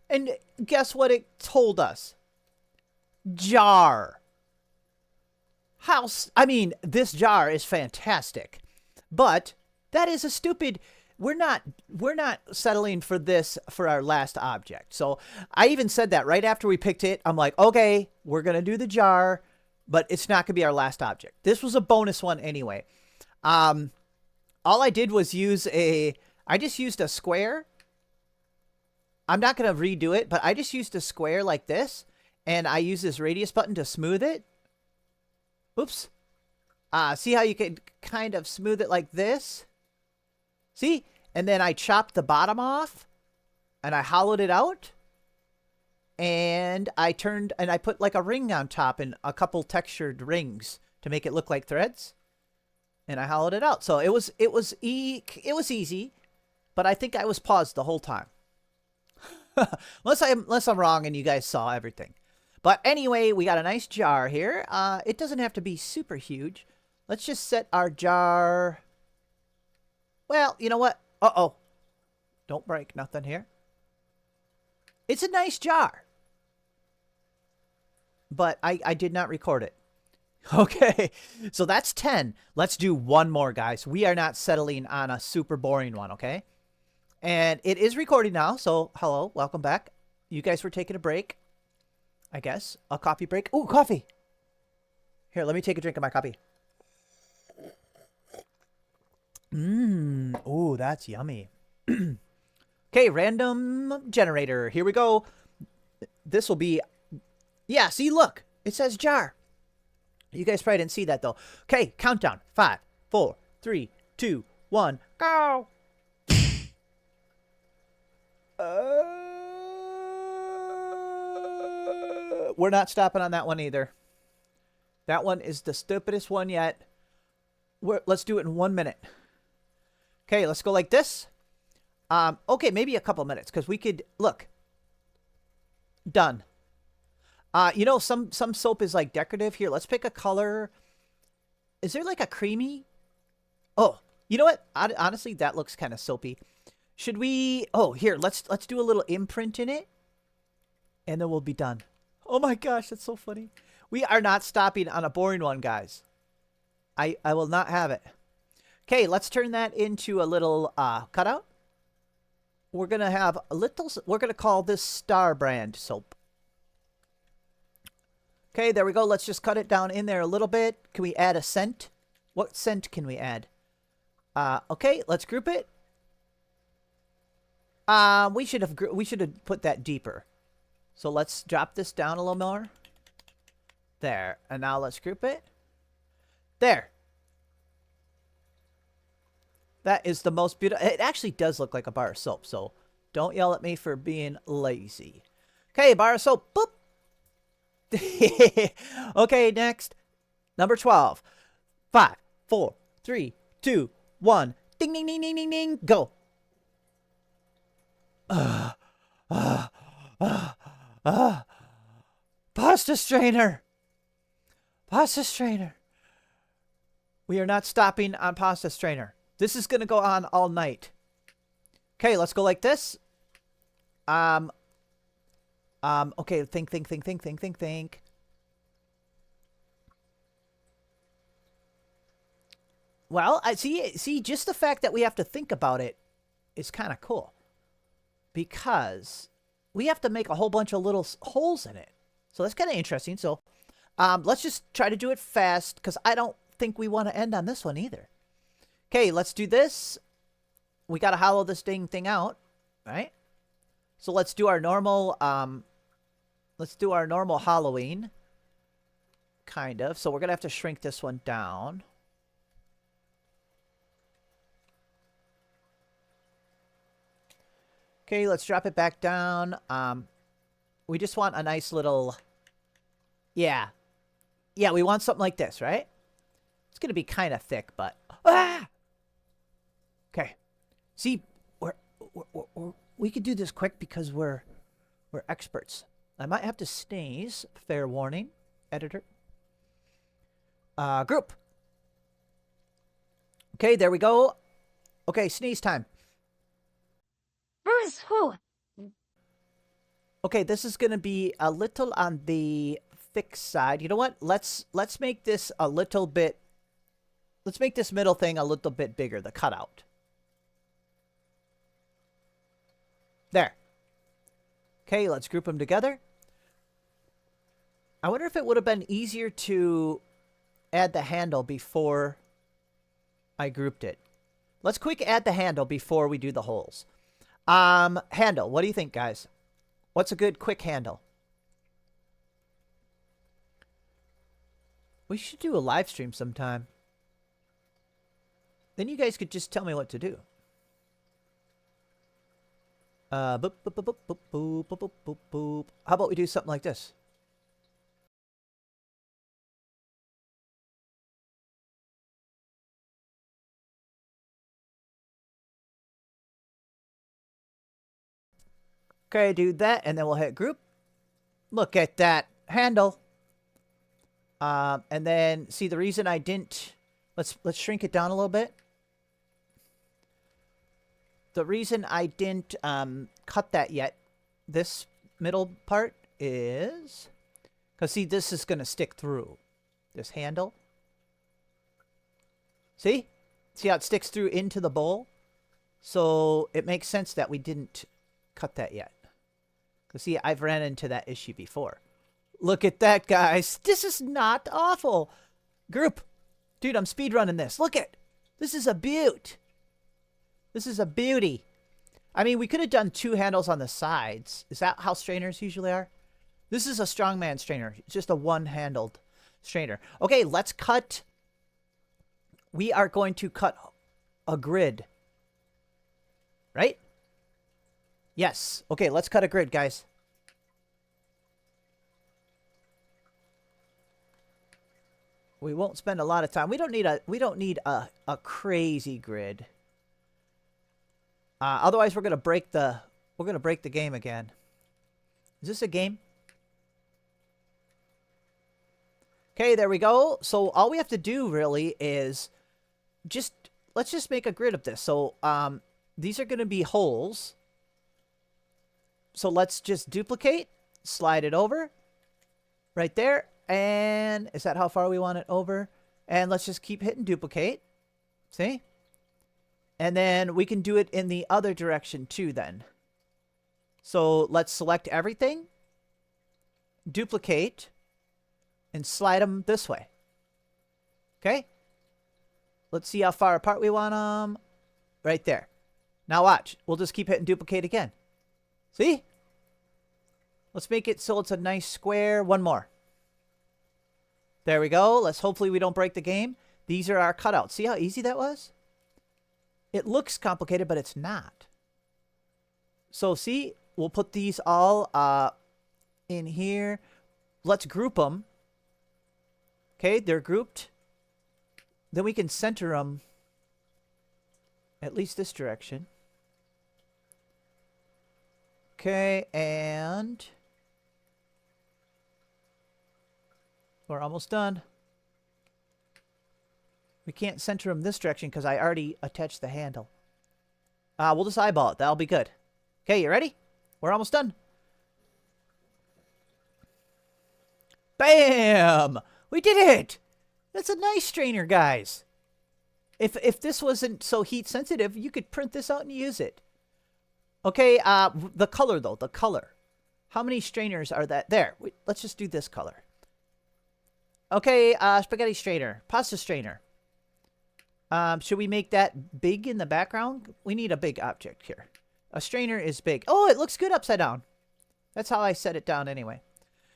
S1: And guess what it told us? Jar. I mean, this jar is fantastic. But that is a stupid... We're not settling for this for our last object. So I even said that right after we picked it. I'm like, okay, we're going to do the jar, but it's not going to be our last object. This was a bonus one anyway. All I did was I just used a square. I'm not going to redo it, but I just used a square like this, and I use this radius button to smooth it. Oops. See how you can kind of smooth it like this? See? And then I chopped the bottom off, and I hollowed it out, and I put like a ring on top and a couple textured rings to make it look like threads, and I hollowed it out. So it was easy, but I think I was paused the whole time. unless I'm wrong and you guys saw everything. But anyway, we got a nice jar here. It doesn't have to be super huge. Let's just set our jar. Well, you know what? Uh-oh. Don't break nothing here. It's a nice jar. But I did not record it. Okay. So that's 10. Let's do one more, guys. We are not settling on a super boring one, okay? And it is recording now. So, hello. Welcome back. You guys were taking a break, I guess. A coffee break. Ooh, coffee. Here, let me take a drink of my coffee. Ooh, that's yummy. Okay, random generator. Here we go. This will be... Yeah, see, look. It says jar. You guys probably didn't see that, though. Okay, countdown. 5, 4, 3, 2, 1, go! We're not stopping on that one either. That one is the stupidest one yet. Let's do it in 1 minute. Okay, let's go like this. Okay, maybe a couple minutes, because we could... Look. Done. You know, some soap is like decorative. Here, let's pick a color. Is there like a creamy? Oh, you know what? Honestly, that looks kind of soapy. Should we... Oh, here, let's do a little imprint in it. And then we'll be done. Oh my gosh, that's so funny. We are not stopping on a boring one, guys. I will not have it. Okay, let's turn that into a little cutout. We're going to have a little... We're going to call this Star Brand soap. Okay, there we go. Let's just cut it down in there a little bit. Can we add a scent? What scent can we add? Okay, let's group it. We should have put that deeper. So let's drop this down a little more. There. And now let's group it. There. That is the most beautiful. It actually does look like a bar of soap, so don't yell at me for being lazy. Okay, bar of soap. Boop. Okay, next. Number 12. 5, 4, 3, 2, 1. Ding, ding, ding, ding, ding, ding. Go. Pasta strainer. Pasta strainer. We are not stopping on pasta strainer. This is going to go on all night. Okay, let's go like this. Okay, think. Well, I see, just the fact that we have to think about it is kind of cool. Because we have to make a whole bunch of little holes in it. So that's kind of interesting. So, let's just try to do it fast, because I don't think we want to end on this one either. Okay, let's do this. We got to hollow this thing out, right? So let's do our normal, hollowing, kind of. So we're going to have to shrink this one down. Okay, let's drop it back down. We just want a nice little, yeah, we want something like this, right? It's going to be kind of thick, but, okay. See, we could do this quick because we're experts. I might have to sneeze. Fair warning, editor. Group. Okay, there we go. Okay, sneeze time. Okay, this is going to be a little on the thick side. You know what? Let's make this a little bit. Let's make this middle thing a little bit bigger, the cutout. There. Okay, let's group them together. I wonder if it would have been easier to add the handle before I grouped it. Let's quick add the handle before we do the holes. Handle. What do you think, guys? What's a good quick handle? We should do a live stream sometime. Then you guys could just tell me what to do. Boop, boop, boop, boop, boop, boop, boop, boop, boop. How about we do something like this? Okay, do that, and then we'll hit group. Look at that handle. And then see the reason I didn't. Let's shrink it down a little bit. The reason I didn't cut that yet, this middle part, is because see, this is gonna stick through this handle. See how it sticks through into the bowl. So it makes sense that we didn't cut that yet. See, I've ran into that issue before. Look at that, guys. This is not awful. Group. Dude, I'm speedrunning this. Look at. This is a beaut. This is a beauty. I mean, we could have done two handles on the sides. Is that how strainers usually are? This is a strongman strainer. It's just a one-handled strainer. Okay, let's cut. We are going to cut a grid. Right? Yes. Okay, let's cut a grid, guys. We won't spend a lot of time. We don't need a crazy grid. Otherwise we're going to break the game again. Is this a game? Okay, there we go. So all we have to do really is let's just make a grid of this. So these are going to be holes. So let's just duplicate, slide it over right there. And is that how far we want it over? And let's just keep hitting duplicate. See? And then we can do it in the other direction too then. So let's select everything, duplicate, and slide them this way. Okay? Let's see how far apart we want them. Right there. Now watch. We'll just keep hitting duplicate again. See? Let's make it so it's a nice square. One more. There we go. Let's hopefully we don't break the game. These are our cutouts. See how easy that was? It looks complicated, but it's not. So see, we'll put these all in here. Let's group them. Okay, they're grouped. Then we can center them at least this direction. Okay, and we're almost done. We can't center them this direction because I already attached the handle. We'll just eyeball it. That'll be good. Okay, you ready? We're almost done. Bam! We did it! That's a nice strainer, guys. If this wasn't so heat sensitive, you could print this out and use it. Okay, the color though, the color. How many strainers are that? There, let's just do this color. Okay, spaghetti strainer, pasta strainer. Should we make that big in the background? We need a big object here. A strainer is big. Oh, it looks good upside down. That's how I set it down anyway.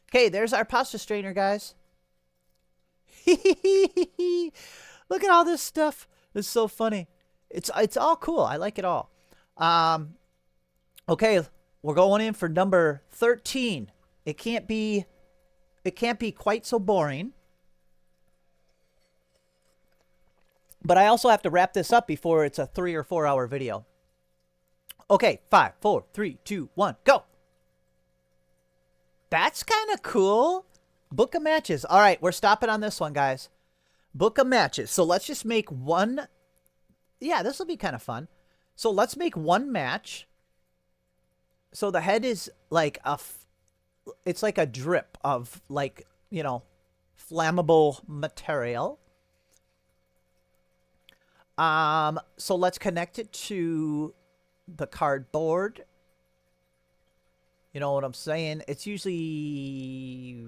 S1: Okay, there's our pasta strainer, guys. Look at all this stuff. It's so funny. It's all cool. I like it all. Okay, we're going in for number 13. It can't be quite so boring. But I also have to wrap this up before it's a 3 or 4 hour video. Okay, 5, 4, 3, 2, 1, go. That's kind of cool. Book of matches. All right, we're stopping on this one, guys. Book of matches. So let's just make one. Yeah, this will be kind of fun. So let's make one match. So the head is like it's like a drip of, like, you know, flammable material. So let's connect it to the cardboard. You know what I'm saying? It's usually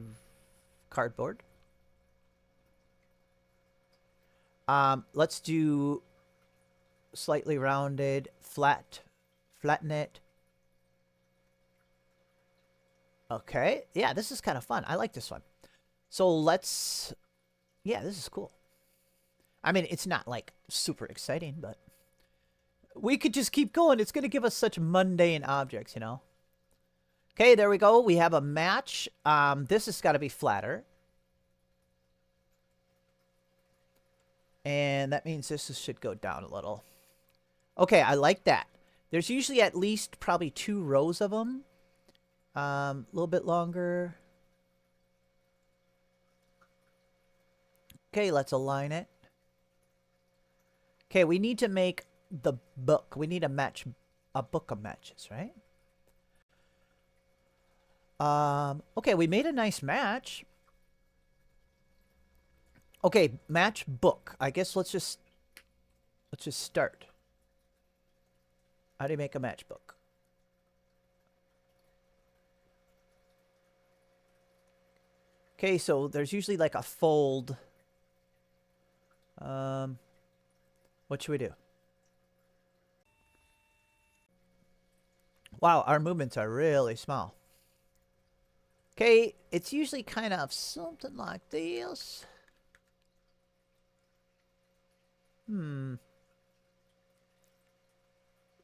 S1: cardboard. Let's do slightly rounded, flatten it. Okay. Yeah, this is kind of fun. I like this one. So let's, yeah, this is cool. I mean, it's not like super exciting, but we could just keep going. It's going to give us such mundane objects, you know? Okay, there we go. We have a match. This has got to be flatter. And that means this should go down a little. Okay, I like that. There's usually at least probably 2 rows of them. A little bit longer. Okay, let's align it. Okay, we need to make the book. We need a book of matches, right? Okay, we made a nice match. Okay, match book. I guess let's just start. How do you make a matchbook? Okay, so there's usually like a fold. What should we do? Wow, our movements are really small. Okay, it's usually kind of something like this.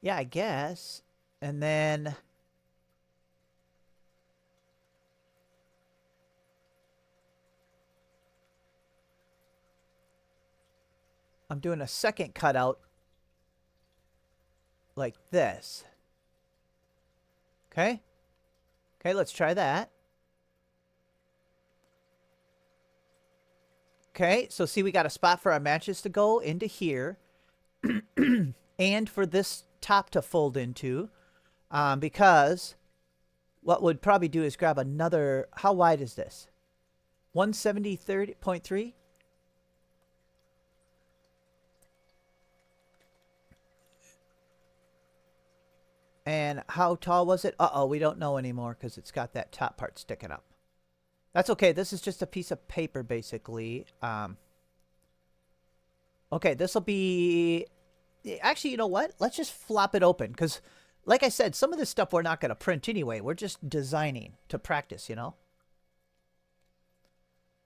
S1: Yeah, I guess. And then I'm doing a second cutout like this. Okay? Okay, let's try that. Okay, so see, we got a spot for our matches to go into here. And for this top to fold into. Because what we'd probably do is grab another... How wide is this? 170.3? And how tall was it? Uh-oh, we don't know anymore because it's got that top part sticking up. That's okay. This is just a piece of paper, basically. Okay, this will be... Actually, you know what? Let's just flop it open because, like I said, some of this stuff we're not going to print anyway. We're just designing to practice, you know?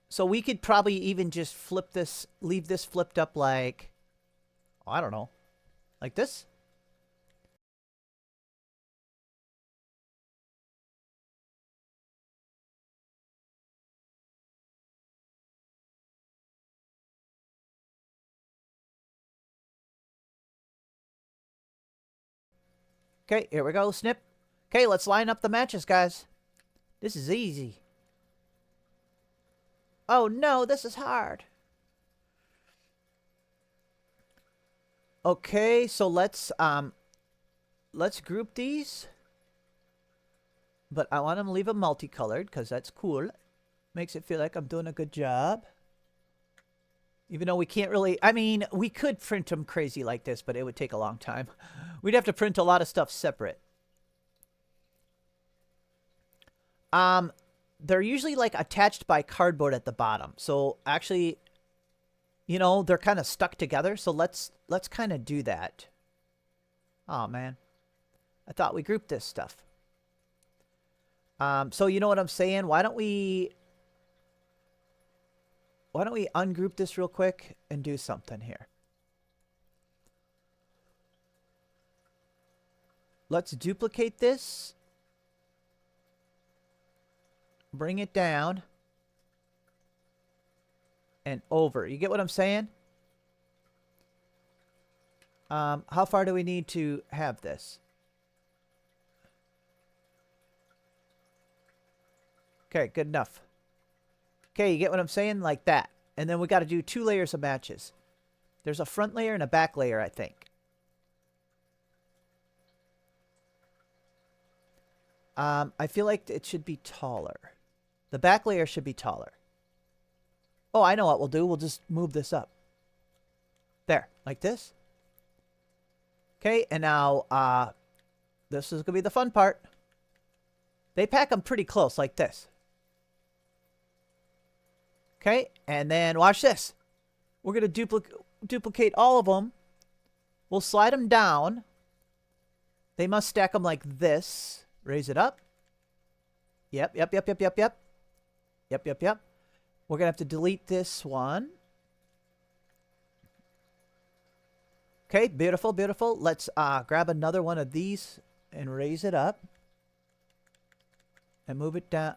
S1: So we could probably even just flip this, leave this flipped up like... Oh, I don't know. Like this? Okay, here we go, snip. Okay, let's line up the matches, guys. This is easy. Oh no, this is hard. Okay, so let's group these. But I want them to leave them multicolored because that's cool. Makes it feel like I'm doing a good job. Even though we can't really... I mean, we could print them crazy like this, but it would take a long time. We'd have to print a lot of stuff separate. they're usually like attached by cardboard at the bottom. So actually, you know, they're kind of stuck together. So let's kind of do that. Oh man, I thought we grouped this stuff. So you know what I'm saying? Why don't we ungroup this real quick and do something here? Let's duplicate this. Bring it down. And over. You get what I'm saying? How far do we need to have this? Okay, good enough. Okay, you get what I'm saying? Like that. And then we got to do 2 layers of matches. There's a front layer and a back layer, I think. I feel like it should be taller. The back layer should be taller. Oh, I know what we'll do. We'll just move this up. There, like this. Okay, and now this is going to be the fun part. They pack them pretty close, like this. Okay, and then watch this. We're going to duplicate all of them. We'll slide them down. They must stack them like this. Raise it up. Yep. Yep. We're going to have to delete this one. Okay, beautiful, beautiful. Let's grab another one of these and raise it up. And move it down.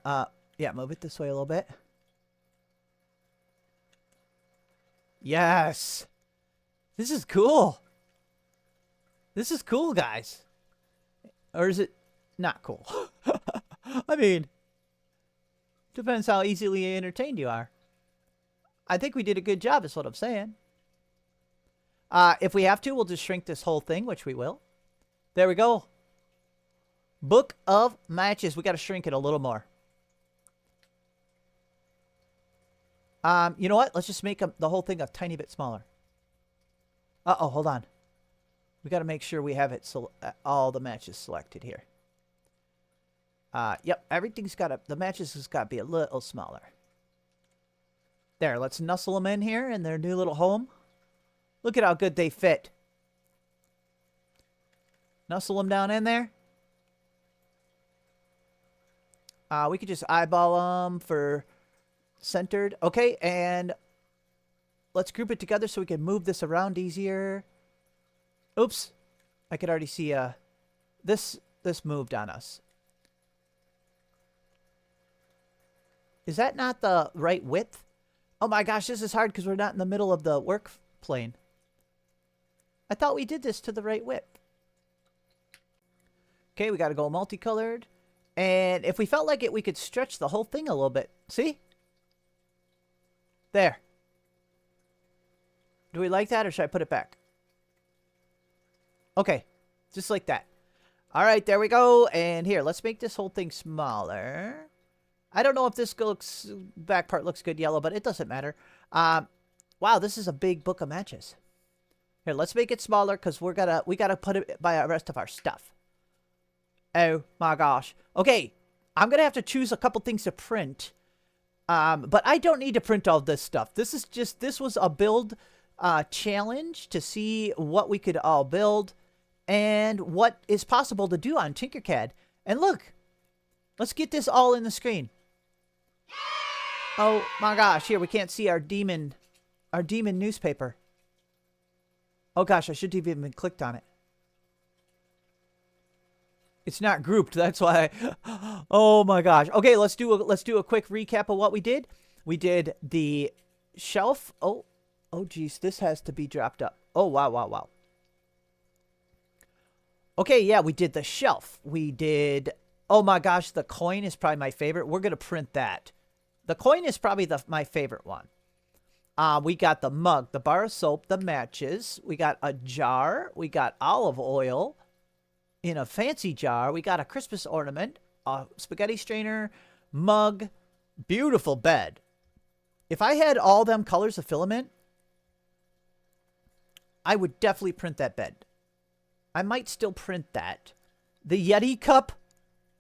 S1: Yeah, move it this way a little bit. Yes. This is cool. This is cool, guys. Or is it not cool? I mean, depends how easily entertained you are. I think we did a good job, is what I'm saying. If we have to, we'll just shrink this whole thing, which we will. There we go. Book of Matches. We got to shrink it a little more. You know what? Let's just make the whole thing a tiny bit smaller. Uh-oh, hold on. We got to make sure we have it all the matches selected here. Yep, everything's got to, the matches has got to be a little smaller. There, let's nuzzle them in here in their new little home. Look at how good they fit. Nuzzle them down in there. We could just eyeball them for centered. Okay, and let's group it together so we can move this around easier. Oops. I could already see this moved on us. Is that not the right width? Oh my gosh, this is hard because we're not in the middle of the work plane. I thought we did this to the right width. Okay, we got to go multicolored. And if we felt like it, we could stretch the whole thing a little bit. See? There. Do we like that or should I put it back? Okay, just like that. All right, there we go. And here, let's make this whole thing smaller. I don't know if this back part looks good yellow, but it doesn't matter. Wow, this is a big book of matches. Here, let's make it smaller because we gotta put it by the rest of our stuff. Oh my gosh. Okay, I'm gonna have to choose a couple things to print. But I don't need to print all this stuff. This was a build challenge to see what we could all build and what is possible to do on Tinkercad. And look, let's get this all in the screen. Oh my gosh, here we can't see our demon newspaper. Oh gosh, I shouldn't have even clicked on it. It's not grouped, that's why. Oh my gosh. Okay, let's do a quick recap of what we did. We did the shelf. Oh geez, this has to be dropped up. Oh wow. Okay, yeah, we did the shelf. We did, oh my gosh, the coin is probably my favorite. We're gonna print that. The coin is probably my favorite one. We got the mug, the bar of soap, the matches. We got a jar. We got olive oil in a fancy jar. We got a Christmas ornament, a spaghetti strainer, mug, beautiful bed. If I had all them colors of filament, I would definitely print that bed. I might still print that. The Yeti cup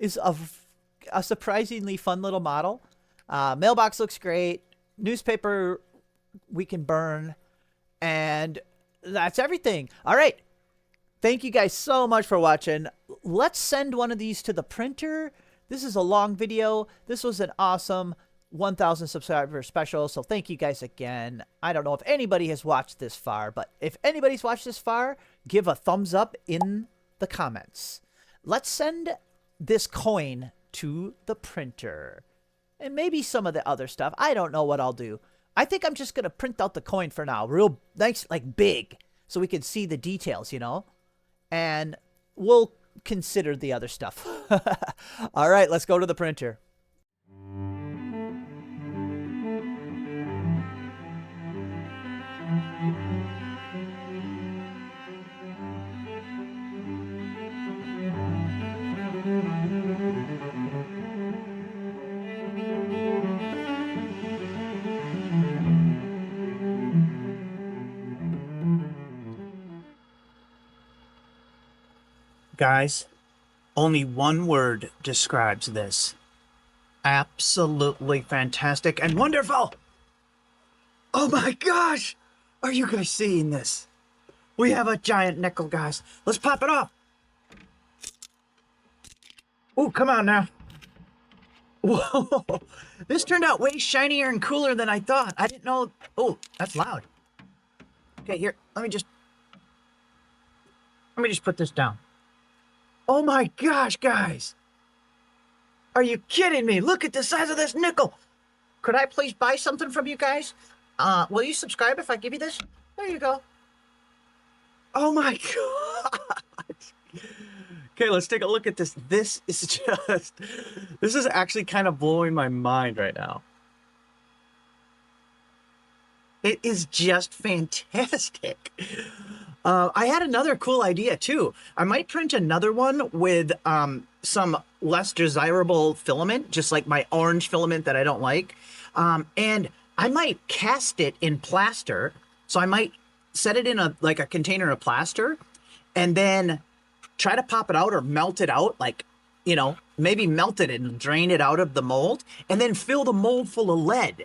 S1: is a surprisingly fun little model. Mailbox looks great. Newspaper we can burn. And that's everything. All right. Thank you guys so much for watching. Let's send one of these to the printer. This is a long video. This was an awesome 1,000 subscriber special. So thank you guys again. I don't know if anybody has watched this far, but if anybody's watched this far, give a thumbs up in the comments. Let's send this coin to the printer. And maybe some of the other stuff. I don't know what I'll do. I think I'm just going to print out the coin for now. Real nice, like big, so we can see the details, you know? And we'll consider the other stuff. All right, let's go to the printer.
S2: Guys, only one word describes this. Absolutely fantastic and wonderful! Oh my gosh! Are you guys seeing this? We have a giant nickel, guys. Let's pop it off! Oh, come on now. Whoa! This turned out way shinier and cooler than I thought. I didn't know... Oh, that's loud. Okay, here, let me just put this down. Oh my gosh, guys! Are you kidding me? Look at the size of this nickel! Could I please buy something from you guys? Will you subscribe if I give you this? There you go. Oh my god! Okay, let's take a look at this. This is actually kind of blowing my mind right now. It is just fantastic. I had another cool idea too. I might print another one with some less desirable filament, just like my orange filament that I don't like. And I might cast it in plaster. So I might set it in a container of plaster and then try to pop it out or melt it out, like, you know, maybe melt it and drain it out of the mold and then fill the mold full of lead.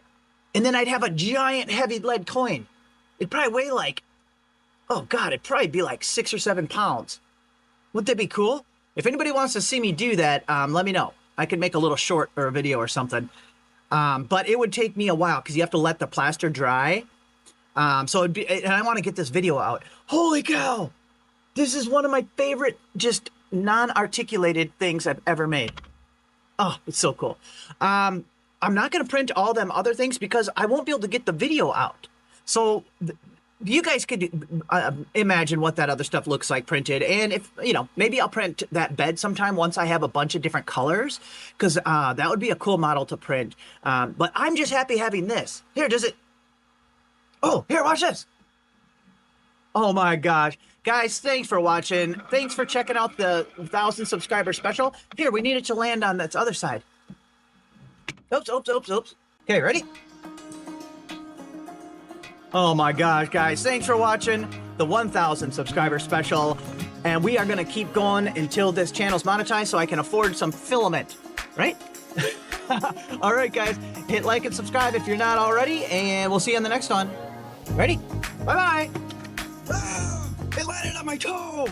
S2: And then I'd have a giant heavy lead coin. It'd probably weigh like, oh God, it'd probably be like 6 or 7 pounds. Wouldn't that be cool? If anybody wants to see me do that, let me know. I could make a little short or a video or something. But it would take me a while because you have to let the plaster dry. So it'd be, and I want to get this video out. Holy cow! This is one of my favorite just non-articulated things I've ever made. Oh, it's so cool. I'm not going to print all them other things because I won't be able to get the video out. So you guys could imagine what that other stuff looks like printed. And if, you know, maybe I'll print that bed sometime once I have a bunch of different colors, because that would be a cool model to print. But I'm just happy having this. Here, does it? Oh, here, watch this. Oh my gosh. Guys, thanks for watching. Thanks for checking out the 1,000 subscriber special. Here, we need it to land on that other side. Oops, oops, oops, oops. Okay, ready? Oh my gosh, guys, thanks for watching the 1,000 subscriber special. And we are going to keep going until this channel's monetized so I can afford some filament, right? All right, guys, hit like and subscribe if you're not already, and we'll see you on the next one. Ready? Bye-bye. It landed on my toe.